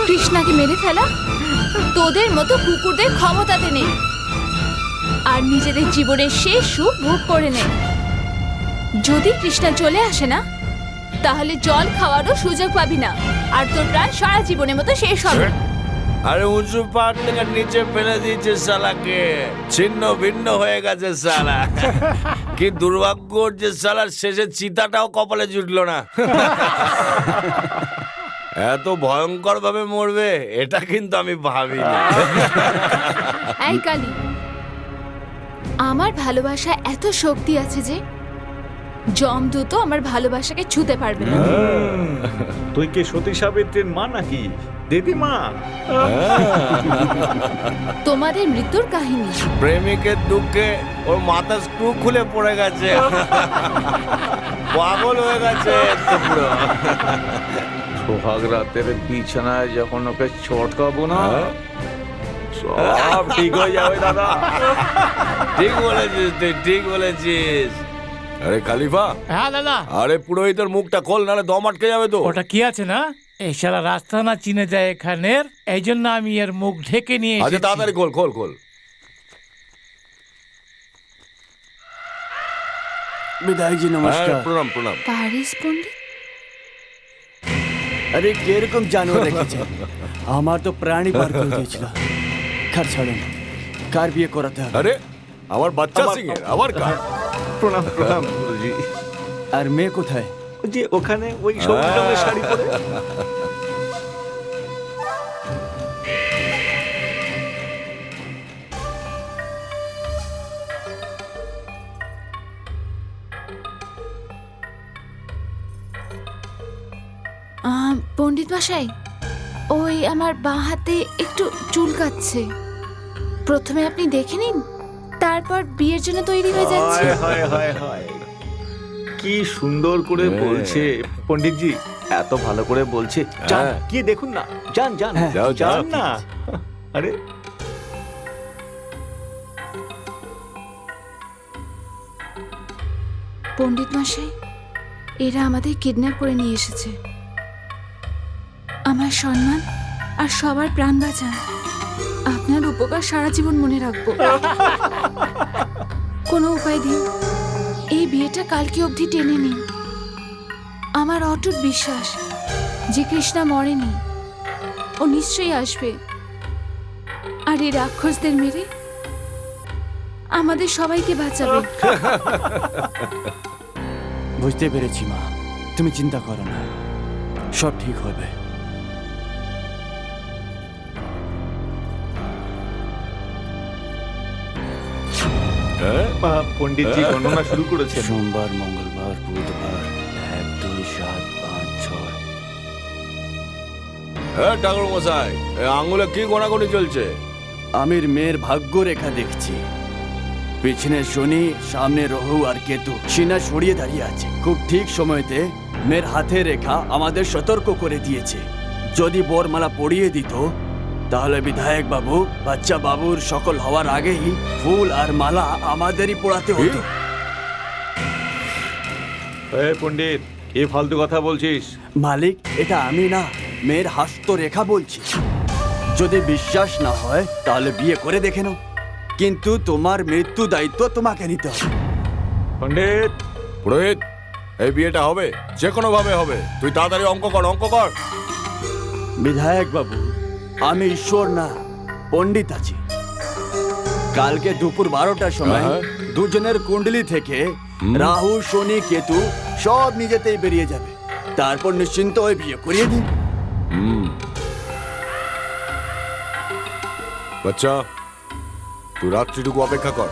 কৃষ্ণাকে মেরে ফেলা তোদের মতো কুকুরদের ক্ষমতাতে নেই, আর নিজেদের জীবনের শেষ সুখ ভোগ করে নে। যদি কৃষ্ণা চলে আসে না, তাহলে জল খাওয়ারও সুযোগ পাবি না, আর তোর প্রাণ সারা জীবনের মতো শেষ হবে। আরে উঁচু পাহাড় থেকে নিচে ফেলে দিয়েছে শালাকে, ছিন্ন ভিন্ন হয়ে গেছে শালা। কি দুর্ভাগ্য যে শালার শেষে চিতাটাও কপালে জুটলো না। এত ভয়ঙ্কর ভাবে মরবে এটা কিন্তু আমি ভাবিনি। এই কালী, আমার ভালোবাসা এত শক্তি আছে যে যমদূত আমার ভালোবাসাকে ছুঁতে পারবে না। তুই কি সতী সাবিত্রীর মা নাকি দিদিমা? তোমাদের মৃত্যুর কাহিনী। প্রেমিকের দুঃখে ওর মাথা স্ক্রু খুলে পড়ে গেছে, পাগল হয়ে গেছে পুরো। সোহাগ রাতের বিছানায় যখন ওকে চটকাবো না, সব ঠিক হয়ে যাবে দাদা। ঠিক বলেছিস তুই, ঠিক বলেছিস। আরে খালিফা, হ্যাঁ দাদা। আরে পুরোহিতের মুখটা খোল, নাহলে দম আটকে যাবে তো। ওটা কি আছে না, এই শালা রাস্তা না চিনে যায় এখানের, এই জন্য আমি এর মুখ ঢেকে নিয়ে আচ্ছা এসেছি। তাড়াতাড়ি খোল খোল খোল। বিধায়ক জি হ্যাঁ, নমস্কার। প্রণাম প্রণাম। পারিস পণ্ডিত, আরে কিরকম জানোয়ার রেখেছে, আমার তো প্রাণী বার করে দিয়েছিল। কার ছাড়ুন, কার বিয়ে করাতে হবে? আরে আমার বাচ্চা সিং এর আবার কার? প্রণাম প্রণাম গুরুজি। আর মেয়ে কোথায়? যে ওখানে ওই সবুজ রঙের শাড়ি পরে। পণ্ডিত মশাই, ওই আমার বাঁ হাতে একটু চুলকাচ্ছে। প্রথমে আপনি দেখে নিন, তারপর বিয়ের জন্য তৈরি হয়ে যাচ্ছে। হায় হায় হায় হায়, কি সুন্দর করে বলছে পণ্ডিতজি, এত ভালো করে বলছে। যান হ্যাঁ। কি দেখুন না, যান যান যাও, যাও। যান না। আরে পণ্ডিত মশাই, এরা আমাদের কিডন্যাপ করে নিয়ে এসেছে। আমার সম্মান আর সবার প্রাণ বাঁচান। আপনার উপকার সারা জীবন মনে রাখবো। কোনো উপায় দিন, এই বিয়েটা কালকে অবধি টেনে নিন। আমার অটুট বিশ্বাস যে কৃষ্ণা মরেনি, ও নিশ্চয়ই আসবে, আর এই রাক্ষসদের মেরে আমাদের সবাইকে বাঁচাবে। বুঝতে পেরেছি মা, তুমি চিন্তা করো না। সব ঠিক হবে। পণ্ডিতজি গণনা শুরু করেছেন। সোমবার, মঙ্গলবার, বুধবার, 1, 2, 7, 5, 6। হ্যাঁ ঠাকুর মশাই, আঙুলে কি গোনাগুনি চলছে? আমির মেয়ের ভাগ্য রেখা দেখছি। পিছনে শনি, সামনে রহু আর কেতু সিনা সরিয়ে দাঁড়িয়ে আছে। খুব ঠিক সময়তে মেয়ের হাতের রেখা আমাদের সতর্ক করে দিয়েছে। যদি বরমালা পরিয়ে দিত তাহলে বিধায়ক বাবু বাচ্চা বাবুর সকল হওয়ার আগেই ফুল আর মালা আমাদেরই পড়াতে হতো। পণ্ডিত এ ফালতু কথা বলছিস? মালিক, এটা আমি না, মেয়ের হাস্ত রেখা বলছি। যদি বিশ্বাস না হয় তাহলে বিয়ে করে দেখে নাও, কিন্তু তোমার মৃত্যু দায়িত্ব তোমাকে নিতে হবে। পণ্ডিত পুরোহিত, এই বিয়েটা হবে, যে কোনো ভাবে হবে। তুই তাড়াতাড়ি অঙ্ক কর, অঙ্ক কর। বিধায়ক বাবু, আমি ঈশ্বর না, পণ্ডিত আছি। কালকে দুপুর 12টার সময় হ্যাঁ। দুজনের কুণ্ডলি থেকে রাহু, শনি, কেতু সব নিজেতেই বেরিয়ে যাবে। তারপর নিশ্চিন্ত হয়ে বিয়ে করিয়ে দিন। বাচ্চা, তুই রাত্রিটুকু অপেক্ষা কর।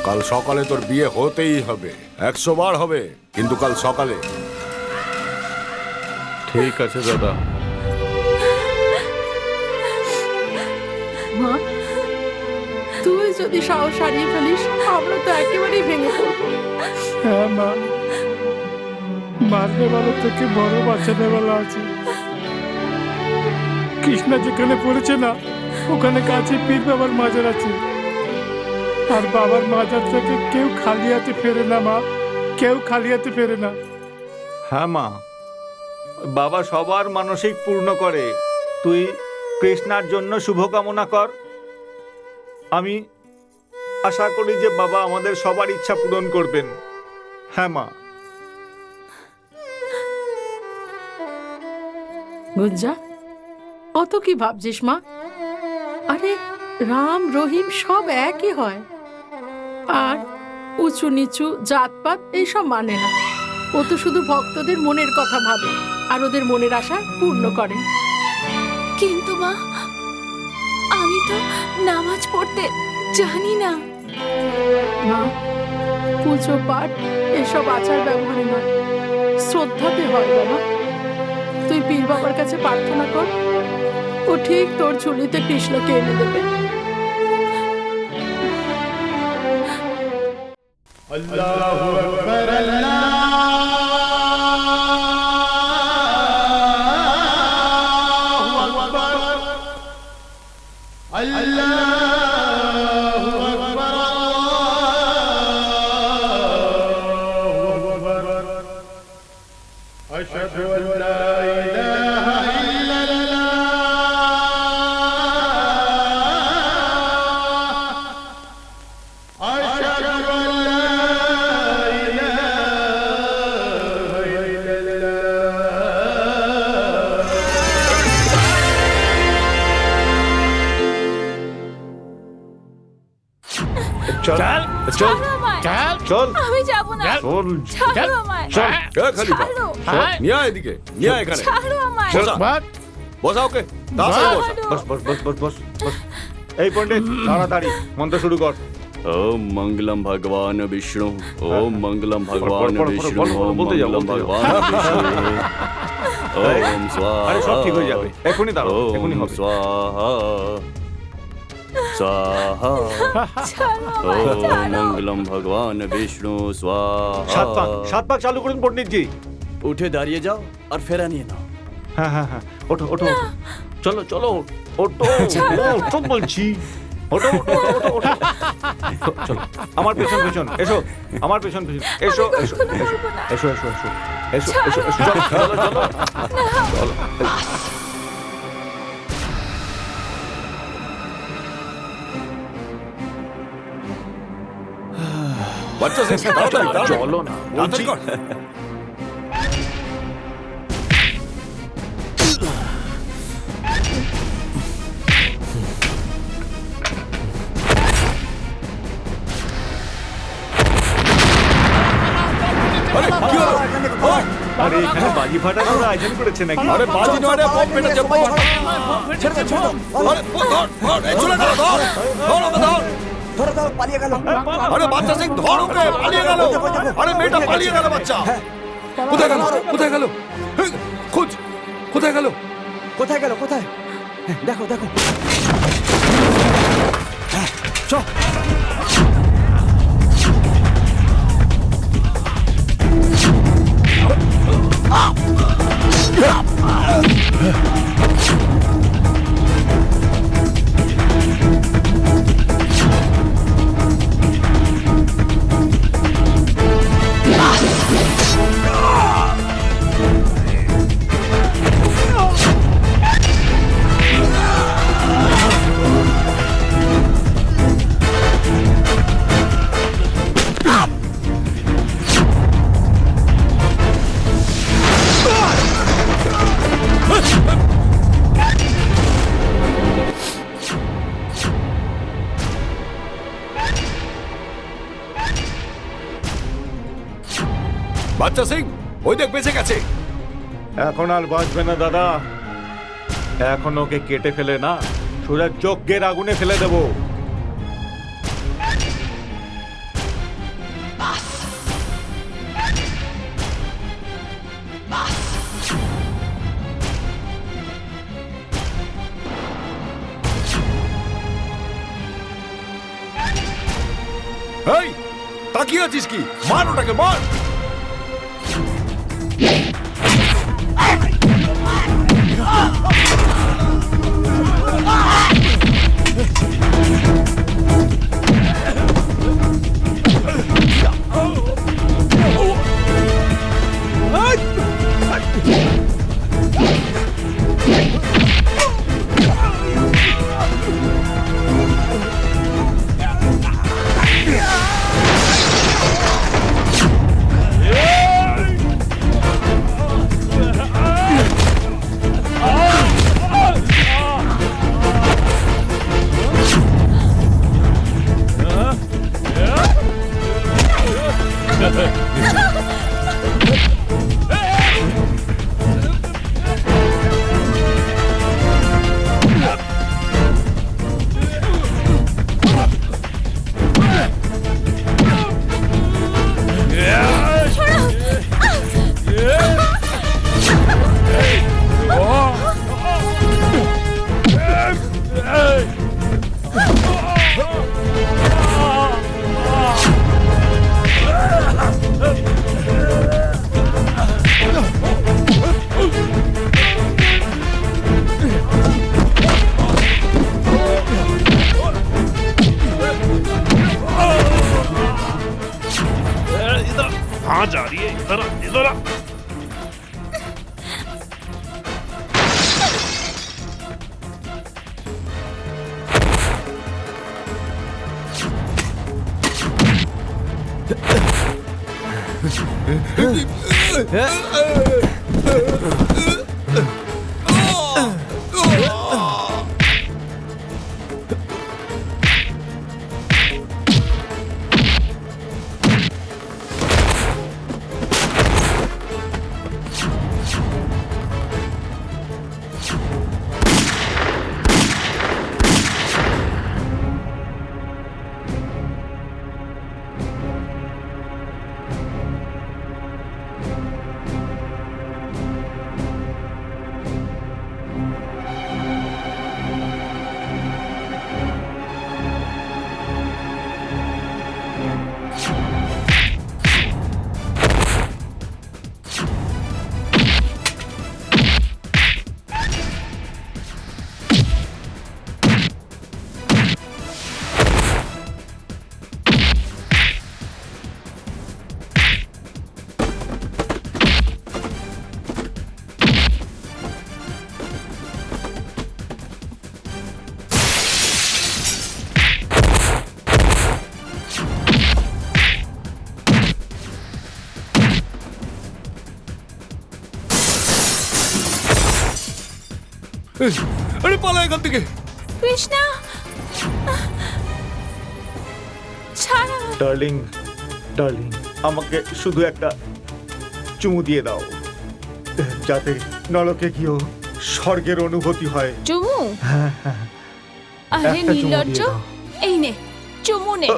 কাল সকালে তোর বিয়ে হতেই হবে, 100 বার হবে, কিন্তু কাল সকালে। ঠিক আছে দাদা। মা, তুই যদি সাহস হারিয়ে ফেলিস আমরা তো একেবারেই ভেঙে পড়বো। হ্যাঁ মা, মারলে ভালো থেকে বড় বাচ্চাদের বেলা আছে। কৃষ্ণা যেখানে পড়েছে না, ওখানে কাছে পীর বাবার মাজার আছে। আর বাবার মাজার থেকে কেউ খালি হাতে ফেরে না মা, কেউ খালি হাতে ফেরে না। হ্যাঁ মা, বাবা সবার মানসিক পূর্ণ করে। তুই কৃষ্ণার জন্য শুভকামনা কর। আমি আশা করি যে বাবা আমাদের সবার ইচ্ছা পূরণ করবেন। হ্যাঁ মা। গুঞ্জা, অত কি ভাবছিস মা? আরে রাম রহিম সব একই হয়। আর উঁচু নিচু জাতপাত এইসব মানে না। ও তো শুধু ভক্তদের মনের কথা ভাবে আর ওদের মনের আশা পূর্ণ করে। কিন্তু মা, আমি তো নামাজ পড়তে জানি না। মা, পুজো পাঠ এসব আচার ব্যবহারে নয়, শ্রদ্ধাতে হয় বাবা। তুই পীর বাবার কাছে প্রার্থনা কর, ও ঠিক তোর ঝুলিতে কৃষ্ণকে এনে দেবে। চল চল আমায়। চল আমি যাব না। চল ছাড়ো আমায়। চল। এ খালিফা, ছাড়ো। নিয়ে আয় এদিকে, নিয়ে আয় এখানে। ছাড়ো আমায়। বসা, বসা ওকে, তাড়াতাড়ি বসা। বস বস বস বস বস বস। এই পণ্ডিত তাড়াতাড়ি মন্ত্র শুরু কর। ओम मंगलम भगवान विष्णु, ओम मंगलम भगवान पढ़, विष्णु, पढ़, ओम बोलते जाओ, मंगलम बोलते जाओ। भगवान विष्णु, ओम আরে সব ঠিক হয়ে स्वाहा, যাবে, এখনই দাঁড়াও, এখনই ओम হবে। स्वाहा स्वाहा, ছাড়ো আমায়, ओम ছাড়ো। मंगलम भगवान विष्णु সাত পাক स्वाहा। চালু করুন পণ্ডিতজি। উঠে দাঁড়িয়ে যাও আর ফেরা নিয়ে নাও। হ্যাঁ হ্যাঁ হ্যাঁ, ওঠো ওঠো ওঠো। চলো চলো ওঠো ওঠো বলছি। ওঠো ওঠো ওঠো ওঠো। চলো আমার পেছন পেছন এসো, আমার পেছন পেছন এসো এসো এসো এসো এসো এসো এসো এসো চলো চলো চলো চলো। বাচ্চা শেষ, তাড়াতাড়ি, তাড়াতাড়ি। চলো না তাড়াতাড়ি কর। আরে, কি হলো? ওই, আরে আরে এখানে বাজি ফাটানোর আয়োজন করেছে নাকি? আরে বাজি নয় রে, বম ফেটেছে, বম। ছেড়ে দে, ছেড়ে দে। আরে ধর, ধর, এই চলে গেল, ধর, ধর ওকে, ধর। আরে বাচ্চা সিং, ধর ওকে, পালিয়ে গেল। আরে মেয়েটা পালিয়ে গেল, বাচ্চা। কোথায় গেল, কোথায় গেল? এই, খোঁজ, কোথায় গেল? কোথায় গেল, কোথায়? দেখো দেখো। চল। বাচ্চা সিং, ওই দেখ বেঁচে গেছে। এখন আর বাঁচবে না দাদা, এখন ওকে কেটে ফেলে না সোজা যজ্ঞের আগুনে ফেলে দেবো। এই, তাকিয়ে আছিস কি? মার ওটাকে, মার। আরে পালা এখান থেকে। কৃষ্ণা, ছাড়ো। ডার্লিং, ডার্লিং, আমাকে শুধু একটা চুমু দিয়ে দাও। যাতে নরকে গিয়েও স্বর্গের অনুভূতি হয়। চুমু আরে একটা চুমু দিয়ে নির্লজ্জ, দাও। এই নে চুমু নে।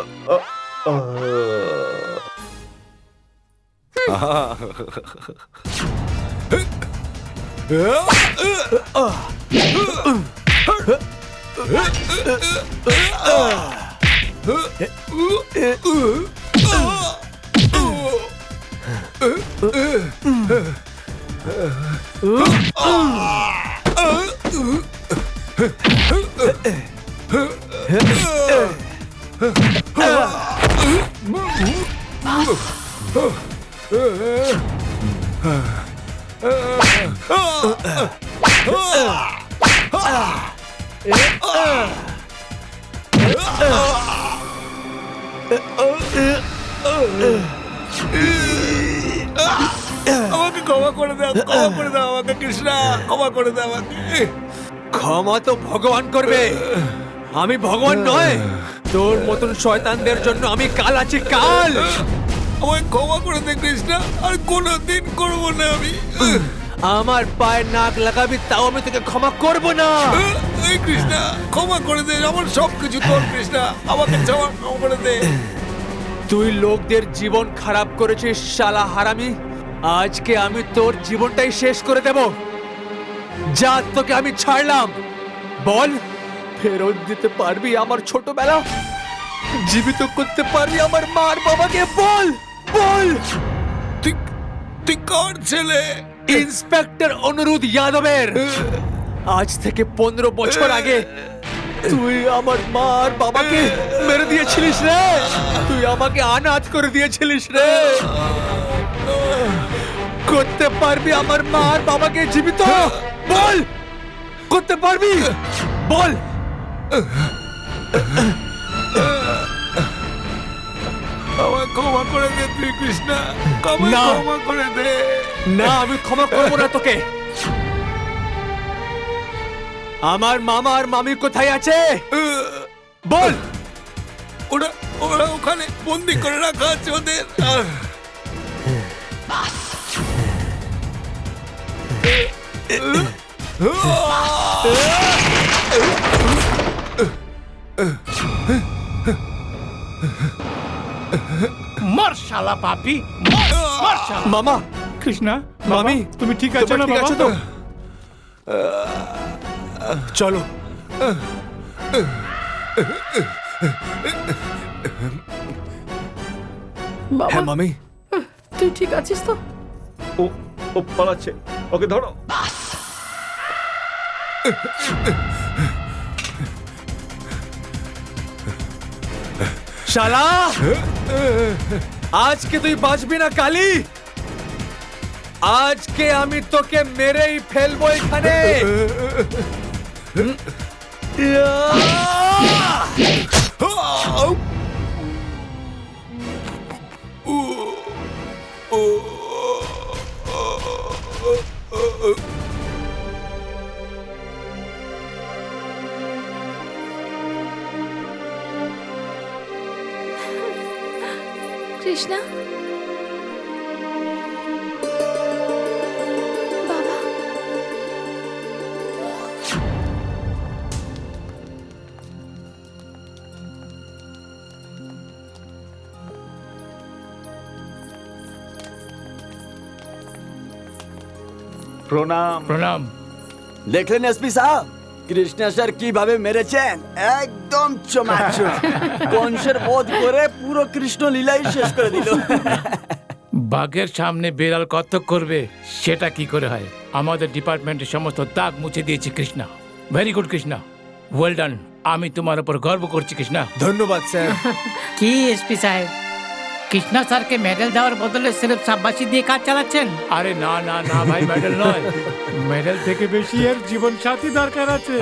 আমাকে ক্ষমা করে দাও, ক্ষমা করে দাও আমাকে কৃষ্ণা, ক্ষমা করে দাও আমাকে। ক্ষমা তো ভগবান করবে, আমি ভগবান নয়। তোর মতন শয়তানদের জন্য আমি কাল আছি, কাল। আমায় ক্ষমা করে দে কৃষ্ণা, আর কোনোদিন করবো না আমি। আমার পায়ে নাক লাগাবি তাও আমি তোকে ক্ষমা করব না। এই কৃষ্ণা ক্ষমা করে দে, আমার সবকিছু তোর কৃষ্ণা, আমাকে ক্ষমা করে দে। তুই লোকদের জীবন খারাপ করেছিস শালা হারামি। আজকে আমি তোর জীবনটাই শেষ করে দেব। যা, তোকে আমি ছাড়লাম। বল, ফেরত দিতে পারবি আমার ছোটবেলা? জীবিত করতে পারবি আমার মার বাবাকে? বল বল। তুই কার ছেলে? ইন্সপেক্টর অনুরোধ যাদবের। আজ থেকে 15 বছর আগে তুই আমার মার বাবাকে মেরে দিয়েছিলিস রে। তুই আমাকে অনাথ করে দিয়েছিলিস রে। করতে পারবি আমার মার বাবাকে জীবিত? বল, করতে পারবি? বল। আমায় ক্ষমা করে দে তুই কৃষ্ণা, না। ক্ষমা করে দে। না, আমি ক্ষমা করবো না তোকে। আমার মামা আর মামি কোথায় আছে? বল। ওরা ওরা ওখানে বন্দি করে রাখা আছে ওদের। মর শালা পাপি, মর, মর শালা। মামা, কৃষ্ণা, মামি, বাবা, তুমি ঠিক আছো তোমরা না ঠিক বাবা? আছো তো? চলো। বাবা, হ্যাঁ মামি। তুই ঠিক আছিস তো? ও ও পালাচ্ছে, ওকে ধরো। শালা, আজকে তুই বাঁচবি না কালি। আজকে আমি তোকে মেরেই ফেলবো এখানে। কৃষ্ণা, বাবা, প্রণাম। প্রণাম। দেখলেন এসপি সাহেব, কৃষ্ণা স্যার কিভাবে মেরেছেন? একদম চমাচুর। কংসের বধ করে পুরো কৃষ্ণ লীলাই শেষ করে দিল। বাঘের সামনে বিড়াল কত্তক করবে সেটা কি করে হয়? আমাদের ডিপার্টমেন্টের সমস্ত দাগ মুছে দিয়েছে Krishna. Very good Krishna, well done. আমি তোমার উপর গর্ব করছি কৃষ্ণা। ধন্যবাদ স্যার। কি এসপি সাহেব, কৃষ্ণা স্যারকে মেডেল দেওয়ার বদলে সির্ফ শাবাশি দিয়ে কাজ চালাচ্ছেন? আরে না না না ভাই, মেডেল নয়, মেডেল থেকে বেশি এর জীবন সাথী দরকার আছে।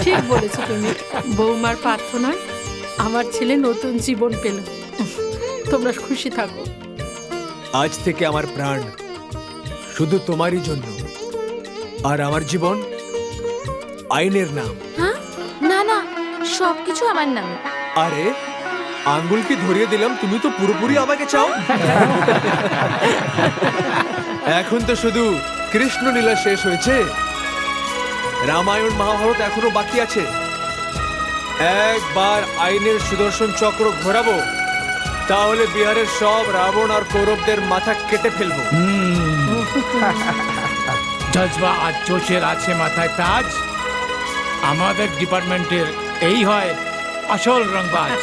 ঠিক বলেছো তুমি। বৌমার প্রার্থনায় আমার ছেলে নতুন জীবন পেল। তোমরা খুশি থাকো। আজ থেকে আমার প্রাণ শুধু তোমারই জন্য, আর আমার জীবন আইনের নাম। হ্যাঁ? না না, সবকিছু আমার নামে। আরে, আঙ্গুল কি ধরিয়ে দিলাম, তুমি তো পুরোপুরি আমাকে চাও। এখন তো শুধু কৃষ্ণ লীলা শেষ হয়েছে, রামায়ণ মহাভারত এখনো বাকি আছে। একবার আইনের সুদর্শন চক্র ঘোরাবো, তাহলে বিহারের সব রাবণ আর কৌরবদের মাথা কেটে ফেলবো। জজবা আর জোশের আছে মাথায় তাজ। আমাদের ডিপার্টমেন্টের এই হয় আসল রংবাজ।